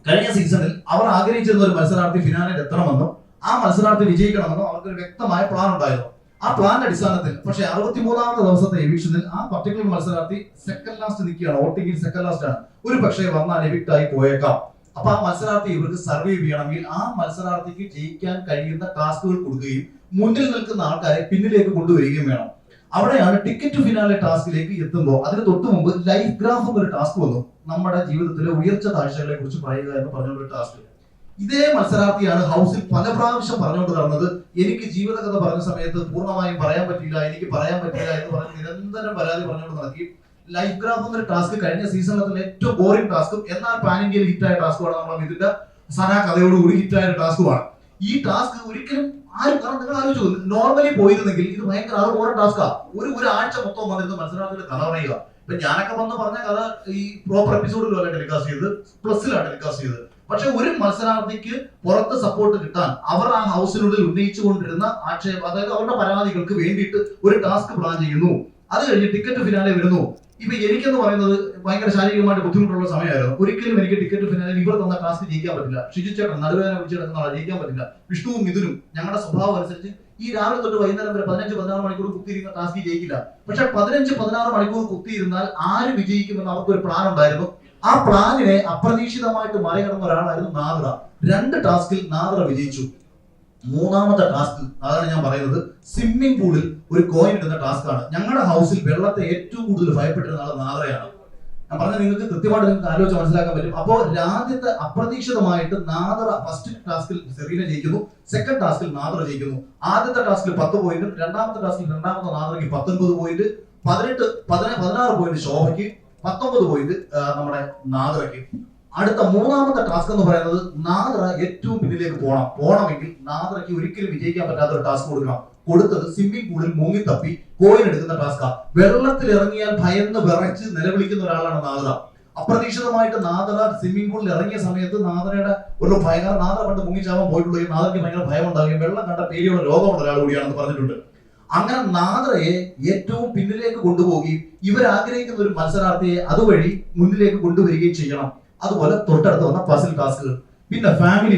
കഴിഞ്ഞ സീസണിൽ അവർ ആഗ്രഹിച്ചിരുന്ന ഒരു മത്സരാർത്ഥി ഫിനാലിൽ എത്തണമെന്നും ആ മത്സരാർത്ഥി വിജയിക്കണമെന്നും അവർക്കൊരു വ്യക്തമായ പ്ലാൻ ഉണ്ടായിരുന്നു. ആ പ്ലാന്റെ അടിസ്ഥാനത്തിൽ പക്ഷേ 63ാമത്തെ ദിവസത്തെ എവിക്ഷനിൽ ആ പർട്ടിക്കുലർ മത്സരാർത്ഥി സെക്കൻഡ് ലാസ്റ്റ് നിൽക്കുകയാണ്. വോട്ടിംഗിൽ സെക്കൻഡ് ലാസ്റ്റ് ആണ്. ഒരു പക്ഷേ വന്നാൽ എവിക്ട് ആയി പോയേക്കാം. അപ്പൊ ആ മത്സരാർത്ഥി ഇവർക്ക് സർവൈവ് ചെയ്യണമെങ്കിൽ ആ മത്സരാർത്ഥിക്ക് ജയിക്കാൻ കഴിയുന്ന ടാസ്കുകൾ കൊടുക്കുകയും മുന്നിൽ നിൽക്കുന്ന ആൾക്കാരെ പിന്നിലേക്ക് കൊണ്ടുവരികയും വേണം. അവിടെയാണ് ടിക്കറ്റ് ഫിനാലെ ടാസ്കിലേക്ക് എത്തുമ്പോൾ അതിന് തൊട്ട് മുമ്പ് ലൈഫ് ഗ്രാഫ് എന്നൊരു ടാസ്ക് വന്നു. നമ്മുടെ ജീവിതത്തിലെ ഉയർച്ച താഴ്ചകളെ കുറിച്ച് പറയുക എന്ന് പറഞ്ഞൊരു ടാസ്ക്. ഇതേ മത്സരാർത്ഥിയാണ് ഹൗസിൽ പല പ്രാവശ്യം പറഞ്ഞുകൊണ്ട് നടന്നത്, എനിക്ക് ജീവിതകഥ പറഞ്ഞ സമയത്ത് പൂർണ്ണമായും പറയാൻ പറ്റില്ല, എനിക്ക് പറയാൻ പറ്റില്ല എന്ന് പറഞ്ഞ് നിരന്തരം പരാതി പറഞ്ഞുകൊണ്ട് നടത്തി. ലൈഫ് ഗ്രാഫ് എന്നൊരു ടാസ്ക് കഴിഞ്ഞ സീസണിലെ ഏറ്റവും ബോറിംഗ് ടാസ്കും എന്നാൽ പാൻ ഇന്ത്യയിൽ ഹിറ്റായ ടാസ്കുമാണ്. നമ്മുടെ ഇതിന്റെ സന കഥയോടുകൂടി ഹിറ്റായ ടാസ്കുമാണ്. ഈ ടാസ്ക് ഒരിക്കലും ആരും, കാരണം നിങ്ങൾ ആലോചിച്ചു നോർമലി പോയിരുന്നെങ്കിൽ ഇത് ഭയങ്കര അത് ഓരോ ടാസ്കാ. ഒരു ആഴ്ച മൊത്തം വന്നിരുന്ന് മത്സരാർത്ഥികൾ കഥ പറയുക. ഇപ്പൊ ഞാനൊക്കെ വന്ന് പറഞ്ഞ കഥ ഈ പ്രോപ്പർ എപ്പിസോഡിലല്ല ടെലികാസ്റ്റ് ചെയ്ത്, പ്ലസിലാണ് ടെലികാസ്റ്റ് ചെയ്തത്. പക്ഷെ ഒരു മത്സരാർത്ഥിക്ക് പുറത്ത് സപ്പോർട്ട് കിട്ടാൻ അവർ ആ ഹൗസിനുള്ളിൽ ഉന്നയിച്ചുകൊണ്ടിരുന്ന ആക്ഷേപം, അതായത് അവരുടെ പരാതികൾക്ക് വേണ്ടിയിട്ട് ഒരു ടാസ്ക് പ്ലാൻ ചെയ്യുന്നു. അത് കഴിഞ്ഞ് ടിക്കറ്റ് ഫിനാലെ വരുന്നു. ഇപ്പൊ എനിക്കെന്ന് പറയുന്നത് ഭയങ്കര ശാരീരികമായിട്ട് ബുദ്ധിമുട്ടുള്ള സമയമായിരുന്നു. ഒരിക്കലും എനിക്ക് ടിക്കറ്റ് ഫിനാലെ ഇവർ തന്ന ടാസ്ക് ജയിക്കാൻ പറ്റില്ല. ഷിജു ചേട്ടൻ നടുവേദന പിടിച്ചെടുക്കുന്ന ജയിക്കാൻ പറ്റില്ല. വിഷ്ണുവും മിഥുനും ഞങ്ങളുടെ സ്വഭാവം അനുസരിച്ച് ഈ രാവിലെ തൊട്ട് വൈകുന്നേരം വരെ 15-16 മണിക്കൂർ കുത്തിയിരിക്കുന്ന ടാസ്ക് ജയിക്കില്ല. പക്ഷെ 15-16 മണിക്കൂർ കുത്തിയിരുന്നാൽ ആര് വിജയിക്കുമെന്ന് അവർക്കൊരു പ്ലാൻ ഉണ്ടായിരുന്നു. ആ പ്ലാനിനെ അപ്രതീക്ഷിതമായിട്ട് മറികടന്ന ഒരാളായിരുന്നു നാദ്ര. 2 ടാസ്കിൽ നാദ്ര വിജയിച്ചു. 3ാമത്തെ ടാസ്ക്, അതാണ് ഞാൻ പറയുന്നത്, സ്വിമ്മിംഗ് പൂളിൽ ഒരു കോയിൻ ഇടുന്ന ടാസ്ക് ആണ്. ഞങ്ങളുടെ ഹൗസിൽ വെള്ളത്തെ ഏറ്റവും കൂടുതൽ ഭയപ്പെട്ടിരുന്ന ആൾ നാദ്രയാണ്. ഞാൻ പറഞ്ഞാൽ നിങ്ങൾക്ക് കൃത്യമായിട്ട് നിങ്ങൾക്ക് ആലോചിച്ച് മനസ്സിലാക്കാൻ പറ്റും. അപ്പോൾ രാജ്യത്തെ അപ്രതീക്ഷിതമായിട്ട് നാദ്ര ഫസ്റ്റ് ടാസ്കിൽ സെറീന ജയിക്കുന്നു, സെക്കൻഡ് ടാസ്കിൽ നാദ്ര ജയിക്കുന്നു. ആദ്യത്തെ ടാസ്കിൽ 10 പോയിന്റും, 2ാമത്തെ ടാസ്കിൽ രണ്ടാമത്തെ നാദ്രയ്ക്ക് 19 പോയിന്റ്, 16 പോയിന്റ് ശോഭയ്ക്ക്, 19 പോയിന്റ് നമ്മുടെ നാദ്രയ്ക്ക്. അടുത്ത 3ാമത്തെ ടാസ്ക് എന്ന് പറയുന്നത് നാദ്ര ഏറ്റവും പിന്നിലേക്ക് പോകണമെങ്കിൽ നാദ്രയ്ക്ക് ഒരിക്കലും വിജയിക്കാൻ പറ്റാത്ത ഒരു ടാസ്ക് കൊടുത്തത് സ്വിമ്മിംഗ് പൂളിൽ മുങ്ങി തപ്പി കോയിൻ എടുക്കുന്ന ടാസ്കാ. വെള്ളത്തിൽ ഇറങ്ങിയാൽ ഭയന്ന് വിറച്ച് നിലവിളിക്കുന്ന ഒരാളാണ് നാദ്ര. അപ്രതീക്ഷിതമായിട്ട് നാദ്ര സ്വിമ്മിംഗ് പൂളിൽ ഇറങ്ങിയ സമയത്ത് നാദ്രയുടെ ഒരു ഭയങ്കര, നാദ്ര പണ്ട് മുങ്ങിച്ചാവാൻ പോയിട്ടുള്ള നാദ്രയ്ക്ക് ഭയങ്കര ഭയം ഉണ്ടാവുകയും വെള്ളം കണ്ട പേടിയുള്ള രോഗമുള്ള ഒരാൾ കൂടിയാണെന്ന് പറഞ്ഞിട്ടുണ്ട്. അങ്ങനെ നാദ്രയെ ഏറ്റവും പിന്നിലേക്ക് കൊണ്ടുപോവുകയും ഇവരാഗ്രഹിക്കുന്ന ഒരു മത്സരാർത്ഥിയെ അതുവഴി മുന്നിലേക്ക് കൊണ്ടുവരികയും ചെയ്യണം. അതുപോലെ തൊട്ടടുത്ത് വന്ന പസിൽ ടാസ്കുകൾ. പിന്നെ ഫാമിലി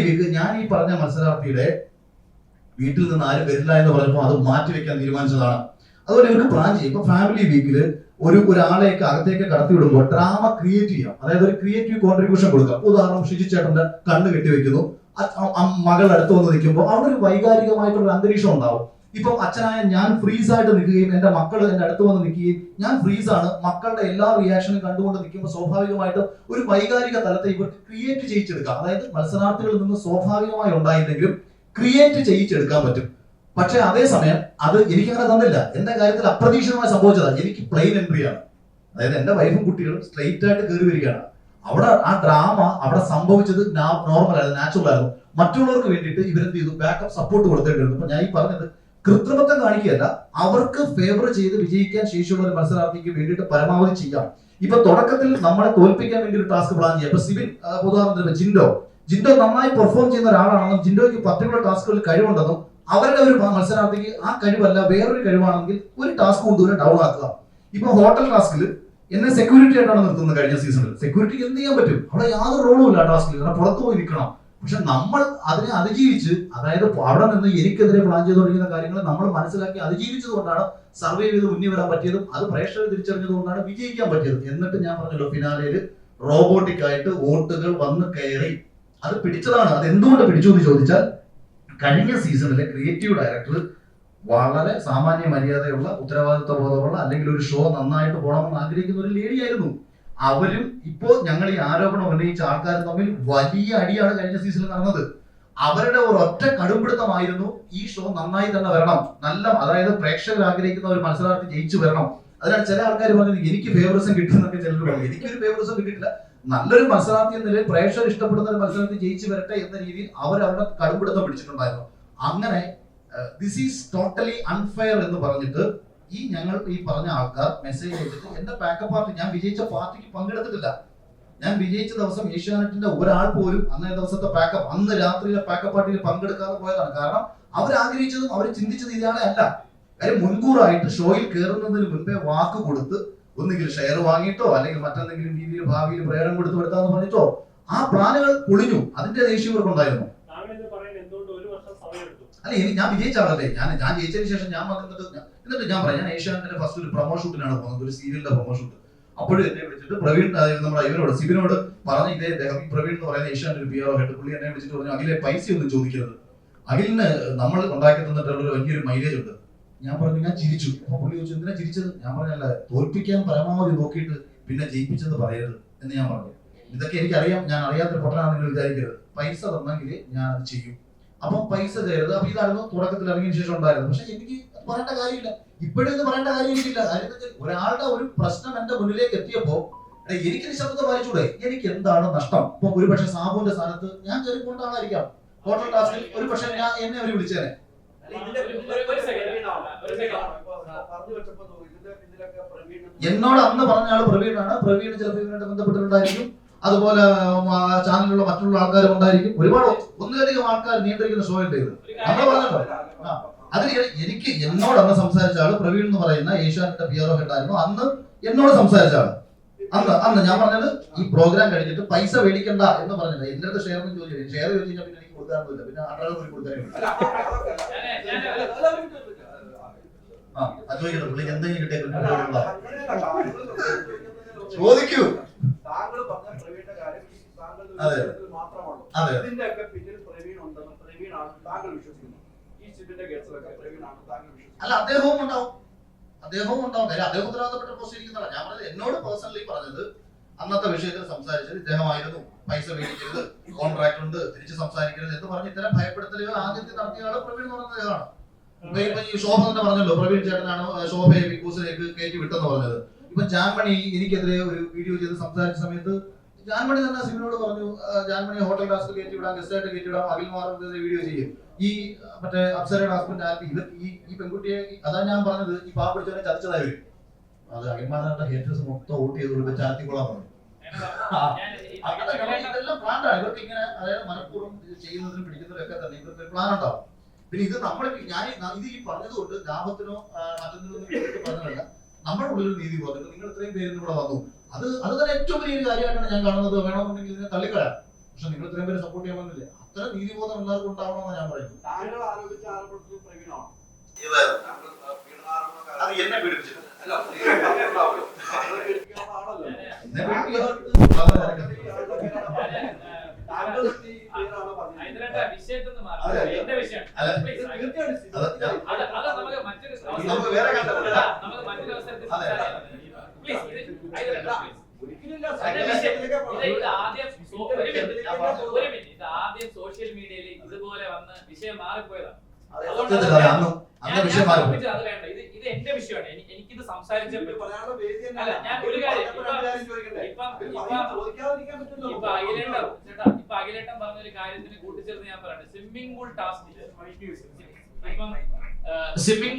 വീക്ക് ഞാൻ ഈ പറഞ്ഞ മത്സരാർത്ഥിയുടെ വീട്ടിൽ നിന്ന് ആരും വരില്ല എന്ന് പറഞ്ഞപ്പോൾ അത് മാറ്റിവെക്കാൻ തീരുമാനിച്ചതാണ്. അതുപോലെ ഇവർക്ക് പ്ലാൻ ചെയ്യും. ഇപ്പൊ ഫാമിലി വീക്കില് ഒരാളെയൊക്കെ അകത്തേക്ക് കടത്തി വിടുമ്പോൾ ഡ്രാമ ക്രിയേറ്റ് ചെയ്യാം, അതായത് ഒരു ക്രിയേറ്റീവ് കോൺട്രിബ്യൂഷൻ കൊടുക്കാം. ഉദാഹരണം, ഷിജു ചേട്ടന്റെ കണ്ണ് കെട്ടിവെക്കുന്നു, മകൾ അടുത്ത് വന്ന് നിൽക്കുമ്പോൾ അവിടെ ഒരു വൈകാരികമായിട്ടുള്ള അന്തരീക്ഷം ഉണ്ടാവും. ഇപ്പം അച്ഛനായ ഞാൻ ഫ്രീസ് ആയിട്ട് നിൽക്കുകയും എന്റെ മക്കൾ എന്റെ അടുത്ത് വന്ന് നിൽക്കുകയും ഞാൻ ഫ്രീസാണ്, മക്കളുടെ എല്ലാ റിയാക്ഷനും കണ്ടുകൊണ്ട് നിൽക്കുമ്പോൾ സ്വാഭാവികമായിട്ടും ഒരു വൈകാരിക തലത്തെ ഇവർക്ക് ക്രിയേറ്റ് ചെയ്യിച്ചെടുക്കാം. അതായത് മത്സരാർത്ഥികളിൽ നിന്ന് സ്വാഭാവികമായി ഉണ്ടായില്ലെങ്കിലും ക്രിയേറ്റ് ചെയ്യിച്ചെടുക്കാൻ പറ്റും. പക്ഷെ അതേസമയം അത് എനിക്കങ്ങനെ തന്നില്ല. എന്റെ കാര്യത്തിൽ അപ്രതീക്ഷിതമായി സംഭവിച്ചതാണ്. എനിക്ക് പ്ലെയിൻ എൻട്രിയാണ്, അതായത് എന്റെ വൈഫും കുട്ടികളും സ്ട്രെയിറ്റ് ആയിട്ട് കയറി വരികയാണ്. അവിടെ ആ ഡ്രാമ അവിടെ സംഭവിച്ചത് നോർമൽ ആയിരുന്നു, നാച്ചുറൽ ആയിരുന്നു. മറ്റുള്ളവർക്ക് വേണ്ടിയിട്ട് ഇവരെന്ത് ചെയ്തു, ബാക്കപ്പ് സപ്പോർട്ട് കൊടുത്തേണ്ടിരുന്നു. അപ്പൊ ഞാൻ ഈ പറഞ്ഞത് കൃത്രിമത്വം കാണിക്കുകയല്ല, അവർക്ക് ഫേവർ ചെയ്ത് വിജയിക്കാൻ ശേഷിയുള്ള ഒരു മത്സരാർത്ഥിക്ക് വേണ്ടിയിട്ട് പരമാവധി ചെയ്യാം. ഇപ്പൊ തുടക്കത്തിൽ നമ്മളെ തോൽപ്പിക്കാൻ വേണ്ടി ഒരു ടാസ്ക് പ്ലാൻ ചെയ്യാം. ഇപ്പൊ സിബിൻ ഉദാഹരണത്തിന് ജിൻഡോ നന്നായി പെർഫോം ചെയ്യുന്ന ഒരാളാണെന്നും ജിൻഡോയ്ക്ക് പർട്ടിക്കുലർ ടാസ്കുകളിൽ കഴിവുണ്ടെന്നും അവരുടെ ഒരു മത്സരാർത്ഥിക്ക് ആ കഴിവല്ല വേറൊരു കഴിവാണെങ്കിൽ ഒരു ടാസ്ക് കൊണ്ടുവരെ ഡൗൺ ആക്കുക. ഇപ്പൊ ഹോട്ടൽ ടാസ്കിൽ എന്നെ സെക്യൂരിറ്റി ആയിട്ടാണ് നിർത്തുന്നത്. കഴിഞ്ഞ സീസണിൽ സെക്യൂരിറ്റിക്ക് എന്ത് ചെയ്യാൻ പറ്റും? അവിടെ യാതൊരു റോളും ഇല്ല ടാസ്കിൽ, കാരണം പുറത്തു പോയി നിൽക്കണം. പക്ഷെ നമ്മൾ അതിനെ അതിജീവിച്ച്, അതായത് അവിടെ നിന്ന് എനിക്കെതിരെ പ്ലാൻ ചെയ്ത് തുടങ്ങിയ കാര്യങ്ങൾ നമ്മൾ മനസ്സിലാക്കി അതിജീവിച്ചത് കൊണ്ടാണ് സർവൈവ് ചെയ്ത് മുന്നിൽ വരാൻ പറ്റിയതും അത് പ്രേക്ഷകർ തിരിച്ചറിഞ്ഞത് കൊണ്ടാണ് വിജയിക്കാൻ പറ്റിയത്. എന്നിട്ട് ഞാൻ പറഞ്ഞല്ലോ, ഫിനാലയിൽ റോബോട്ടിക് ആയിട്ട് വോട്ടുകൾ വന്ന് കയറി അത് പിടിച്ചതാണ്. അത് എന്തുകൊണ്ട് പിടിച്ചു എന്ന് ചോദിച്ചാൽ, കഴിഞ്ഞ സീസണിലെ ക്രിയേറ്റീവ് ഡയറക്ടർ വളരെ സാമാന്യ മര്യാദയുള്ള, ഉത്തരവാദിത്വ ബോധമുള്ള, അല്ലെങ്കിൽ ഒരു ഷോ നന്നായിട്ട് പോകണമെന്ന് ആഗ്രഹിക്കുന്ന ഒരു ലേഡിയായിരുന്നു. അവരും ഇപ്പോ ഞങ്ങൾ ഈ ആരോപണം ഉന്നയിച്ച ആൾക്കാരും തമ്മിൽ വലിയ അടിയാണ് കഴിഞ്ഞ സീസണിൽ നടന്നത്. അവരുടെ ഒരൊറ്റ കടുംപിടുത്തമായിരുന്നു ഈ ഷോ നന്നായി തന്നെ വരണം, നല്ല, അതായത് പ്രേക്ഷകർ ആഗ്രഹിക്കുന്ന ഒരു മത്സരാർത്ഥി ജയിച്ചു വരണം. അതിനാണ് ചില ആൾക്കാർ പറഞ്ഞത് എനിക്ക് ഫേവറിസം കിട്ടുന്നൊക്കെ ചിലർ പറഞ്ഞു. എനിക്കൊരു ഫേവറിസം കിട്ടിയിട്ടില്ല. നല്ലൊരു മത്സരാർത്ഥി എന്ന നിലയിൽ പ്രേക്ഷകർ ഇഷ്ടപ്പെടുന്ന ഒരു മത്സരാർത്ഥി ജയിച്ചു വരട്ടെ എന്ന രീതിയിൽ അവരുടെ കടുംപിടുത്തം പിടിച്ചിട്ടുണ്ടായിരുന്നു. അങ്ങനെ ദിസ് ഈസ് ടോട്ടലി അൺഫെയർ എന്ന് പറഞ്ഞിട്ട് ഞങ്ങൾ ഈ പറഞ്ഞ ആൾക്കാർ മെസ്സേജ് ചെയ്തിട്ട് എന്റെ പാക്കപ്പ് പാർട്ടി, ഞാൻ വിജയിച്ച പാർട്ടിക്ക് പങ്കെടുത്തിട്ടില്ല. ഞാൻ വിജയിച്ച ദിവസം ഏഷ്യാനെറ്റിന്റെ ഒരാൾ പോലും അന്നേ ദിവസത്തെ പാക്കപ്പ്, അന്ന് രാത്രിയിലെ പാക്കപ്പ് പാർട്ടിയിൽ പങ്കെടുക്കാതെ പോയതാണ്. കാരണം അവർ ആഗ്രഹിച്ചതും അവർ ചിന്തിച്ചത് ഇയാളെ അല്ല. കാര്യം മുൻകൂറായിട്ട് ഷോയിൽ കയറുന്നതിന് മുൻപേ വാക്ക് കൊടുത്ത് ഒന്നുകിൽ ഷെയർ വാങ്ങിയിട്ടോ അല്ലെങ്കിൽ മറ്റെന്തെങ്കിലും രീതിയിൽ ഭാവിയിൽ പ്രേരണം കൊടുത്തു കൊടുത്താന്ന് പറഞ്ഞിട്ടോ ആ പ്ലാനുകൾ പൊളിഞ്ഞു. അതിന്റെ ദേഷ്യം ഇവർക്കുണ്ടായിരുന്നു. അല്ല, ഞാൻ വിജയിച്ച ആളല്ലേ, ഞാൻ ജയിച്ചതിന് ശേഷം ഞാൻ എന്നിട്ട് ഞാൻ പറയാം, ഞാൻ ഏഷ്യാനെറ്റിന്റെ ഫസ്റ്റ് ഒരു പ്രൊമോ ഷൂട്ടിനാണ് പോകുന്നത്, ഒരു സീരിയലിന്റെ പ്രൊമോ ഷൂട്ട്. അപ്പോഴും എന്നെ വിളിച്ചിട്ട് പ്രവീൺ, നമ്മുടെ ഇവനോട് സിബിനോട് പറഞ്ഞ് ഇതേ പ്രവീൺ എന്ന് പറയുന്ന ഏഷ്യാനെറ്റ് ഒരു PR ഹെഡ്, പുള്ളി എന്നെ വിളിച്ചിട്ട് പറഞ്ഞു, അഖിലെ പൈസ ഒന്നും ചോദിക്കരുത്, അഖിലിന് നമ്മൾ ഉണ്ടാക്കി തന്നിട്ടുള്ള ഒരു വലിയൊരു മൈലേജ് ഉണ്ട്. ഞാൻ പറഞ്ഞു, ഞാൻ ചിരിച്ചു. അപ്പൊ പുള്ളി ചോദിച്ചു, എന്തിനാ ചിരിച്ചത്? ഞാൻ പറഞ്ഞല്ല, തോൽപ്പിക്കാൻ പരമാവധി നോക്കിയിട്ട് പിന്നെ ജയിപ്പിച്ചെന്ന് പറയരുത് എന്ന് ഞാൻ പറഞ്ഞു. ഇതൊക്കെ എനിക്കറിയാം, ഞാൻ അറിയാത്തൊരു പൊട്ടനാണെന്ന് നിങ്ങൾ വിചാരിക്കരുത്. പൈസ തന്നെങ്കിൽ ഞാൻ അത് ചെയ്യും. അപ്പം പൈസ ചെയ്യരുത്. അപ്പൊ ഇതായിരുന്നു തുടക്കത്തിൽ ഇറങ്ങിയ ശേഷം ഉണ്ടായിരുന്നു. പക്ഷെ എനിക്ക് പറയേണ്ട കാര്യമില്ല, ഇപ്പോഴൊന്നും പറയേണ്ട കാര്യം എനിക്കില്ല. കാര്യം ഒരാളുടെ ഒരു പ്രശ്നം എന്റെ മുന്നിലേക്ക് എത്തിയപ്പോ എനിക്ക് നിശബ്ദത വായിച്ചൂടെ? എനിക്ക് എന്താണ് നഷ്ടം? ഇപ്പൊ ഒരുപക്ഷെ സാബുവിന്റെ സ്ഥാനത്ത് ഞാൻ കയറിക്കൊണ്ടായിരിക്കാം, ഹോട്ടൽ ടാസ്കിൽ ഒരു പക്ഷേ എന്നെ അവർ വിളിച്ചേനെ. എന്നോട് അന്ന് പറഞ്ഞ ആള് പ്രവീണാണ്. പ്രവീൺ ചിലപ്പോൾ ഇവരുമായിട്ട് ബന്ധപ്പെട്ടിട്ടുണ്ടായിരിക്കും. അതുപോലെ ചാനലിലുള്ള മറ്റുള്ള ആൾക്കാരും ഉണ്ടായിരിക്കും. ഒരുപാട് ഒന്നിലധികം ആൾക്കാർ നിയന്ത്രിക്കുന്ന ഷോ ഉണ്ട് ഇത്. നമ്മൾ പറഞ്ഞല്ലോ. അതിൽ എനിക്ക് എന്നോട് അന്ന് സംസാരിച്ച ആള് പ്രവീൺ എന്ന് പറയുന്ന ഏഷ്യാനെറ്റ് പിയറോ ഹെഡായിരുന്നു. അന്ന് എന്നോട് സംസാരിച്ച ആള് അന്ന് ഞാൻ പറഞ്ഞത് ഈ പ്രോഗ്രാം കഴിഞ്ഞിട്ട് പൈസ മേടിക്കണ്ട എന്ന് പറഞ്ഞില്ല. എന്റെ അടുത്ത് ഷെയർ ഒന്നും ചോദിച്ചില്ല. ഷെയർ ചോദിച്ചു കഴിഞ്ഞാൽ പിന്നെ എനിക്ക് കൊടുക്കാനൊന്നുമില്ല. പിന്നെ ആൾക്കാർ പോയി കൊടുക്കാനും ചോദിക്കട്ടെ പുള്ളിക്ക് എന്തെങ്കിലും കിട്ടിയ ചോദിക്കൂ. അതെ അതെ അല്ല അദ്ദേഹവും ഉണ്ടാവും. കാര്യം അദ്ദേഹം ഉത്തരവാദിത്തപ്പെട്ട പോസ്റ്റ് ഇരിക്കുന്നതാണ്. ഞാൻ പറഞ്ഞത് എന്നോട് പേഴ്സണലി പറഞ്ഞത് അന്നത്തെ വിഷയത്തിൽ സംസാരിച്ചത് ഇദ്ദേഹമായിരുന്നു. പൈസ മേടിക്കരുത്, കോൺട്രാക്ട് ഉണ്ട്, തിരിച്ച് സംസാരിക്കരുത് എന്ന് പറഞ്ഞ് ഇത്തരം ഭയപ്പെടുത്തലുകൾ ആദ്യത്തെ നടത്തിയ ആള് പ്രവീൺ എന്ന് പറഞ്ഞ അദ്ദേഹമാണ്. ഇപ്പൊ ഈ ശോഭ തന്നെ പറഞ്ഞല്ലോ, പ്രവീൺ ചേട്ടനാണ് ശോഭയെ ബിഗ് ബോസിലേക്ക് കയറ്റി വിട്ടെന്ന് പറഞ്ഞത്. ഇപ്പൊ ജാൻമണി എനിക്കെതിരെ ഒരു വീഡിയോ ചെയ്ത് സംസാരിച്ച സമയത്ത് ജാൻമണി തന്നെ സിബിനോട് പറഞ്ഞു, ജാൻമണി ഹോട്ടൽ ടാസ്ക് കയറ്റി വിടാം, ഗസ്റ്റായിട്ട് കയറ്റി വിടാം, അഖിൽമാറിന്റെ വീഡിയോ ചെയ്യും. ഈ മറ്റേ അപ്സരയുടെ ഹസ്ബൻഡ് ആക്കി ഈ പെൺകുട്ടിയെ അതാ ഞാൻ പറഞ്ഞത് ഈ പാവ പിടിച്ചവനെ ചതിച്ചതായി വരും. അത് അഖിൽമാറിന്റെ ഹേറ്റേഴ്സ് മൊത്തം വോട്ട് ചെയ്ത് ചാത്തിക്കൊള്ളാൻ പറഞ്ഞു. ഇതെല്ലാം പ്ലാനാണ്. ഇവർക്ക് ഇങ്ങനെ അതായത് മനഃപൂർവ്വം ചെയ്യുന്നതിനും പിടിക്കുന്നതിനൊക്കെ തന്നെ ഇവർക്ക് പ്ലാൻ ഉണ്ടാവും. പിന്നെ ഇത് നമ്മൾ ഞാൻ ഇത് ഈ പറഞ്ഞതുകൊണ്ട് ലാഭത്തിനോ മറ്റൊന്നിനോ പറഞ്ഞതല്ല. നമ്മുടെ ഉള്ളിൽ നീതി പോകുന്നുണ്ട്. നിങ്ങൾ ഇത്രയും പേര് ഇവിടെ വന്നു, അത് തന്നെ ഏറ്റവും വലിയൊരു കാര്യമായിട്ടാണ് ഞാൻ കാണുന്നത്. വേണമെന്നുണ്ടെങ്കിൽ ഇതിനെ തള്ളിക്കളയാം. പക്ഷെ നിങ്ങൾ ഇത്രയും പേര് സപ്പോർട്ട് ചെയ്യാമെന്നില്ല. അത്ര നീതിബോധം എല്ലാവർക്കും ഉണ്ടാവണമെന്ന് ഞാൻ പറയുന്നത്. അത് എന്നെ പീഡിപ്പിച്ചിട്ടുണ്ട്. സോഷ്യൽ മീഡിയയിൽ ഇതുപോലെ വന്ന് വിഷയം മാറിപ്പോയതാണ്. ഇത് എന്റെ വിഷയമാണ്. എനിക്കിത് സംസാരിച്ചപ്പോൾ ഞാൻ ഒരു കാര്യം ഇപ്പൊ അഖിലേട്ടൻ പറഞ്ഞൊരു കാര്യത്തിന് കൂട്ടിച്ചേർന്ന് ഞാൻ പറയട്ടെ. സ്വിമ്മിംഗ്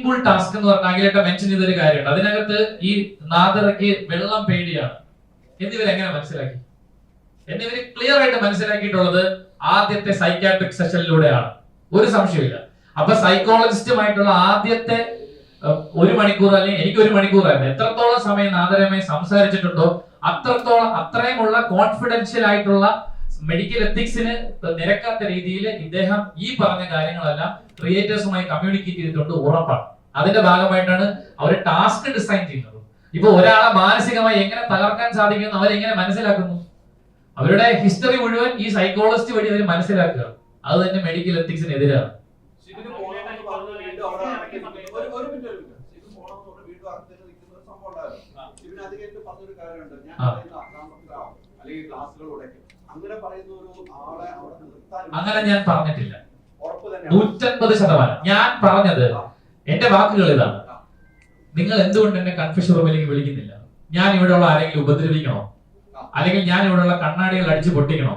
പൂൾ ടാസ്ക് എന്ന് പറഞ്ഞ അഖിലേട്ടൻ മെൻഷൻ ചെയ്തൊരു കാര്യമുണ്ട്. അതിനകത്ത് ഈ നാദറയ്ക്ക് വെള്ളം പേടിയാണ് എന്നിവരെങ്ങനെ മനസ്സിലാക്കി? എന്നിവര് ക്ലിയർ ആയിട്ട് മനസ്സിലാക്കിയിട്ടുള്ളത് ആദ്യത്തെ സൈക്കാട്രിക് സെഷനിലൂടെയാണ്. ഒരു സംശയമില്ല. അപ്പൊ സൈക്കോളജിസ്റ്റുമായിട്ടുള്ള ആദ്യത്തെ 1 മണിക്കൂർ അല്ലെങ്കിൽ എനിക്ക് 1 മണിക്കൂറായിരുന്നു. എത്രത്തോളം സമയം നാദരമായി സംസാരിച്ചിട്ടുണ്ടോ അത്രയുമുള്ള കോൺഫിഡൻഷ്യൽ ആയിട്ടുള്ള മെഡിക്കൽ എത്തിക്സിന് നിരക്കാത്ത രീതിയിൽ ഇദ്ദേഹം ഈ പറഞ്ഞ കാര്യങ്ങളെല്ലാം ക്രിയേറ്റേഴ്സുമായി കമ്മ്യൂണിക്കേറ്റ് ചെയ്തിട്ടുണ്ട്. ഉറപ്പാണ്. അതിന്റെ ഭാഗമായിട്ടാണ് അവർ ടാസ്ക് ഡിസൈൻ ചെയ്യുന്നത്. ഇപ്പൊ ഒരാളെ മാനസികമായി എങ്ങനെ തകർക്കാൻ സാധിക്കുമെന്ന് അവരെങ്ങനെ മനസ്സിലാക്കുന്നു? അവരുടെ ഹിസ്റ്ററി മുഴുവൻ ഈ സൈക്കോളജിസ്റ്റ് വഴി അവർ മനസ്സിലാക്കുക. അത് തന്നെ മെഡിക്കൽ എത്തിക്സിനെതിരാണ്. അങ്ങനെ ഞാൻ പറഞ്ഞിട്ടില്ല. 150%. ഞാൻ പറഞ്ഞത് എന്റെ വാക്കുകൾ ഇതാണ്. നിങ്ങൾ എന്തുകൊണ്ട് എന്നെ കൺഫ്യൂഷൻ റൂമിലേക്ക് വിളിക്കുന്നില്ല? ഞാൻ ഇവിടെയുള്ള ആരെങ്കിലും ഉപദ്രവിക്കണോ? അല്ലെങ്കിൽ ഞാൻ ഇവിടെയുള്ള കണ്ണാടികൾ അടിച്ചു പൊട്ടിക്കണോ?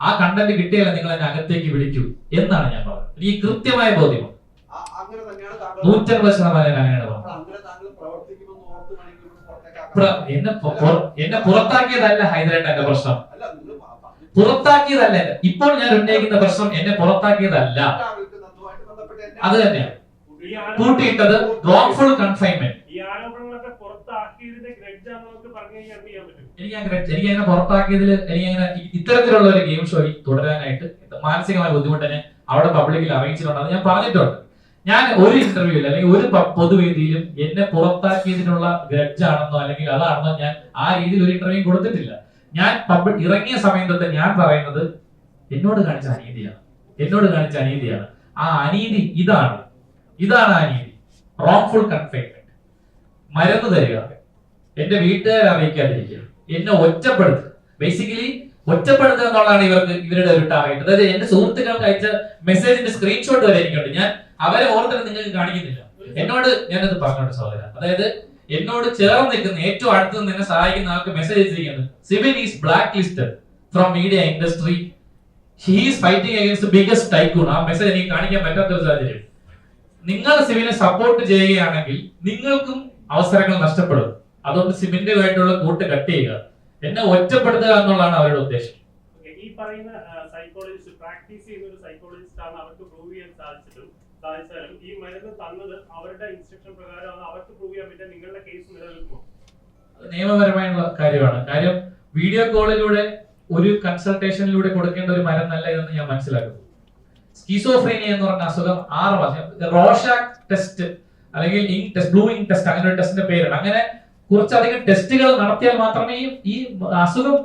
ആ കണ്ടന്റ് കിട്ടിയാലേ നിങ്ങൾ എന്നെ അകത്തേക്ക് വിളിക്കൂ എന്നാണ് ഞാൻ പറഞ്ഞത്. ഈ കൃത്യമായ ബോധ്യം 150% അങ്ങനെയാണ് പറഞ്ഞത്. എന്നെ പുറത്താക്കിയതല്ല ഹൈദരാബാദിന്റെ പ്രശ്നം. പുറത്താക്കിയതല്ല. ഇപ്പോൾ ഞാൻ ഉന്നയിക്കുന്ന പ്രശ്നം എന്നെ പുറത്താക്കിയതല്ല. അത് തന്നെയാണ് കൂട്ടിയിട്ടത് റോങ്ഫുൾ കൺഫൈൻമെന്റ്. എനിക്ക് അതിനെ പുറത്താക്കിയതിൽ എനിക്കങ്ങനെ ഇത്തരത്തിലുള്ള ഒരു ഗെയിം ഷോയിൽ തുടരാനായിട്ട് മാനസികമായ ബുദ്ധിമുട്ട് തന്നെ അവിടെ പബ്ലിക്കിൽ അറിയിച്ചിട്ടുണ്ട്. അത് ഞാൻ പറഞ്ഞിട്ടുണ്ട്. ഞാൻ ഒരു ഇന്റർവ്യൂവിൽ അല്ലെങ്കിൽ ഒരു പൊതുവേദിയിലും എന്നെ പുറത്താക്കിയതിനുള്ള ഗ്രഡ്ജാണെന്നോ അല്ലെങ്കിൽ അതാണെന്നോ ഞാൻ ആ രീതിയിൽ ഒരു ഇന്റർവ്യൂ കൊടുത്തിട്ടില്ല. ഞാൻ ഇറങ്ങിയ സമയം തൊട്ട് ഞാൻ പറയുന്നത് എന്നോട് കാണിച്ച അനീതിയാണ്. ആ അനീതി ഇതാണ് അനീതി. Wrongful confinement. മരുന്ന് തരിക, എന്റെ വീട്ടുകാരെ അറിയിക്കാതിരിക്കുക, എന്നെ ഒറ്റപ്പെടുത്തുക. ബേസിക്കലി ഒറ്റപ്പെടുത്തുക എന്നുള്ളതാണ് ഇവരുടെ ഒരു ടാർഗറ്റ്. അതായത് എന്റെ സുഹൃത്തുക്കൾക്ക് അയച്ച മെസ്സേജിന്റെ സ്ക്രീൻഷോട്ട് വരെ എനിക്കുണ്ട്. ഞാൻ അവരെ ഓർത്തിട്ട് നിങ്ങൾക്ക് കാണിക്കുന്നില്ല. എന്നോട് ഞാനത് പറഞ്ഞോട്ടെ സഹോദരൻ. അതായത് എന്നോട് ചേർന്ന് നിൽക്കുന്ന ഏറ്റവും അടുത്ത് നിന്നെ സഹായിക്കുന്ന ആൾക്ക് മെസ്സേജ് അയച്ചിരിക്കുന്നത് Sibin is black listed from media industry. He is fighting against biggest tycoon. ആ മെസ്സേജ് എനിക്ക് കാണിക്കാൻ പറ്റാത്ത ഒരു സാഹചര്യം. നിങ്ങൾ സിബിനെ സപ്പോർട്ട് ചെയ്യുകയാണെങ്കിൽ നിങ്ങൾക്കും അവസരങ്ങൾ നഷ്ടപ്പെടും. അതുകൊണ്ട് സിബിന്റെതായിട്ടുള്ള കൂട്ട് കട്ട് ചെയ്യുക, എന്നെ ഒറ്റപ്പെടുത്തുക എന്നുള്ളതാണ് അവരുടെ ഉദ്ദേശം. ഈ പറയുന്ന സൈക്കോളജിസ്റ്റ് പ്രാക്ടീസ് ചെയ്യുന്ന ഒരു സൈക്കോളജിസ്റ്റ് ആണ് അവർക്ക് പ്രൂവ് ചെയ്യാൻ സാധിച്ചാലും ഈ മരുന്ന് തന്നത് അവരുടെ ഇൻസ്ട്രക്ഷൻ പ്രകാരമാണ് അവർക്ക് പ്രൂവ് ചെയ്യാൻ പറ്റുക. നിങ്ങളുടെ കേസ് നിലനിൽക്കുമോ? നിയമപരമായുള്ള കാര്യമാണ്. കാര്യം വീഡിയോ കോളിലൂടെ ഒരു കൺസൾട്ടേഷനിലൂടെ കൊടുക്കേണ്ട ഒരു മരുന്നല്ല ഇതെന്ന് ഞാൻ മനസ്സിലാക്കുന്നു. സ്കീസോഫ്രീനിയ എന്ന് പറഞ്ഞ അസുഖം 6 മാസം റോഷാക് ടെസ്റ്റ് അല്ലെങ്കിൽ ink test, blue ink test, അങ്ങനെ ഒരു ടെസ്റ്റിന്റെ പേരാണ്. അങ്ങനെ കുറച്ചധികം ടെസ്റ്റുകൾ നടത്തിയാൽ മാത്രമേ ഈ അസുഖം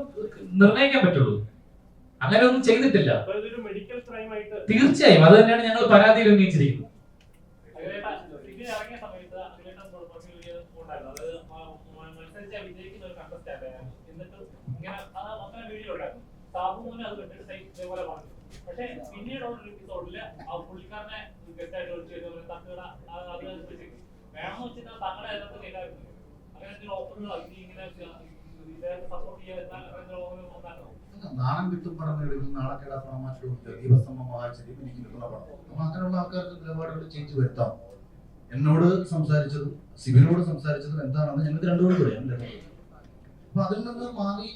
നിർണ്ണയിക്കാൻ പറ്റുള്ളൂ. അങ്ങനെ ഒന്നും ചെയ്തിട്ടില്ല. തീർച്ചയായും അത് തന്നെയാണ് ഞങ്ങൾ പരാതിയിൽ ഉന്നയിച്ചിരിക്കുന്നത്. പക്ഷേ പിന്നീടുള്ള എപ്പിസോഡില് ആ പുള്ളിക്കാരനെ ഗസ്റ്റായിട്ട് വേണമെന്ന് വെച്ചിട്ട് തങ്ങളുടെ അതിനകത്ത് കേൾക്കാറുണ്ട്. അങ്ങനെ ഓഫറുകളാണ് ഇങ്ങനെ സപ്പോർട്ട് ചെയ്യാൻ നാണം കിട്ടും പടം എടുക്കും, നാളെ കേടാ പ്രമാണിച്ചിട്ടുണ്ട്, ദീപസ്തംഭം വായിച്ചത് എനിക്ക് കിട്ടുന്ന പടം. അപ്പൊ അങ്ങനെയുള്ള ആൾക്കാർക്ക് നിലപാടുകൾ ചേഞ്ച് വരുത്താം. എന്നോട് സംസാരിച്ചതും സിബിനോട് സംസാരിച്ചതും എന്താണെന്ന് ഞങ്ങൾക്ക് രണ്ടുപേരും പറയാം. അപ്പൊ അതിൽ നിന്ന് മാറി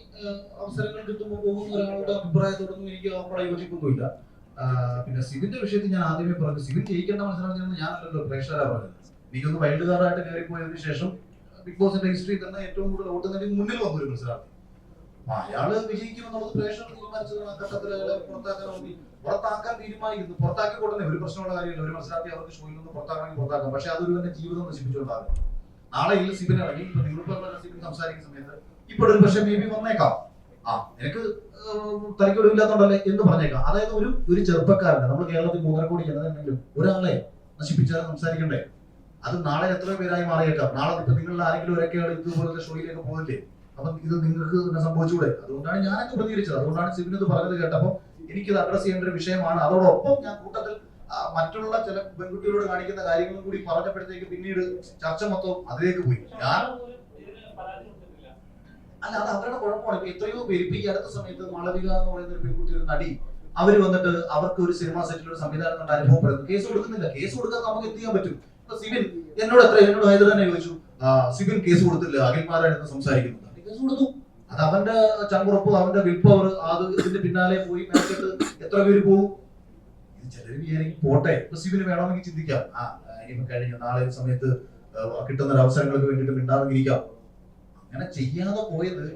അവസരങ്ങൾ കിട്ടുമ്പോൾ പോകുന്ന ഒരാളുടെ അഭിപ്രായത്തോടൊന്നും എനിക്ക് അവിടെ യോജിപ്പൊന്നുമില്ല. പിന്നെ സിബിന്റെ വിഷയത്തിൽ ഞാൻ ആദ്യമേ പറഞ്ഞു, സിബിൻ ജയിക്കേണ്ട മത്സരം ഞാനല്ലല്ലോ, പ്രേക്ഷകരാ പറഞ്ഞത്. എനിക്കൊന്ന് വൈൽഡ് കാർഡായിട്ട് കയറിപ്പോയതിനു ശേഷം ബിഗ് ബോസിന്റെ ഹിസ്റ്ററി തന്നെ ഏറ്റവും കൂടുതൽ വോട്ട് നേടി മുന്നിൽ വന്നൊരു മത്സരാർത്ഥി. അപ്പൊ അയാള് വിജയിക്കുമെന്നുള്ളത് പ്രേക്ഷകർ തീരുമാനിച്ചത് ആ ഘട്ടത്തിൽ അയാളെ പുറത്താക്കാൻ തീരുമാനിക്കുന്നു. പുറത്താക്കി കൊടുത്തേ ഒരു പ്രശ്നമുള്ള കാര്യമില്ല. ഒരു മത്സരാർത്ഥി അവർക്ക് ഷോയിൽ നിന്ന് പുറത്താക്കണമെങ്കിൽ പുറത്താക്കാം. പക്ഷെ അതൊരു തന്നെ ജീവിതം നശിപ്പിച്ചുകൊണ്ടാകും. നാളെ ഈ സിബിൻ ഇറങ്ങി ഇപ്പൊ നിങ്ങളിപ്പോ സിബിൻ സംസാരിക്കുന്ന സമയത്ത് ഇപ്പോൾ ഒരു പക്ഷേ മേ ബി വന്നേക്കാം, എനിക്ക് തലക്കൊടിവില്ലാത്തോണ്ടല്ലേ എന്ന് പറഞ്ഞേക്കാം. അതായത് ഒരു ചെറുപ്പക്കാരനെ നമ്മൾ കേരളത്തിൽ 3.5 കോടി ജനതയുണ്ടെങ്കിലും ഒരാളെ നശിപ്പിച്ചാൽ സംസാരിക്കണ്ടേ? അത് നാളെ എത്ര പേരായി മാറിയേക്കാം. നാളെ ഇപ്പൊ നിങ്ങളിൽ ആരെങ്കിലും ഒരൊക്കെയാണ് ഇതുപോലത്തെ ഷോയിലേക്ക് പോകില്ലേ? അപ്പൊ ഇത് നിങ്ങൾക്ക് തന്നെ സംഭവിച്ചുകൂടെ? അതുകൊണ്ടാണ് ഞാനൊക്കെ പ്രതികരിച്ചത്. അതുകൊണ്ടാണ് സിബിൻ ഇത് പറഞ്ഞത് കേട്ടപ്പോ എനിക്കിത് അഡ്രസ് ചെയ്യേണ്ട ഒരു വിഷയമാണ്. അതോടൊപ്പം ഞാൻ കൂട്ടത്തിൽ മറ്റുള്ള ചില പെൺകുട്ടികളോട് കാണിക്കുന്ന കാര്യങ്ങളും കൂടി പറഞ്ഞപ്പോഴത്തേക്ക് പിന്നീട് ചർച്ച മൊത്തം അതിലേക്ക് പോയി. അല്ല, അത് അവരുടെ കുഴപ്പമാണ്. ഇപ്പൊ എത്രയോ പേര് ഇപ്പൊ ഈ അടുത്ത സമയത്ത് മാളവിക എന്ന് പറയുന്ന ഒരു പെൺകുട്ടി, ഒരു നടി, അവര് വന്നിട്ട് അവർക്ക് ഒരു സിനിമാ സെറ്റിൽ ഒരു സംവിധാനം കൊണ്ട് അനുഭവപ്പെടുന്നു. കേസ് കൊടുക്കുന്നില്ല. കേസ് കൊടുക്കാൻ നമുക്ക് എന്ത് ചെയ്യാൻ പറ്റും? ഇപ്പൊ സിബിൻ എന്നോട് ഹൈദർ തന്നെ ചോദിച്ചു, സിബിൻ കേസ് കൊടുത്തില്ല, അഖിൽമാരായിരുന്നു സംസാരിക്കുന്നത്. കേസ് കൊടുത്തു. അത് അവന്റെ ചങ്കുറപ്പ്, അവന്റെ വിൽ പവർ, അത് ഇതിന്റെ പിന്നാലെ പോയി മെനക്കെട്ട് എത്ര പേര് പോകും? ചിലര് വിചാരിക്കും പോട്ടെ, ഇപ്പൊ സിബിന് വേണമെങ്കിൽ ചിന്തിക്കാം, ഇനിയിപ്പോ കഴിഞ്ഞ നാളെ സമയത്ത് കിട്ടുന്ന ഒരു അവസരങ്ങൾക്ക് വേണ്ടിയിട്ട് മിണ്ടാതിരിക്കാം. അങ്ങനെ ചെയ്യാതെ പോയത്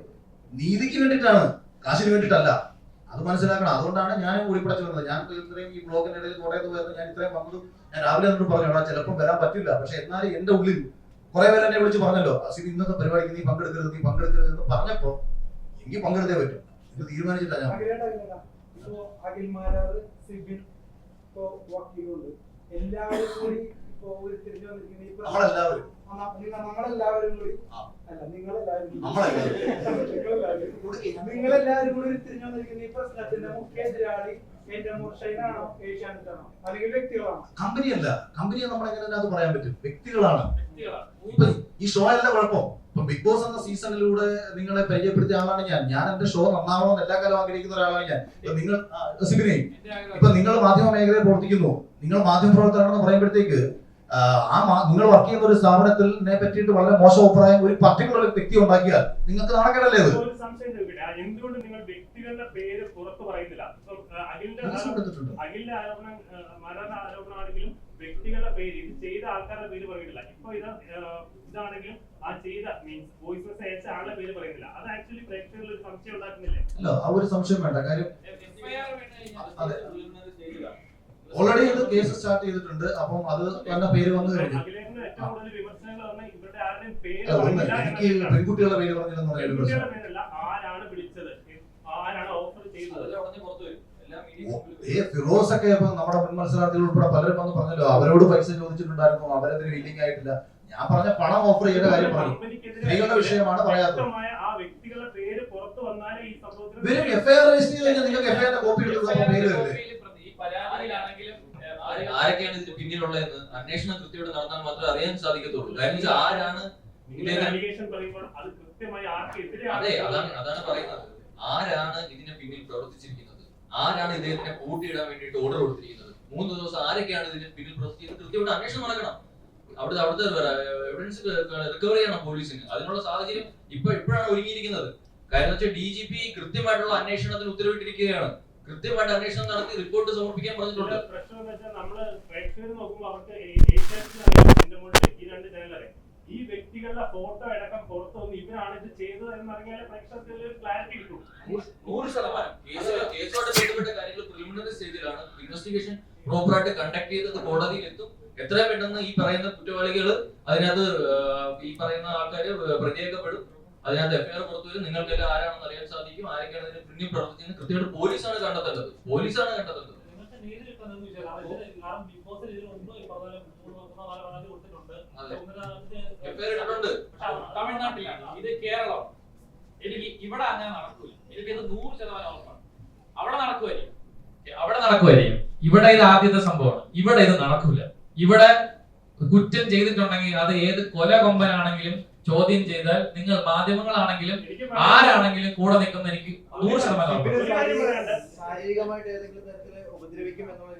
നീതിക്ക് വേണ്ടിയിട്ടാണ്, കാശിന് വേണ്ടിയിട്ടല്ല. അത് മനസ്സിലാക്കണം. അതുകൊണ്ടാണ് ഞാൻ കൂടിപ്പടച്ചു വന്നത്. ഞാൻ ഇത്രയും ഈ ബ്ലോഗിന്റെ ഇടയിൽ കോട്ടയത്ത് പോയത് ഞാൻ ഇത്രയും വന്നതും ഞാൻ രാവിലെ എന്നോട് പറഞ്ഞു, ചിലപ്പോൾ വരാൻ പറ്റില്ല. പക്ഷെ എന്നാലും എന്റെ ഉള്ളിൽ കുറെ പേര് എന്നെ വിളിച്ച് പറഞ്ഞല്ലോ, സിബി ഇന്നത്തെ പരിപാടിക്ക് നീ പങ്കെടുക്കരുത് എന്ന് പറഞ്ഞപ്പോ എനിക്ക് പങ്കെടുത്തേ പറ്റും. ഇത് തീരുമാനിച്ചില്ല ഞാൻ. അഖിൽമാരാർ, സിബിൻ, വക്കീലുണ്ട്, എല്ലാവരും കൂടി ഇപ്പൊ ഒരു തിരിഞ്ഞു വന്നിരിക്കുന്ന നമ്മളെല്ലാവരും കൂടി അല്ല നിങ്ങളെല്ലാവരും കൂടി ഒരു തിരിഞ്ഞു വന്നിരിക്കുന്ന ഈ പ്രശ്നത്തിന്റെ മുഖ്യ എതിരാളി എന്റെ മുർഷൈനാണോ ഏഷ്യാനെറ്റാണോ അല്ലെങ്കിൽ വ്യക്തികളാണോ? കമ്പനിയല്ല. കമ്പനിയെ നമ്മൾ എങ്ങനെ അത് പറയാൻ പറ്റും? വ്യക്തികളാണ്. ഇപ്പൊ ഈ ഷോ അല്ല കുഴപ്പം. ഇപ്പൊ ബിഗ് ബോസ് എന്ന സീസണിലൂടെ നിങ്ങളെ പരിചയപ്പെടുത്തിയ ആളാണ് ഞാൻ എന്റെ ഷോ നന്നാവണമെന്ന് എല്ലാ കാലം ആഗ്രഹിക്കുന്ന ഒരാളാണ് ഞാൻ. നിങ്ങൾ സിബിനെ, ഇപ്പൊ നിങ്ങൾ മാധ്യമ മേഖലയിൽ പ്രവർത്തിക്കുന്നു, നിങ്ങൾ മാധ്യമ പ്രവർത്തകരാണെന്ന് പറയുമ്പോഴത്തേക്ക് നിങ്ങൾ വർക്ക് ചെയ്യുന്ന ഒരു സ്ഥാപനത്തിനെ പറ്റിയിട്ട് വളരെ മോശം അഭിപ്രായം ഒരു പർട്ടിക്കുലർ വ്യക്തി ഉണ്ടാക്കിയാൽ നിങ്ങൾക്ക് നാണക്കേടല്ലേ അത്? എന്തുകൊണ്ട് നിങ്ങൾ വ്യക്തികളുടെ പേര് പുറത്ത് പറയുന്നില്ല? അഖിലിന്റെ ആരോപണമാണെങ്കിലും വ്യക്തികളുടെ പേര്, ഇത് ചെയ്ത ആൾക്കാരുടെ പേര് പറയുന്നില്ല. ഇപ്പൊ ഇതാണെങ്കിലും ആ ചെയ്ത മീൻസ് വോയിസ് മെസ്സേജ് അയച്ച ആളുടെ പേര് പറയുന്നില്ല. അത് ആക്ച്വലി പ്രേക്ഷകരിൽ ഒരു സംശയം ഉണ്ടാക്കുന്നില്ലേ? അല്ല, ആ ഒരു സംശയം വേണ്ട. കാര്യം ഓൾറെഡി ഇത് കേസ് സ്റ്റാർട്ട് ചെയ്തിട്ടുണ്ട്. അപ്പം അത് എന്റെ പേര് വന്നു കഴിഞ്ഞു. എനിക്ക് പെൺകുട്ടികളുടെ പേര് പറഞ്ഞില്ലെന്ന് ഫിറോസ് ഒക്കെ ഇപ്പൊ നമ്മുടെ മുൻ മത്സരാർത്ഥികൾ ഉൾപ്പെടെ പലരും വന്ന് പറഞ്ഞല്ലോ, അവരോട് പൈസ ചോദിച്ചിട്ടുണ്ടായിരുന്നു, അവരതിന് വില്ലിംഗ് ആയിട്ടില്ല. ഞാൻ പറഞ്ഞ പണം ഓഫർ ചെയ്ത കാര്യം പറഞ്ഞു. സ്ത്രീകളുടെ വിഷയമാണ് പറയാത്തത്. വരും എഫ്ഐആർ രജിസ്റ്റർ ചെയ്ത് കഴിഞ്ഞാൽ നിങ്ങൾക്ക് എഫ്ഐആറിന്റെ കോപ്പി എടുക്കുന്ന പേര് വരില്ലേ? ആരൊക്കെയാണ് ഇതിന് പിന്നിലുള്ളതെന്ന് അന്വേഷണം കൃത്യമായിട്ട് നടന്നാൽ മാത്രമേ അറിയാൻ സാധിക്കത്തുള്ളൂ. കാര്യം ആരാണ് അതെ, അതാണ് പറയുന്നത്. ആരാണ് ഇതിന് പിന്നിൽ പ്രവർത്തിച്ചിരിക്കുന്നത്, ആരാണ് ഇദ്ദേഹത്തിനെ പൂട്ടിയിടാൻ വേണ്ടിയിട്ട് ഓർഡർ കൊടുത്തിരിക്കുന്നത്, 3 ദിവസം ആരൊക്കെയാണ് ഇതിന് പിന്നിൽ പ്രൊസസ് ചെയ്ത് കൃത്യമായിട്ട് അന്വേഷണം നടക്കണം. അവിടുത്തെ എവിഡൻസ് റിക്കവർ ചെയ്യണം പോലീസിന്. അതിനുള്ള സാഹചര്യം ഇപ്പോഴാണ് ഒരുങ്ങിയിരിക്കുന്നത്. കാരണം വെച്ചാൽ DGP കൃത്യമായിട്ടുള്ള അന്വേഷണത്തിന് ഉത്തരവിട്ടിരിക്കുകയാണ്. കൃത്യമായിട്ട് അന്വേഷണം നടത്തി റിപ്പോർട്ട് സമർപ്പിക്കാൻ പറഞ്ഞിട്ടുണ്ട്. പ്രശ്നം എന്ന് വെച്ചാൽ നമ്മള് പ്രേക്ഷകർ നോക്കുമ്പോൾ അവർക്ക് ഈ വ്യക്തികളുടെ ഫോട്ടോ അടക്കം പുറത്തു വന്ന് ഇവരാണ് ഇത് ചെയ്തത് എന്നറിഞ്ഞാൽ പ്രേക്ഷകർക്ക് ക്ലാരിറ്റി കിട്ടും. 100% കേസുമായിട്ട് ബന്ധപ്പെട്ട കാര്യങ്ങൾ പ്രിലിമിനറി സ്റ്റേജിലാണ്. ഇൻവെസ്റ്റിഗേഷൻ പ്രോപ്പറായിട്ട് കണ്ടക്ട് ചെയ്തത് കോടതിയിൽ എത്തും. എത്രയും പെട്ടെന്ന് ഈ പറയുന്ന കുറ്റവാളികൾ അതിനകത്ത് ഈ പറയുന്ന ആൾക്കാർ പ്രതിയാക്കപ്പെടും. അതിനകത്ത് FIR പുറത്തു വരും. നിങ്ങൾക്കെല്ലാം ആരാണെന്ന് അറിയാൻ സാധിക്കും. ആരൊക്കെയാണ് ഇതിന് പിന്നിൽ പ്രവർത്തിക്കുന്നത് കൃത്യമായിട്ട് പോലീസാണ് കണ്ടെത്തേണ്ടത്. തമിഴ്നാട്ടിലാണ്, ഇത് കേരളം. എനിക്ക് ഇവിടെ അങ്ങനെ നടക്കൂല. എനിക്കിത് 100% ഉറപ്പാണ്. അവിടെ നടക്കുമായിരിക്കും. ഇവിടെ ഇത് ആദ്യത്തെ സംഭവമാണ്. ഇവിടെ ഇത് നടക്കൂല. ഇവിടെ കുറ്റം ചെയ്തിട്ടുണ്ടെങ്കിൽ അത് ഏത് കൊല കൊമ്പനാണെങ്കിലും ചോദ്യം ചെയ്താൽ നിങ്ങൾ മാധ്യമങ്ങളാണെങ്കിലും ആരാണെങ്കിലും കൂടെ നിൽക്കുന്ന എനിക്ക് 100% ശാരീരികമായിട്ട് ഏതെങ്കിലും തരത്തില് ഉപദ്രവിക്കും എന്നുള്ളത്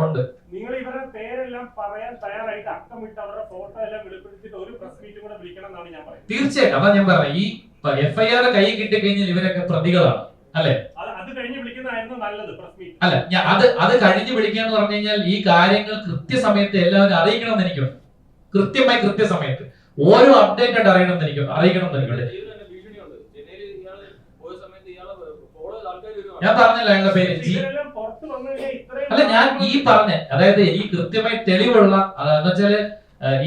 ഉണ്ട്. നിങ്ങൾ ഇവരുടെ പേരെല്ലാം പറയാൻ തയ്യാറായിട്ട് അക്കമിട്ട് അവരുടെ ഫോട്ടോ എല്ലാം വെളിപ്പെടുത്തിയിട്ട് ഒരു പ്രസ് മീറ്റ് കൂടെ വിളിക്കണം എന്നാണ് ഞാൻ പറയുന്നത്. തീർച്ചയായിട്ടും അതാ ഞാൻ പറഞ്ഞത്. ഈ FIR കൈ കിട്ടിക്കഴിഞ്ഞാൽ ഇവരൊക്കെ പ്രതികളാണ് അല്ലെ? അത് കഴിഞ്ഞ് വിളിക്കുന്നതായിരുന്നു നല്ലത് പ്രസ് മീറ്റ്. അല്ല, അത് കഴിഞ്ഞ് വിളിക്കാന്ന് പറഞ്ഞു കഴിഞ്ഞാൽ ഈ കാര്യങ്ങൾ കൃത്യസമയത്ത് എല്ലാവരും അറിയിക്കണം എന്ന് എനിക്കുണ്ട്. കൃത്യസമയത്ത് ഓരോ അപ്ഡേറ്റ് അറിയണം എന്ന് എനിക്കുണ്ട്. ഞാൻ പറഞ്ഞില്ല അയാളുടെ പേര് അല്ല, ഞാൻ ഈ പറഞ്ഞ അതായത് ഈ കൃത്യമായി തെളിവുള്ള എന്ന് വെച്ചാല്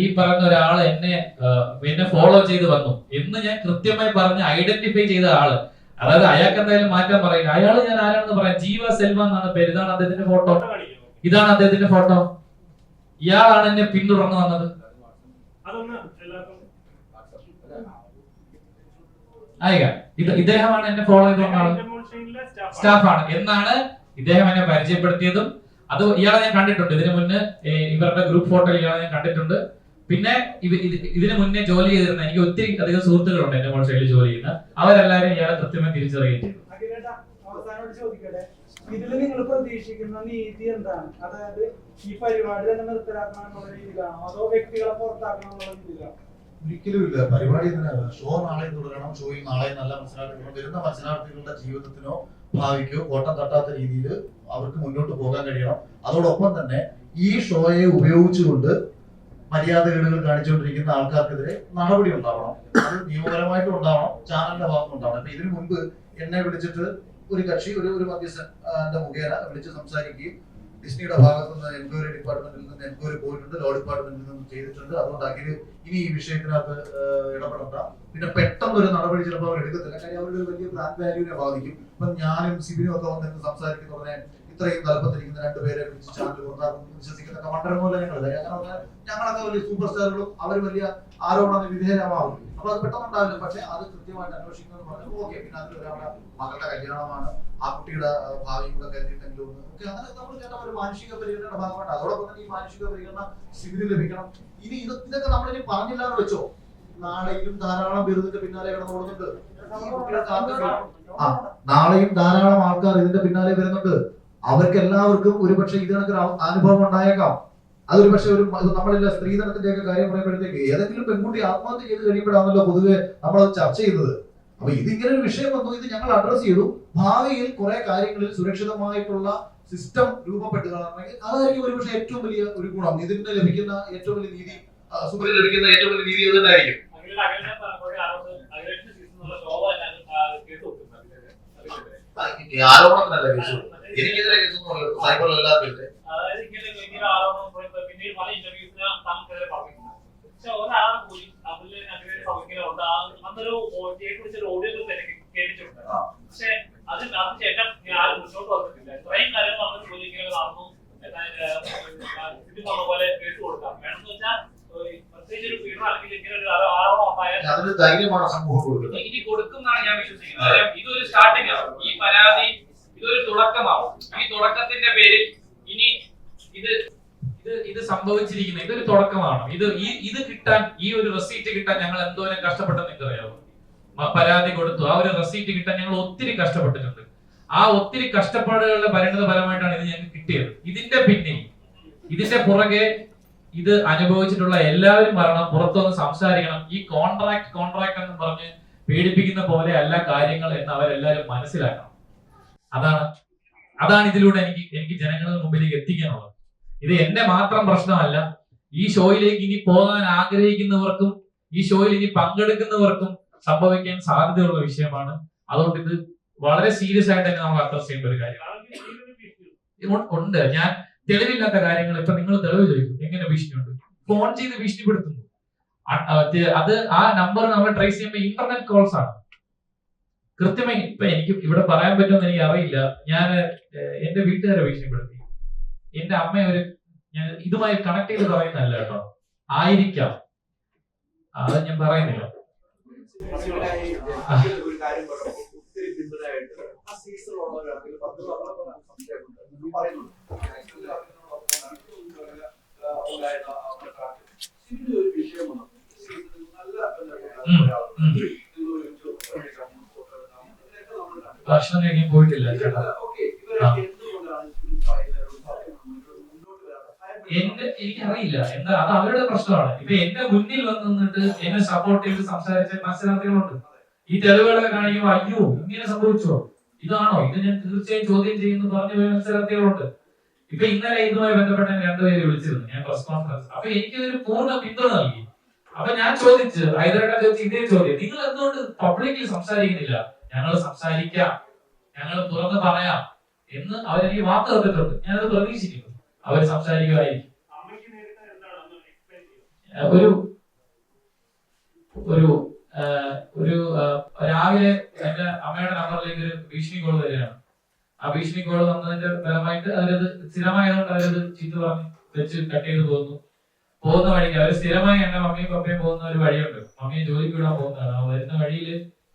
ഈ പറഞ്ഞ ഒരാള് എന്നെ ഫോളോ ചെയ്ത് വന്നു എന്ന് ഞാൻ കൃത്യമായി പറഞ്ഞ് ഐഡന്റിഫൈ ചെയ്ത ആള്, അതായത് അയാൾക്ക് എന്തായാലും മാറ്റാൻ പറയില്ല. അയാള് ഞാൻ ആരാണെന്ന് പറയാം. ജീവ സെൽവ എന്നാണ് പേര്. ഇതാണ് അദ്ദേഹത്തിന്റെ ഫോട്ടോ. ഇയാളാണ് എന്നെ പിന്തുടർന്ന് വന്നത്. ഇദ്ദേഹമാണ് എന്നെ ഫോളോ ചെയ്ത് വന്ന ആള്, സ്റ്റാഫാണ് എന്നാണ് ഇദ്ദേഹം എന്നെ പരിചയപ്പെടുത്തിയതും. അത് ഇയാളെ ഞാൻ കണ്ടിട്ടുണ്ട്. ഇതിനു മുന്നേ ഇവരുടെ ഗ്രൂപ്പ് ഫോട്ടോയിൽ ഇയാളെ ഞാൻ കണ്ടിട്ടുണ്ട്. പിന്നെ ഇതിനു മുന്നേ ജോലി ചെയ്തിരുന്ന എനിക്ക് ഒത്തിരി അധികം സുഹൃത്തുക്കളുണ്ട് എന്റെ മോൾസൈഡിൽ ജോലി ചെയ്യുന്ന. അവരെല്ലാവരും ഇയാളെ കൃത്യമായി തിരിച്ചറിയുകയും ചെയ്തു. അവസാനമായിട്ട് ചോദിക്കട്ടെ, ഇതില് നിങ്ങൾ പ്രതീക്ഷിക്കുന്ന നീതി എന്താണ്? അതായത് ഈ പരിപാടി തന്നെ നിർത്തലാക്കണം എന്നുള്ള രീതിയിലാണോ അതോ വ്യക്തികളെ പുറത്താക്കണം എന്നുള്ള രീതിയിലാണോ? ഒരിക്കലും ഇല്ല. പരിപാടി ഷോ നാളെ തുടരണം. ഷോയിൽ നാളെ നല്ല മത്സരാർത്ഥികൾ വരുന്ന മത്സരാർത്ഥികളുടെ ജീവിതത്തിനോ ഭാവിക്കോ കോട്ടം തട്ടാത്ത രീതിയിൽ അവർക്ക് മുന്നോട്ട് പോകാൻ കഴിയണം. അതോടൊപ്പം തന്നെ ഈ ഷോയെ ഉപയോഗിച്ചുകൊണ്ട് മര്യാദകേടുകൾ കാണിച്ചുകൊണ്ടിരിക്കുന്ന ആൾക്കാർക്കെതിരെ നടപടി ഉണ്ടാവണം. അത് നിയമപരമായിട്ടും ഉണ്ടാവണം, ചാനലിന്റെ ഭാഗത്തും ഉണ്ടാവണം. അപ്പൊ ഇതിനു മുൻപ് എന്നെ വിളിച്ചിട്ട് ഒരു കക്ഷി ഒരു മധ്യസ്ഥന്റെ മുഖേന വിളിച്ച് സംസാരിക്കുകയും ഡിസ്നിയുടെ ഭാഗത്തു നിന്ന് എൻക്വയറി ഡിപ്പാർട്ട്മെന്റിൽ നിന്ന് എൻക്വയറി പോയിട്ടുണ്ട്, ലോ ഡിപ്പാർട്ട്മെന്റിൽ നിന്ന് ചെയ്തിട്ടുണ്ട്. അതുകൊണ്ട് അഖില് ഇനി ഈ വിഷയത്തിനകത്ത് ഇടപെടണ്ട. പിന്നെ പെട്ടെന്നൊരു നടപടി ചിലപ്പോൾ അവർ എടുക്കത്തില്ല. കാര്യം അവരുടെ ഒരു വലിയ ബ്രാൻഡ് വാല്യൂവിനെ ബാധിക്കും. ഇപ്പം ഞാനും സിബിനും ഒക്കെ വന്നിരുന്ന് സംസാരിക്കുന്ന ഉടനെ ഇത്രയും തലപ്പത്തിരിക്കുന്ന 2 പേരെ വിളിച്ച് ചാനൽ പുറത്താക്കുന്നു വിശ്വസിക്കുന്ന കമണ്ടർമൂല ഞങ്ങളൊക്കെ വലിയ സൂപ്പർ സ്റ്റാറുകളും അവർ വലിയ ആരോപണ വിധേയമാകും. അപ്പൊ അത് പെട്ടെന്നുണ്ടാവില്ല. പക്ഷെ അത് കൃത്യമായിട്ട് അന്വേഷിക്കുന്നത് പറഞ്ഞു ഓക്കെ. പിന്നെ അതിൽ ഒരാളുടെ മകളുടെ കല്യാണമാണ്, ആ കുട്ടിയുടെ ഭാവിയും കൂടെ കരുതിയിട്ടെങ്കിലും ഓക്കെ. അങ്ങനെ നമ്മൾ കേട്ട ഒരു മാനുഷിക പരിഗണനയുടെ ഭാഗമായിട്ട് അതോടൊപ്പം തന്നെ ഈ മാനുഷിക പരിഗണന സിവിലിൽ ലഭിക്കണം. ഇനി ഇതൊക്കെ നമ്മളിനി പറഞ്ഞില്ല എന്ന് വെച്ചോ, നാളെയും ധാരാളം പേര് ഇതിന്റെ പിന്നാലെ കിടന്നുകൊടുന്നുണ്ട്. നാളെയും ധാരാളം ആൾക്കാർ ഇതിന്റെ പിന്നാലെ വരുന്നുണ്ട്. അവർക്ക് എല്ലാവർക്കും ഒരുപക്ഷെ ഇത് കണക്കൊരു അനുഭവം ഉണ്ടായേക്കാം. അതൊരു പക്ഷെ നമ്മളില്ല സ്ത്രീധനത്തിന്റെ ഒക്കെ കാര്യം പറയുമ്പോഴത്തേക്ക് ഏതെങ്കിലും പെൺകുട്ടി ആത്മഹത്യ ചെയ്ത് കഴിയുമ്പോഴാണല്ലോ പൊതുവെ നമ്മളത് ചർച്ച ചെയ്യുന്നത്. അപ്പൊ ഇതിങ്ങനെ ഒരു വിഷയം വന്നു, ഇത് ഞങ്ങൾ അഡ്രസ് ചെയ്തു. ഭാവിയിൽ കുറെ കാര്യങ്ങളിൽ സുരക്ഷിതമായിട്ടുള്ള സിസ്റ്റം രൂപപ്പെട്ടുകയാണെങ്കിൽ അതായിരിക്കും ഒരുപക്ഷെ ഏറ്റവും വലിയ ഒരു ഗുണം. ഇതിന് ലഭിക്കുന്ന ഏറ്റവും വലിയ നീതി, സുപ്രീം ലഭിക്കുന്ന ഏറ്റവും വലിയ നീതി ഇത് തന്നെയായിരിക്കും. ആരോപണത്തിനല്ല കേസ്, എനിക്കെതിരെ കേസൊന്നും സൈബറിലെല്ലാത്തില്ലേ. പക്ഷെ അതിനുശേഷം ഞാൻ മുന്നോട്ട് വന്നിട്ടില്ല. ഇത്രയും കാര്യങ്ങൾ നമ്മൾ ചോദിക്കുന്നത് നടന്നു പോലെ കേസ് കൊടുക്കാം. വേണമെന്ന് വെച്ചാൽ പ്രത്യേകിച്ച് ഒരു പീഡനം അല്ലെങ്കിൽ ഇങ്ങനെ ഒരു ആരോപണം ഉണ്ടായാൽ ഇനി കൊടുക്കുന്നാണ് ഞാൻ വിശ്വസിക്കുന്നത്. ഇതൊരു സ്റ്റാർട്ടിംഗ് ആണ്. ഈ പരാതി ഇതൊരു തുടക്കമാവും. ഈ തുടക്കത്തിന്റെ പേരിൽ ഇനി ഇത് സംഭവിച്ചിരിക്കുന്ന ഇതൊരു തുടക്കമാണ്. ഇത് കിട്ടാൻ, ഈ ഒരു റെസീറ്റ് കിട്ടാൻ ഞങ്ങൾ എന്തോരം കഷ്ടപ്പെട്ടെന്ന് നിങ്ങൾക്കറിയാമോ? പരാതി കൊടുത്തു, ആ ഒരു റെസീറ്റ് കിട്ടാൻ ഞങ്ങൾ ഒത്തിരി കഷ്ടപ്പെട്ടിട്ടുണ്ട്. ആ ഒത്തിരി കഷ്ടപ്പാടുകളുടെ പരിണിത ഫലമായിട്ടാണ് ഇത് ഞങ്ങൾക്ക് കിട്ടിയത്. ഇതിന്റെ പിന്നിൽ, ഇതിന്റെ പുറകെ ഇത് അനുഭവിച്ചിട്ടുള്ള എല്ലാവരും പറയണം, പുറത്തുനിന്ന് സംസാരിക്കണം. ഈ കോൺട്രാക്ട് എന്ന് പറഞ്ഞ് പേടിപ്പിക്കുന്ന പോലെ അല്ല കാര്യങ്ങൾ എന്ന് അവരെല്ലാവരും മനസ്സിലാക്കണം. അതാണ് ഇതിലൂടെ എനിക്ക് ജനങ്ങളുടെ മുമ്പിലേക്ക് എത്തിക്കാനുള്ളത്. ഇത് എന്റെ മാത്രം പ്രശ്നമല്ല. ഈ ഷോയിലേക്ക് ഇനി പോകാൻ ആഗ്രഹിക്കുന്നവർക്കും ഈ ഷോയിൽ ഇനി പങ്കെടുക്കുന്നവർക്കും സംഭവിക്കാൻ സാധ്യതയുള്ള വിഷയമാണ്. അതുകൊണ്ട് ഇത് വളരെ സീരിയസ് ആയിട്ട് തന്നെ നമ്മൾ അഡ്രസ് ചെയ്യേണ്ട ഒരു കാര്യമാണ്. ഉണ്ട്. ഞാൻ തെളിവില്ലാത്ത കാര്യങ്ങൾ ഇപ്പൊ നിങ്ങൾ തെളിവ് ചോദിക്കും, എങ്ങനെ ഭീഷണിയുണ്ട്? ഫോൺ ചെയ്ത് ഭീഷണിപ്പെടുത്തുന്നു. അത് ആ നമ്പർ നമ്മൾ ട്രേസ് ചെയ്യുമ്പോൾ ഇന്റർനെറ്റ് കോൾസ് ആണ്. കൃത്യമായി ഇപ്പൊ എനിക്ക് ഇവിടെ പറയാൻ പറ്റുമെന്ന് എനിക്ക് അറിയില്ല. ഞാൻ എന്റെ വീട്ടുകാരെ ഭീഷണിപ്പെടുത്തി. എന്റെ അമ്മ ഞാൻ ഇതുമായി കണക്ട് ചെയ്ത് പറയുന്നതല്ല കേട്ടോ, ആയിരിക്കാം, അത് ഞാൻ പറയുന്നില്ല. ഒരു കാര്യം ഒത്തിരി പിന്തുണയായിട്ട് ആ സീസണിലുള്ളവരാണെങ്കിൽ 10 പറയുന്നുണ്ട്. ഇതിന്റെ ഒരു വിഷയം നല്ല ഭക്ഷണം കഴിക്കാൻ പോയിട്ടില്ല ചേട്ടാ. എനിക്കറിയില്ല എന്താ, അത് അവരുടെ പ്രശ്നമാണ്. ഇപ്പൊ എന്റെ മുന്നിൽ വന്ന് നിന്നിട്ട് എന്നെ സപ്പോർട്ട് ചെയ്ത് സംസാരിച്ച മത്സരാർത്ഥികളുണ്ട്. ഈ തെളിവുകളൊക്കെ കാണിക്കുമ്പോ അയ്യോ ഇങ്ങനെ സംഭവിച്ചോ, ഇതാണോ, ഇത് ഞാൻ തീർച്ചയായും ചോദ്യം ചെയ്യുന്നു പറഞ്ഞു പോയ മത്സരാർത്ഥികളുണ്ട്. ഇപ്പൊ ഇന്നലെ ഇതുമായി ബന്ധപ്പെട്ട രണ്ടുപേരെ വിളിച്ചിരുന്നു ഞാൻ പ്രസ് കോൺഫറൻസ്. അപ്പൊ എനിക്ക് ഒരു പൂർണ്ണ പിന്തുണ നൽകി. അപ്പൊ ഞാൻ ചോദിച്ചു, ഹൈദരാബാദ് ചോദിച്ചു ഇതേ ചോദ്യം, നിങ്ങൾ എന്തുകൊണ്ട് പബ്ലിക്കിൽ സംസാരിക്കുന്നില്ല? ഞങ്ങൾ സംസാരിക്കാം, ഞങ്ങൾ തുറന്ന് പറയാം എന്ന് അവരെനിക്ക് വാക്ക് തന്നിട്ടുണ്ട്. ഞാനത് പ്രതീക്ഷിക്കുന്നു അവർ സംസാരിക്കുമായിരിക്കും. ഒരു രാവിലെ എന്റെ അമ്മയുടെ നമ്പറിലേക്ക് ഒരു ഭീഷണി കോൾ വരികയാണ്. ആ ഭീഷണി കോൾ വന്നതിന്റെ ഫലമായിട്ട് അവരത് സ്ഥിരമായതുകൊണ്ട് അവരത് ചീത്ത പറഞ്ഞ് വെച്ച് കട്ട് ചെയ്ത് പോകുന്ന വഴിക്ക് അവർ സ്ഥിരമായി എന്റെ മമ്മിയും പപ്പയും പോകുന്ന ഒരു വഴിയുണ്ട്. മമ്മിയെ ജോലിക്ക് വിടാൻ പോകുന്നതാണ്. ആ വരുന്ന വഴിയിൽ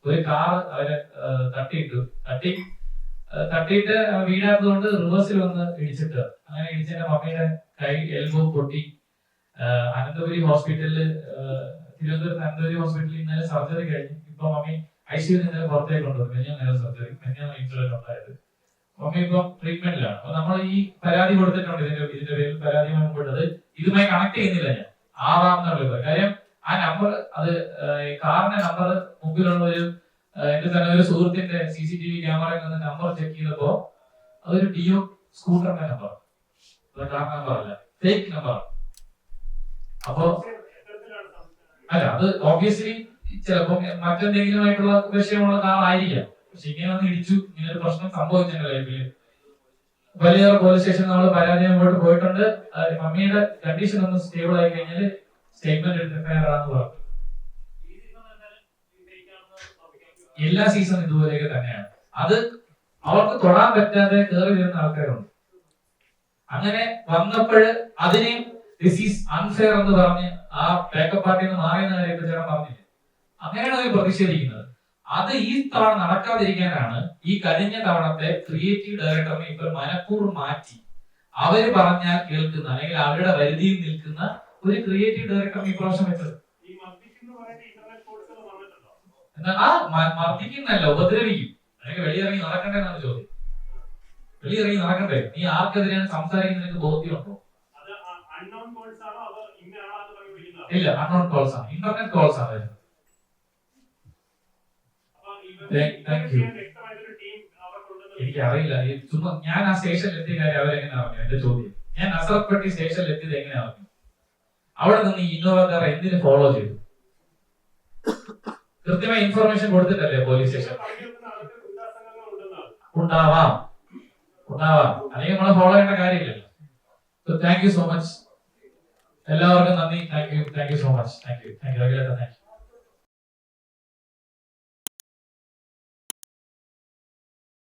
ഒരു കാർ അവരെ തട്ടിയിട്ട് വീഴാത്തതുകൊണ്ട് റിവേഴ്സിൽ വന്ന് ഇടിച്ചിട്ട്, അങ്ങനെ ഇടിച്ച് എന്റെ മമ്മിയുടെ കൈ എൽബോ പൊട്ടി. അനന്തപുരി ഹോസ്പിറ്റലില്, തിരുവനന്തപുരത്ത് അനന്തപുരി ഹോസ്പിറ്റലിൽ ഇന്നലെ സർജറി കഴിഞ്ഞു. ഇപ്പൊ മമ്മി ICU ഇന്നലെ പുറത്തേക്ക് കൊണ്ടുവന്നു. മെഞ്ഞാണ് സർജറി, മെഞ്ഞാണ് ഇൻസിഡന്റ് ഉണ്ടായത്. മമ്മി ഇപ്പം ട്രീറ്റ്മെന്റിലാണ്. അപ്പൊ നമ്മൾ ഈ പരാതി കൊടുത്തിട്ടുണ്ട്, ഇതിന്റെ പേരിൽ പരാതി കൊടുത്തത് ഇതുമായി കണക്ട് ചെയ്യുന്നില്ല ഞാൻ 6 എന്നുള്ളത്. കാര്യം ആ നമ്പർ, അത് കാറിന്റെ നമ്പർ മുമ്പിലുള്ള എന്റെ തന്നെ ഒരു സുഹൃത്തിന്റെ CCTV ക്യാമറയിൽ നിന്ന് നമ്പർ ചെക്ക് ചെയ്തപ്പോ അതൊരു ഡിയോ സ്കൂട്ടറിന്റെ നമ്പർ, കാർ നമ്പർ അല്ല, ഫേക്ക് നമ്പർ. അപ്പോ അല്ല, അത് ഓബിയസ്ലി ചിലപ്പോ മറ്റെന്തെങ്കിലും ആയിട്ടുള്ള വിഷയമുള്ള കാറായിരിക്കാം. പക്ഷെ ഇങ്ങനെ വന്ന് ഇടിച്ചു, ഇങ്ങനെ ഒരു പ്രശ്നം സംഭവിച്ചു എന്റെ ലൈഫില്. വലിയ പോലീസ് സ്റ്റേഷനിൽ നമ്മൾ പരാതി പോയിട്ടുണ്ട്. മമ്മിയുടെ കണ്ടീഷൻ ഒന്ന് സ്റ്റേബിൾ ആയി കഴിഞ്ഞാൽ സ്റ്റേറ്റ്മെന്റ് എടുത്ത് FIR ആണെന്ന് പറഞ്ഞു. എല്ലാ സീസണും ഇതുപോലെയൊക്കെ തന്നെയാണ്. അത് അവർക്ക് തൊടാൻ പറ്റാതെ കയറി വരുന്ന ആൾക്കാരുണ്ട്. അങ്ങനെ വന്നപ്പോൾ അതിനെയും ദിസ് ഈസ് അൺഫെയർ എന്ന് പറഞ്ഞ് ആ ബാക്കപ്പ് പാർട്ടിയിൽ നിന്ന് മാറിയെന്ന കാര്യത്തിൽ ചേട്ടൻ പറഞ്ഞില്ലേ, അങ്ങനെയാണ് അവർ പ്രതിഷേധിക്കുന്നത്. അത് ഈ തവണ നടക്കാതിരിക്കാനാണ് ഈ കഴിഞ്ഞ തവണത്തെ ക്രിയേറ്റീവ് ഡയറക്ടറിനെ ഇപ്പോൾ മനഃപൂർവ്വം മാറ്റി അവര് പറഞ്ഞാൽ കേൾക്കുന്ന, അല്ലെങ്കിൽ അവരുടെ പരിധിയിൽ നിൽക്കുന്ന ഒരു ക്രിയേറ്റീവ് ഡയറക്ടറിനെ ഇപ്രാവശ്യം വെച്ചത്. ആ മർദ്ദിക്കുന്നല്ല, ഉപദ്രവിക്കും. അല്ലെങ്കിൽ വെളിയിറങ്ങി നടക്കണ്ടേ എന്നാണ് ചോദ്യം. വെളിയിറങ്ങി നടക്കണ്ടേ? നീ ആർക്കെതിരെയാണ് സംസാരിക്കുന്നത്, നിനക്ക് ബോധ്യമുണ്ടോ? ഇല്ല, അൺനോൺ കോൾസ് ആണ്, ഇന്റർനെറ്റ് കോൾസ് ആണ്. എനിക്കറിയില്ല, ചുമ്മാ ഞാൻ ആ സ്റ്റേഷനിൽ എത്തിയ കാര്യം അവരെങ്ങനെ അറിഞ്ഞു? എന്റെ ചോദ്യം, ഞാൻ നസറപ്പെട്ടി സ്റ്റേഷനിൽ എത്തിയത് എങ്ങനെ അറിഞ്ഞു? അവിടെ നിന്ന് ഇന്നോവ കാർ എന്തിന് ഫോളോ ചെയ്തു? കൃത്യമായി ഇൻഫർമേഷൻ കൊടുത്തിട്ടല്ലേ പോലീസ് സ്റ്റേഷൻ? ഉണ്ടാവാം, അല്ലെങ്കിൽ നമ്മളെ ഫോളോ ചെയ്യേണ്ട കാര്യമില്ലല്ലോ. താങ്ക് യു സോ മച്ച് എല്ലാവർക്കും. നന്ദി. Thank you so much. Thank you.